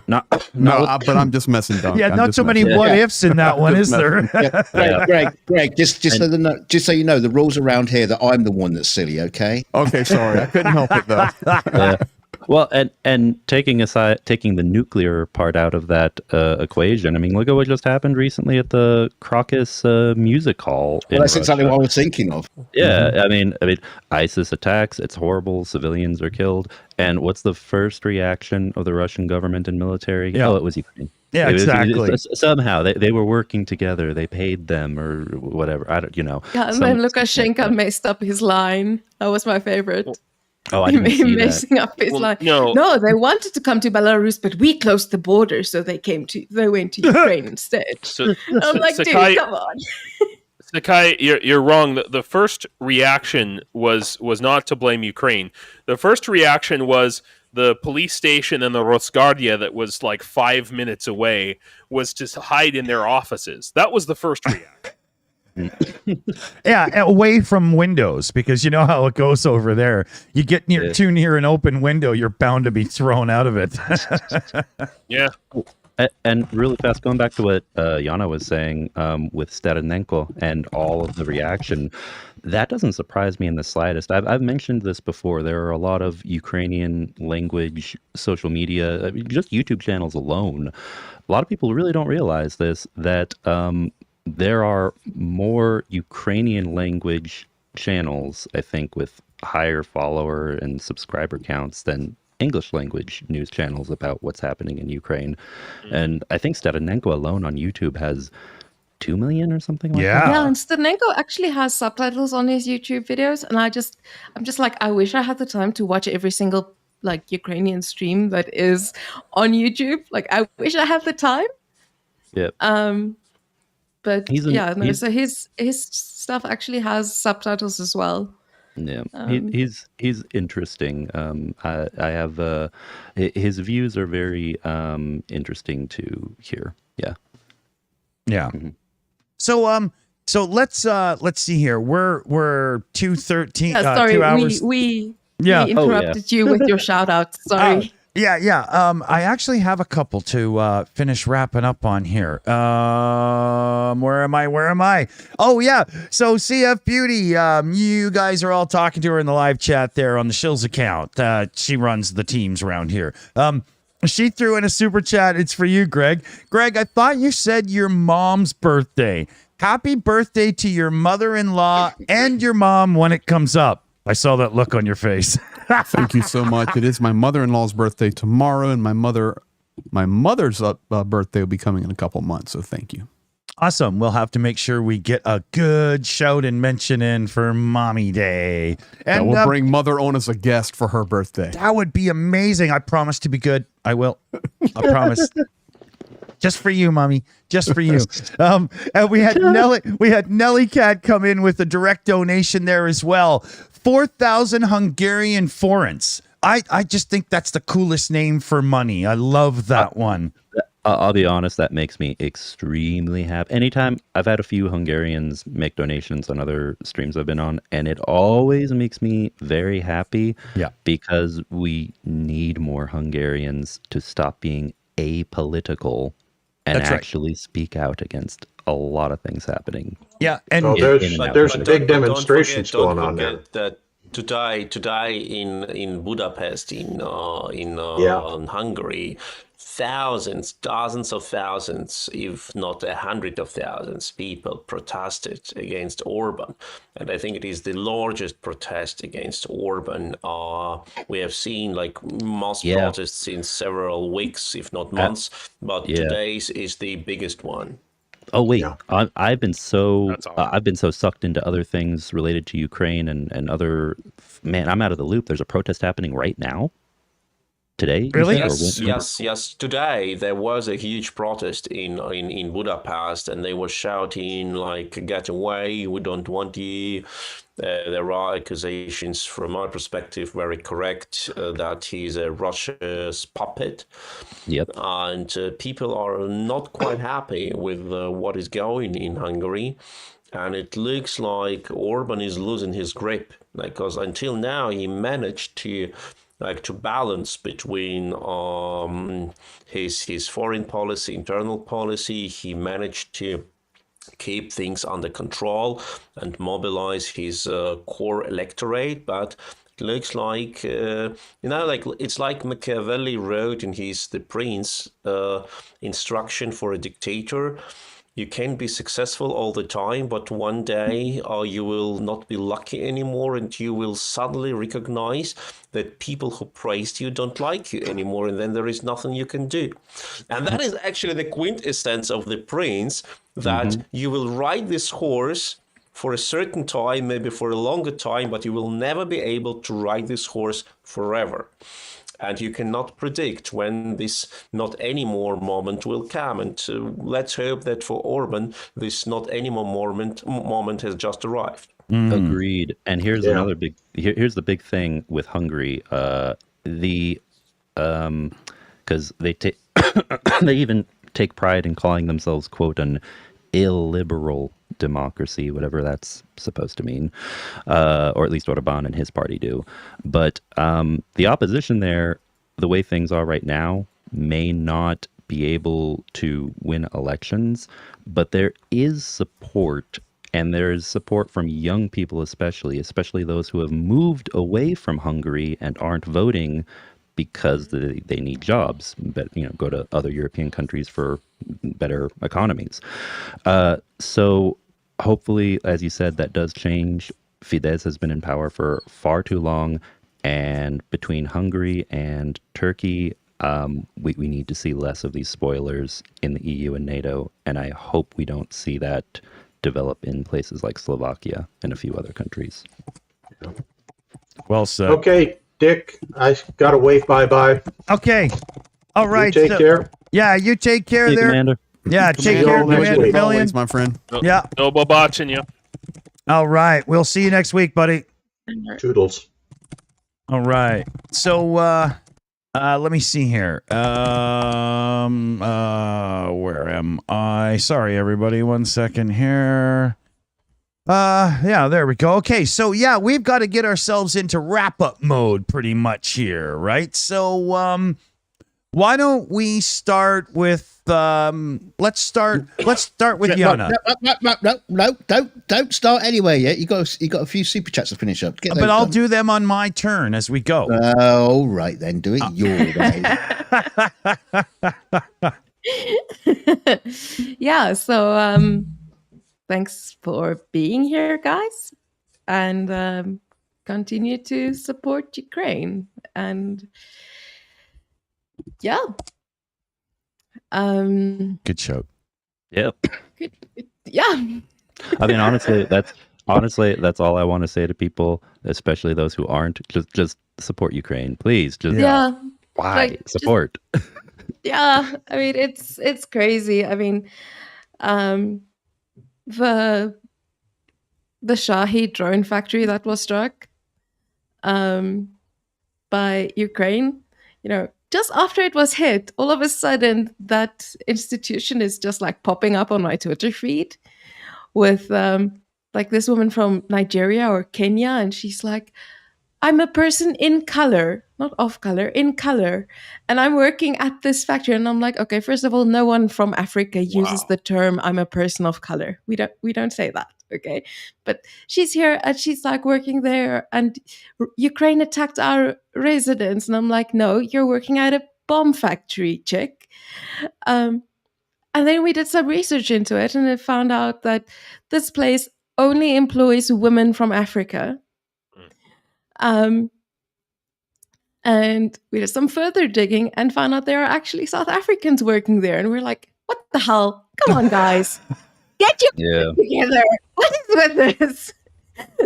not but I'm just messing, Dunk. Yeah, not so many what ifs in that one, is there? Greg, just so you know, the rules around here that I'm the one that's silly. Okay. Okay, sorry, I couldn't help it though. Well, and taking the nuclear part out of that equation, I mean, look at what just happened recently at the Crocus Music Hall. Well, that's exactly what I was thinking of. Yeah, I mean, ISIS attacks. It's horrible. Civilians are killed. And what's the first reaction of the Russian government and military? Yeah. Oh, it was Ukraine. Yeah, exactly. Somehow they were working together. They paid them or whatever. I don't, Yeah, and then Lukashenko messed up his line. That was my favorite. Oh, I didn't see messing up his line. No, they wanted to come to Belarus, but we closed the border, so they went to Ukraine instead. I'm like, Sakai, dude, come on. Sakai, you're wrong. The first reaction was not to blame Ukraine. The first reaction was the police station and the Rosguardia that was 5 minutes away was to hide in their offices. That was the first reaction. Yeah, away from windows, because you know how it goes over there. You get too near an open window, you're bound to be thrown out of it. Yeah. And really fast, going back to what Jana was saying with Starenenko and all of the reaction, that doesn't surprise me in the slightest. I've mentioned this before. There are a lot of Ukrainian language social media, just YouTube channels alone. A lot of people really don't realize this, that there are more Ukrainian language channels, I think, with higher follower and subscriber counts than English language news channels about what's happening in Ukraine. And I think Starenenko alone on YouTube has 2 million or something like that. Yeah, and Starenenko actually has subtitles on his YouTube videos, and I'm just like, I wish I had the time to watch every single Ukrainian stream that is on YouTube. I wish I had the time. Yeah. But so his stuff actually has subtitles as well. Yeah, he's interesting. I have his views are very interesting to hear. Yeah. Mm-hmm. So let's see here. We're 2:13. Sorry, 2 hours. We interrupted you with your shout out. Sorry. I actually have a couple to finish wrapping up on here. Where am I? Oh, yeah. So CF Beauty, you guys are all talking to her in the live chat there on the Shills account. She runs the teams around here. She threw in a super chat. It's for you, Greg. Greg, I thought you said your mom's birthday. Happy birthday to your mother-in-law and your mom when it comes up. I saw that look on your face. Thank you so much. It is my mother-in-law's birthday tomorrow, and my mother's birthday will be coming in a couple months. So thank you. Awesome. We'll have to make sure we get a good shout and mention in for Mommy Day. And we'll bring Mother on as a guest for her birthday. That would be amazing. I promise to be good. I will. I promise. Just for you, Mommy. Just for you. And we had Nelly Cat come in with a direct donation there as well. 4,000 Hungarian forints. I just think that's the coolest name for money. I love that one. I'll be honest, that makes me extremely happy. Anytime I've had a few Hungarians make donations on other streams I've been on, and it always makes me very happy. Yeah. Because we need more Hungarians to stop being apolitical and That's right. actually speak out against a lot of things happening. Yeah, and there's big demonstrations going on there. Don't forget that today in Budapest, in Hungary, thousands, dozens of thousands, if not 100,000 people protested against Orban. And I think it is the largest protest against Orban we have seen, like mass protests in several weeks, if not months. But today's is the biggest one. Oh wait, I've been so sucked into other things related to Ukraine and other. Man, I'm out of the loop. There's a protest happening right now. Today? Really? Yes. Today there was a huge protest in Budapest, and they were shouting like, "Get away! We don't want you." There are accusations, from my perspective, very correct, that he's a Russia's puppet. Yep. And people are not quite happy with what is going in Hungary. And it looks like Orban is losing his grip, because until now he managed to balance between his foreign policy, internal policy. He managed to keep things under control and mobilize his core electorate, but it looks like it's like Machiavelli wrote in his The Prince, instruction for a dictator. You can be successful all the time, but one day you will not be lucky anymore, and you will suddenly recognize that people who praised you don't like you anymore, and then there is nothing you can do. And that is actually the quintessence of The Prince, that you will ride this horse for a certain time, maybe for a longer time, but you will never be able to ride this horse forever. And you cannot predict when this not anymore moment will come. And let's hope that for Orban, this not anymore moment has just arrived. Agreed. And here's another here's the big thing with Hungary. Because they they even take pride in calling themselves, quote, an illiberal democracy, whatever that's supposed to mean, or at least what Orban and his party do. But the opposition there, the way things are right now, may not be able to win elections, but there is support, and there is support from young people especially those who have moved away from Hungary and aren't voting because they need jobs, but go to other European countries for better economies. So hopefully, as you said, that does change. Fidesz has been in power for far too long, and between Hungary and Turkey, we need to see less of these spoilers in the EU and NATO, and I hope we don't see that develop in places like Slovakia and a few other countries. Well said. Okay, Dick, I got to wave bye-bye. Okay. All right. You take care. Yeah, you take care there. Commander. Yeah, take care, Commander Million. My friend. Yeah. No botching you. All right. We'll see you next week, buddy. Toodles. All right. So let me see here. Where am I? Sorry, everybody. 1 second here. Yeah, there we go. Okay, so yeah, we've got to get ourselves into wrap-up mode pretty much here, right? So why don't we start with let's start with Jana. No, don't start anywhere yet. You got a few super chats to finish up. But I'll do them on my turn as we go. All right, then do it your way. Yeah, so thanks for being here, guys, and continue to support Ukraine. And yeah, good show. Yep. Good. Yeah. I mean, honestly, that's all I want to say to people, especially those who aren't. Just support Ukraine, please. Just why support? Yeah, I mean, it's crazy. I mean, the Shahi drone factory that was struck by Ukraine, just after it was hit, all of a sudden that institution is just like popping up on my Twitter feed with like this woman from Nigeria or Kenya, and she's like, I'm a person in color, not off color, in color. And I'm working at this factory. And I'm like, okay, first of all, no one from Africa uses the term I'm a person of color. We don't say that. Okay. But she's here and she's like working there, and Ukraine attacked our residence. And I'm like, no, you're working at a bomb factory, chick. And then we did some research into it, and I found out that this place only employs women from Africa. And we did some further digging and found out there are actually South Africans working there. And we're like, what the hell? Come on, guys. Get your together. What is with this?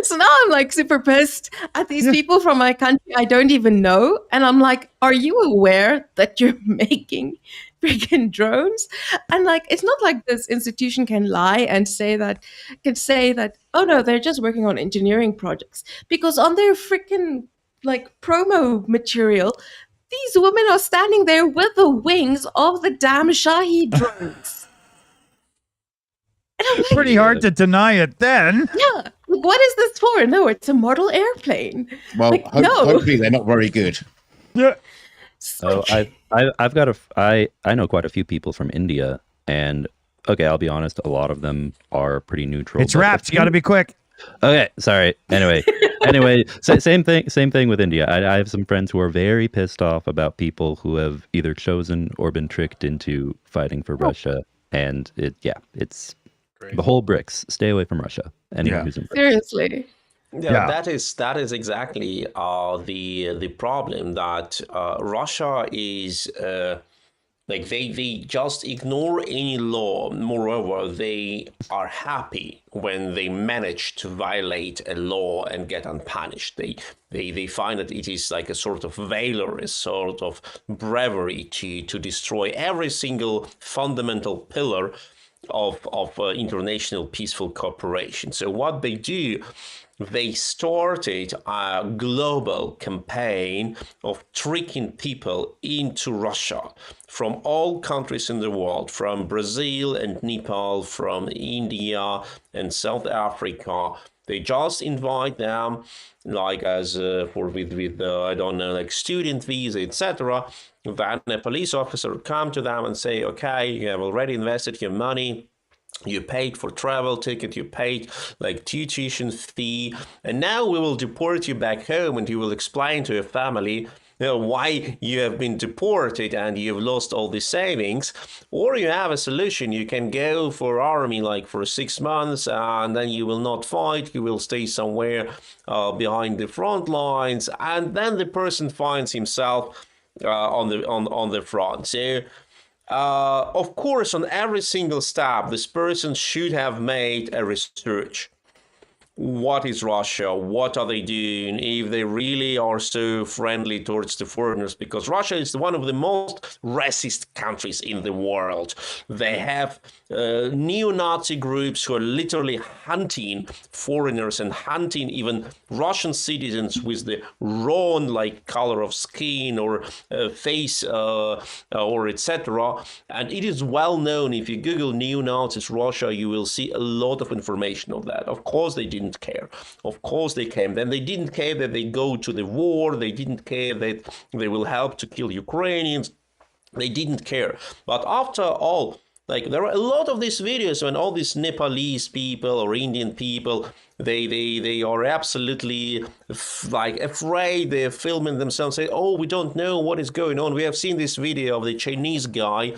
So now I'm like super pissed at these people from my country I don't even know. And I'm like, are you aware that you're making freaking drones? And like, it's not like this institution can lie and say that, oh no, they're just working on engineering projects. Because on their freaking like promo material, these women are standing there with the wings of the damn Shahi drones. Like, pretty hard to deny it then. Yeah. What is this for? No, it's a model airplane. Well, like, hopefully they're not very good. Yeah. So I've got I know quite a few people from India, and okay, I'll be honest, a lot of them are pretty neutral. It's wrapped. You got to be quick. Okay, sorry. Anyway, so same thing with India. I have some friends who are very pissed off about people who have either chosen or been tricked into fighting for Russia, and it's the whole BRICS. Stay away from Russia. Anyone who's in BRICS. Seriously. Yeah, that is exactly the problem, that Russia is like they just ignore any law. Moreover, they are happy when they manage to violate a law and get unpunished. They find that it is like a sort of valor, a sort of bravery to destroy every single fundamental pillar of international peaceful cooperation. So what they do, they started a global campaign of tricking people into Russia from all countries in the world, from Brazil and Nepal, from India and South Africa. They just invite them, like as with I don't know, like student visa, etc. Then a police officer come to them and say, okay, you have already invested your money, you paid for travel ticket, you paid like tuition fee, and now we will deport you back home, and you will explain to your family why you have been deported and you've lost all the savings. Or you have a solution, you can go for army like for 6 months, and then you will not fight, you will stay somewhere behind the front lines, and then the person finds himself on the front. So of course, on every single step, this person should have made a research. What is Russia? What are they doing? If they really are so friendly towards the foreigners, because Russia is one of the most racist countries in the world. They have neo-Nazi groups who are literally hunting foreigners and hunting even Russian citizens with the wrong like color of skin or face or etc. And it is well known. If you Google neo-Nazis Russia, you will see a lot of information of that. Of course, they didn't care. Of course they came. Then they didn't care that they go to the war. They didn't care that they will help to kill Ukrainians. They didn't care. But after all, like there are a lot of these videos when all these Nepalese people or Indian people, they are absolutely like afraid. They're filming themselves, say, oh, we don't know what is going on. We have seen this video of the Chinese guy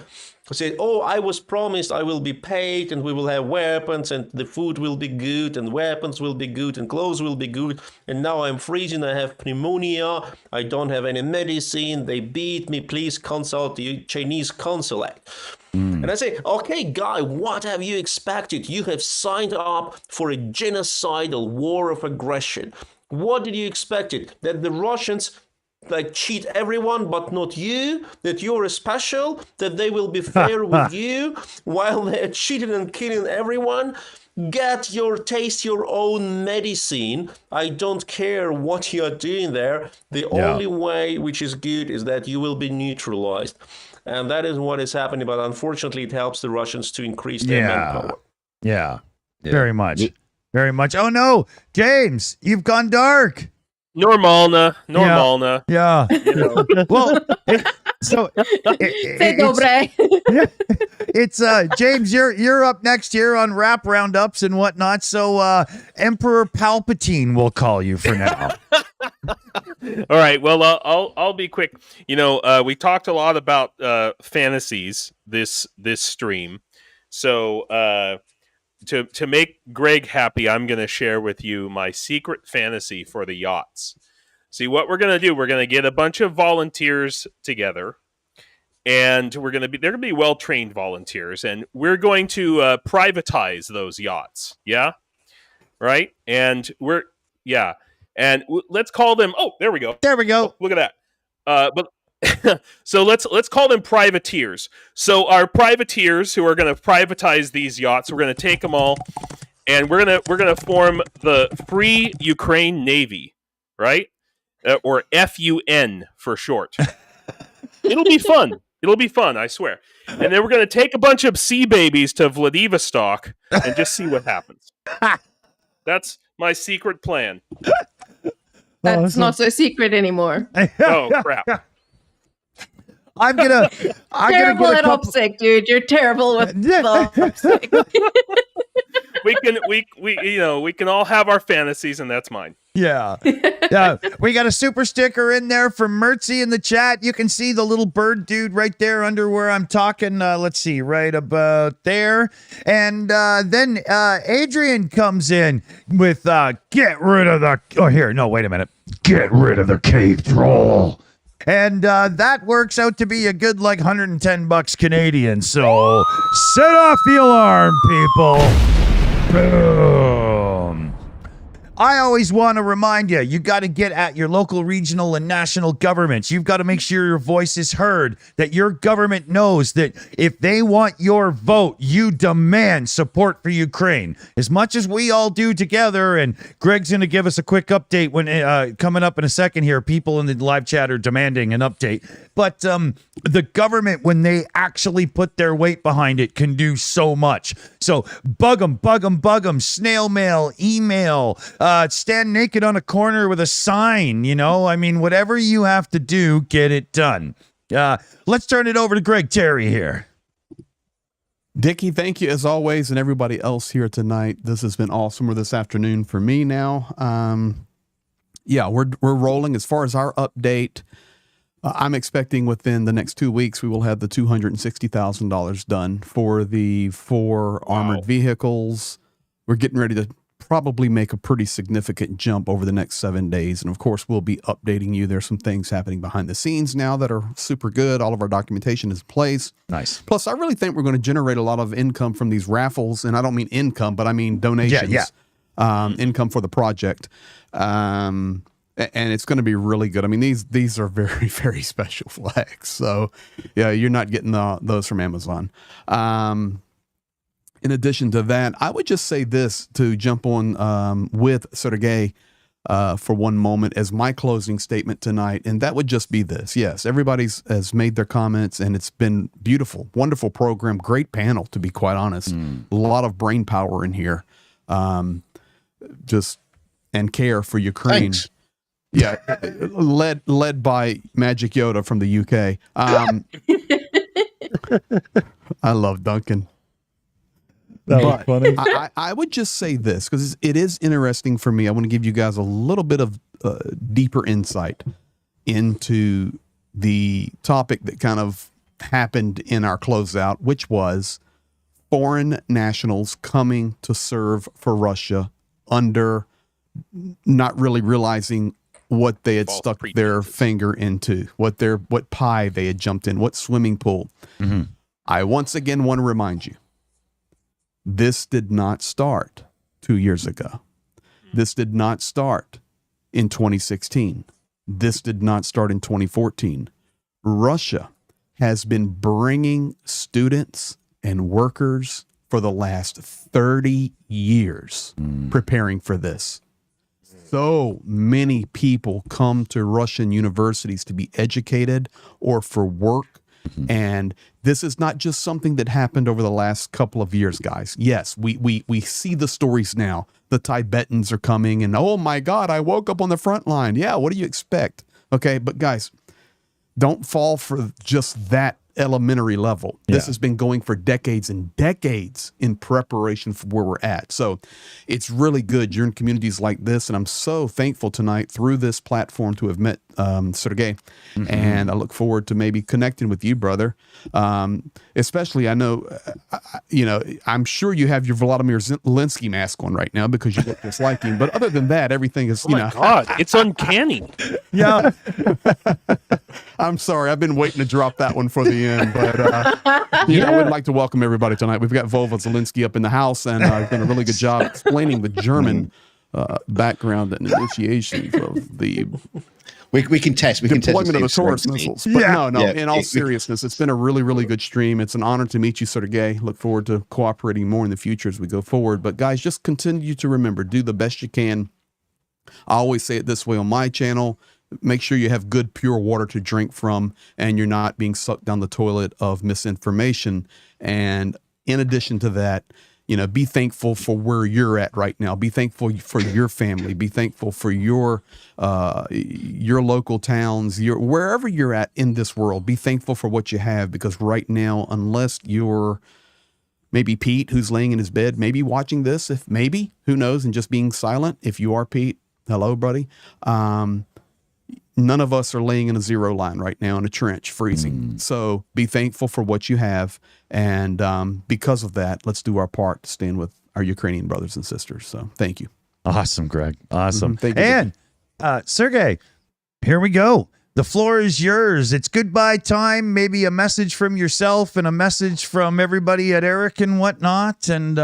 who said, oh, I was promised I will be paid and we will have weapons and the food will be good and weapons will be good and clothes will be good. And now I'm freezing. I have pneumonia. I don't have any medicine. They beat me. Please consult the Chinese consulate. And I say, okay, guy, what have you expected? You have signed up for a genocidal war of aggression. What did you expect? That the Russians like cheat everyone but not you, that you're special, that they will be fair with you while they're cheating and killing everyone. Taste your own medicine. I don't care what you're doing there. The only way which is good is that you will be neutralized. And that is what is happening. But unfortunately, it helps the Russians to increase their manpower. Yeah. Very much. Very much. Oh, no. James, you've gone dark. Normalna. Yeah. You know. Well, it's James, you're up next here on Rap Roundups and whatnot. So Emperor Palpatine will call you for now. All right. Well, I'll be quick. You know, we talked a lot about fantasies this stream. So to make Greg happy, I'm going to share with you my secret fantasy for the yachts. See, what we're going to do, we're going to get a bunch of volunteers together, and they're going to be well-trained volunteers, and we're going to privatize those yachts. Yeah? Right? And let's call them, there we go. There we go. Oh, look at that. But so let's call them privateers. So our privateers who are going to privatize these yachts, we're going to take them all, and we're gonna form the Free Ukraine Navy, right? Or FUN for short. It'll be fun. It'll be fun, I swear. And then we're going to take a bunch of sea babies to Vladivostok and just see what happens. That's my secret plan. That's not so secret anymore. Oh crap! I'm gonna terrible get at OPSEC, dude. You're terrible with OPSEC. we can all have our fantasies, and that's mine. Yeah. We got a super sticker in there from Mertzy in the chat. You can see the little bird dude right there under where I'm talking. Let's see, right about there. And then Adrian comes in with get rid of the. Oh, here. No, wait a minute. Get rid of the cave troll. And that works out to be a good like $110 Canadian. So set off the alarm, people. Boom. I always want to remind you, you got to get at your local, regional, and national governments. You've got to make sure your voice is heard, that your government knows that if they want your vote, you demand support for Ukraine. As much as we all do together, and Greg's going to give us a quick update when coming up in a second here. People in the live chat are demanding an update. But the government, when they actually put their weight behind it, can do so much. So bug them, snail mail, email, stand naked on a corner with a sign, I mean, whatever you have to do, get it done. Let's turn it over to Greg Terry here. Dickie, thank you as always, and everybody else here tonight. This has been awesome, or this afternoon for me now. We're rolling. As far as our update, I'm expecting within the next 2 weeks, we will have the $260,000 done for the 4 armored vehicles. We're getting ready to probably make a pretty significant jump over the next 7 days. And of course, we'll be updating you. There's some things happening behind the scenes now that are super good. All of our documentation is in place. Nice. Plus, I really think we're going to generate a lot of income from these raffles. And I don't mean income, but I mean donations. Income for the project. And it's going to be really good. I mean, these are very, very special flags. So, yeah, you're not getting those from Amazon. In addition to that, I would just say this to jump on with Sergey for one moment as my closing statement tonight, and that would just be this. Yes, everybody has made their comments, and it's been beautiful, wonderful program, great panel, to be quite honest. A lot of brain power in here, and care for Ukraine. Thanks. Yeah, led by Magic Yoda from the UK. I love Duncan. That was funny. I would just say this, because it is interesting for me. I want to give you guys a little bit of deeper insight into the topic that kind of happened in our closeout, which was foreign nationals coming to serve for Russia under not really realizing what they had stuck their finger into, what pie they had jumped in, what swimming pool. Mm-hmm. I once again want to remind you, this did not start 2 years ago. This did not start in 2016. this did not start in 2014. Russia has been bringing students and workers for the last 30 years preparing for this. So many people come to Russian universities to be educated or for work. And this is not just something that happened over the last couple of years, guys. Yes, we see the stories now. The Tibetans are coming and, oh my God, I woke up on the front line. Yeah, what do you expect? Okay, but guys, don't fall for just that elementary level. This has been going for decades and decades in preparation for where we're at. So it's really good. You're in communities like this, and I'm so thankful tonight through this platform to have met Sergey, and I look forward to maybe connecting with you, brother. Especially, I know, I'm sure you have your Vladimir Zelensky mask on right now because you look just like him. But other than that, everything is, God, it's uncanny. Yeah. I'm sorry. I've been waiting to drop that one for the end, but I would like to welcome everybody tonight. We've got Volva Zelensky up in the house, and I've done a really good job explaining the German background and initiations of the we can test. We can test deployment of the Taurus missiles. But no. In all seriousness, it's been a really, really good stream. It's an honor to meet you, Sergey. Look forward to cooperating more in the future as we go forward. But guys, just continue to remember, do the best you can. I always say it this way on my channel. Make sure you have good, pure water to drink from, and you're not being sucked down the toilet of misinformation. And in addition to that, be thankful for where you're at right now. Be thankful for your family. Be thankful for your local towns, wherever you're at in this world. Be thankful for what you have, because right now, unless you're maybe Pete, who's laying in his bed, maybe watching this, who knows, and just being silent. If you are Pete, hello, buddy. None of us are laying in a zero line right now in a trench, freezing. So be thankful for what you have. And because of that, let's do our part to stand with our Ukrainian brothers and sisters. So thank you. Awesome, Greg. Awesome. Thank you. And Sergey, here we go. The floor is yours. It's goodbye time. Maybe a message from yourself and a message from everybody at ERIC and whatnot. And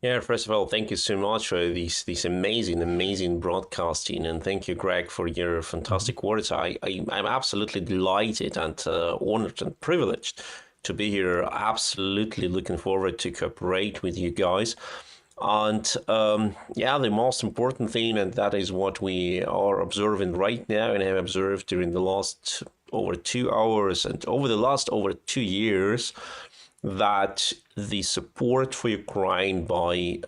Yeah, first of all, thank you so much for this amazing broadcasting, and thank you, Greg, for your fantastic words. I'm absolutely delighted and honored and privileged to be here. Absolutely looking forward to cooperate with you guys. And the most important thing, and that is what we are observing right now, and have observed during the last over 2 hours and over the last over 2 years, that the support for Ukraine by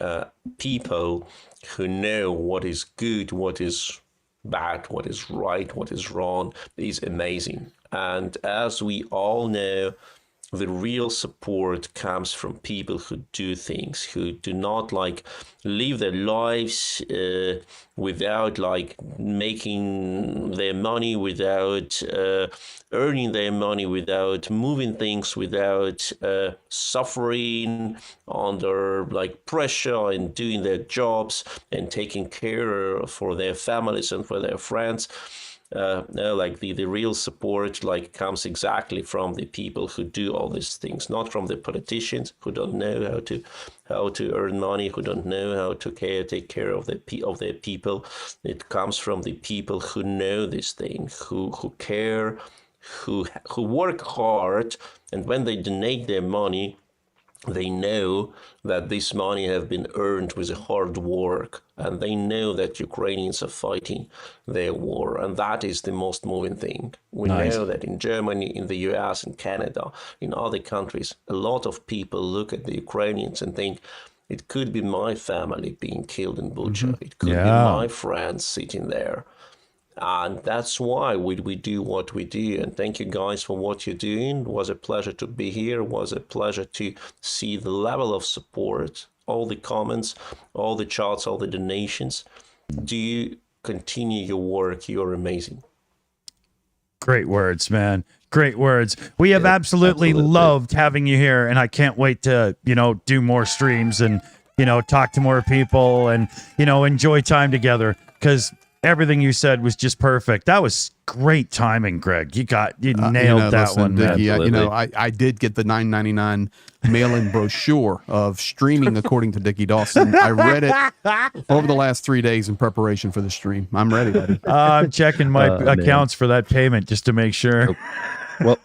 people who know what is good, what is bad, what is right, what is wrong is amazing. And as we all know, the real support comes from people who do things, who do not live their lives without making their money, without earning their money, without moving things, without suffering under pressure and doing their jobs and taking care for their families and for their friends. The real support comes exactly from the people who do all these things, not from the politicians who don't know how to earn money, who don't know how to take care of their people. It comes from the people who know this thing, who care, who work hard, and when they donate their money, they know that this money have been earned with hard work, and they know that Ukrainians are fighting their war, and that is the most moving thing. We know that in Germany, in the US, in Canada, in other countries, a lot of people look at the Ukrainians and think, it could be my family being killed in Bucha. It could be my friends sitting there. And that's why we do what we do. And thank you guys for what you're doing. It was a pleasure to be here. It was a pleasure to see the level of support, all the comments, all the chats, all the donations. Do you continue your work? You're amazing. Great words, man. Great words. We have absolutely loved having you here, and I can't wait to, do more streams and, talk to more people and, enjoy time together, because everything you said was just perfect. That was great timing, Greg. You nailed that listen, one, Dickie, man. I did get the $9.99 mail-in brochure of streaming according to Dickie Dawson. I read it over the last 3 days in preparation for the stream. I'm ready, buddy. I'm checking my accounts for that payment just to make sure. Oh, well,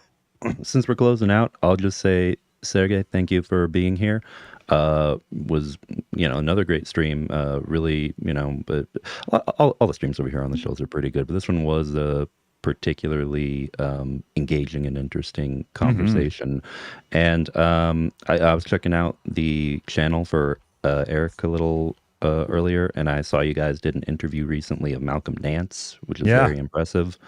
since we're closing out, I'll just say, Sergey, thank you for being here. Was another great stream. Really, but all the streams over here on the shows are pretty good, but this one was particularly engaging and interesting conversation. And I was checking out the channel for Eric a little earlier, and I saw you guys did an interview recently of Malcolm Nance, which is very impressive.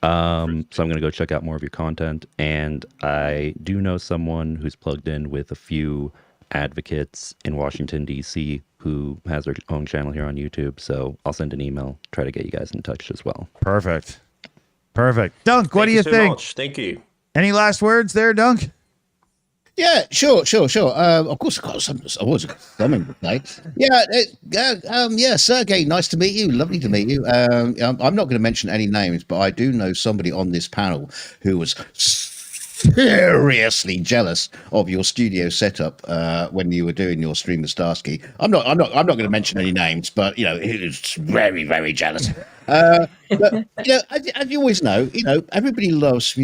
So I'm going to go check out more of your content. And I do know someone who's plugged in with a few advocates in Washington, D.C., who has their own channel here on YouTube. So I'll send an email, try to get you guys in touch as well. Perfect. Dunk, what do you so think? Much. Thank you. Any last words there, Dunk? Yeah, sure. Of course, I've got something to say. Yeah, Sergey, nice to meet you. Lovely to meet you. I'm not going to mention any names, but I do know somebody on this panel who was seriously jealous of your studio setup when you were doing your stream with Starsky. I'm not going to mention any names, but he was very, very jealous. But as you always know, everybody loves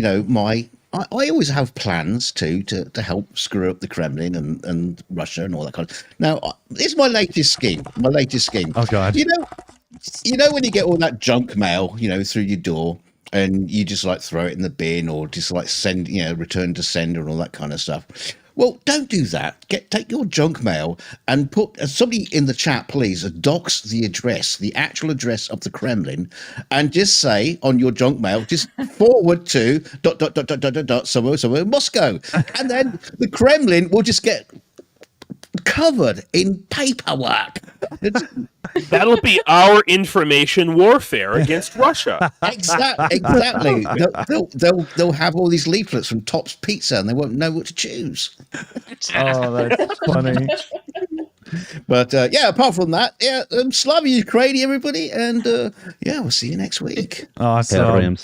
I always have plans to help screw up the Kremlin and Russia and all that kind of. Now, it's my latest scheme. Oh God! You know when you get all that junk mail, through your door, and you just like throw it in the bin or just like send, return to sender and all that kind of stuff. Well, don't do that. Take your junk mail and put somebody in the chat, please, dox the address, the actual address of the Kremlin, and just say on your junk mail, just forward to ... somewhere Moscow, and then the Kremlin will just get covered in paperwork. That'll be our information warfare against Russia. Exactly. They'll have all these leaflets from Top's Pizza, and they won't know what to choose. Oh, that's funny. But apart from that, Slava Ukraini, everybody, and we'll see you next week. Awesome.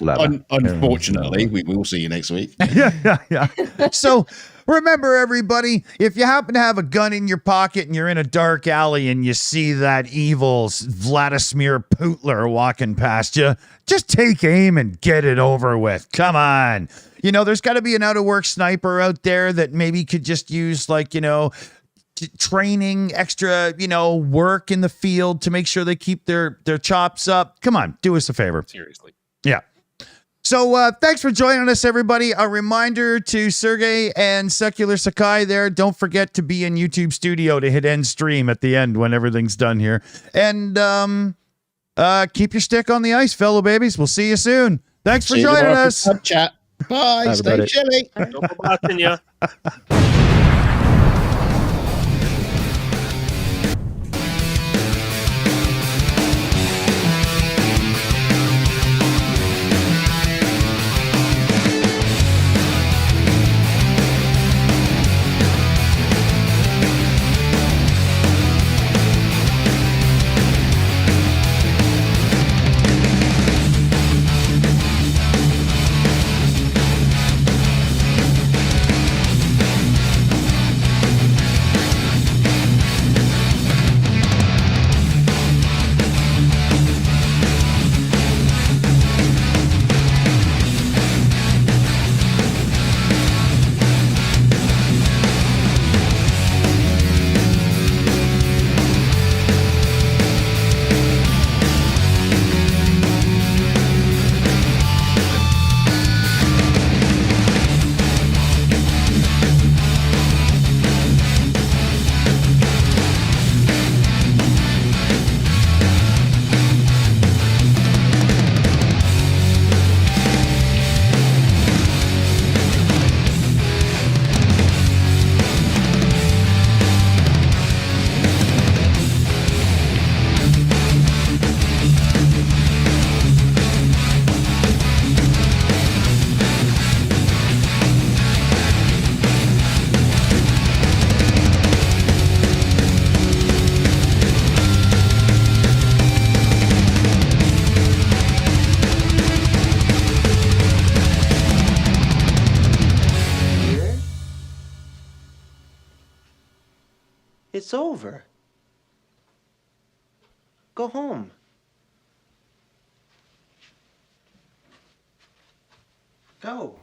Unfortunately, we will see you next week. Yeah. So remember, everybody, if you happen to have a gun in your pocket and you're in a dark alley and you see that evil Vladimir Putler walking past you, just take aim and get it over with. Come on. There's got to be an out-of-work sniper out there that maybe could just use, training, extra, work in the field to make sure they keep their chops up. Come on, do us a favor. Seriously. Yeah. So thanks for joining us, everybody. A reminder to Sergey and Secular Sakai there. Don't forget to be in YouTube Studio to hit end stream at the end when everything's done here. And keep your stick on the ice, fellow babies. We'll see you soon. Thanks for joining us. Chat. Bye. Stay chilly. Don't watching you. It's over. Go home. Go.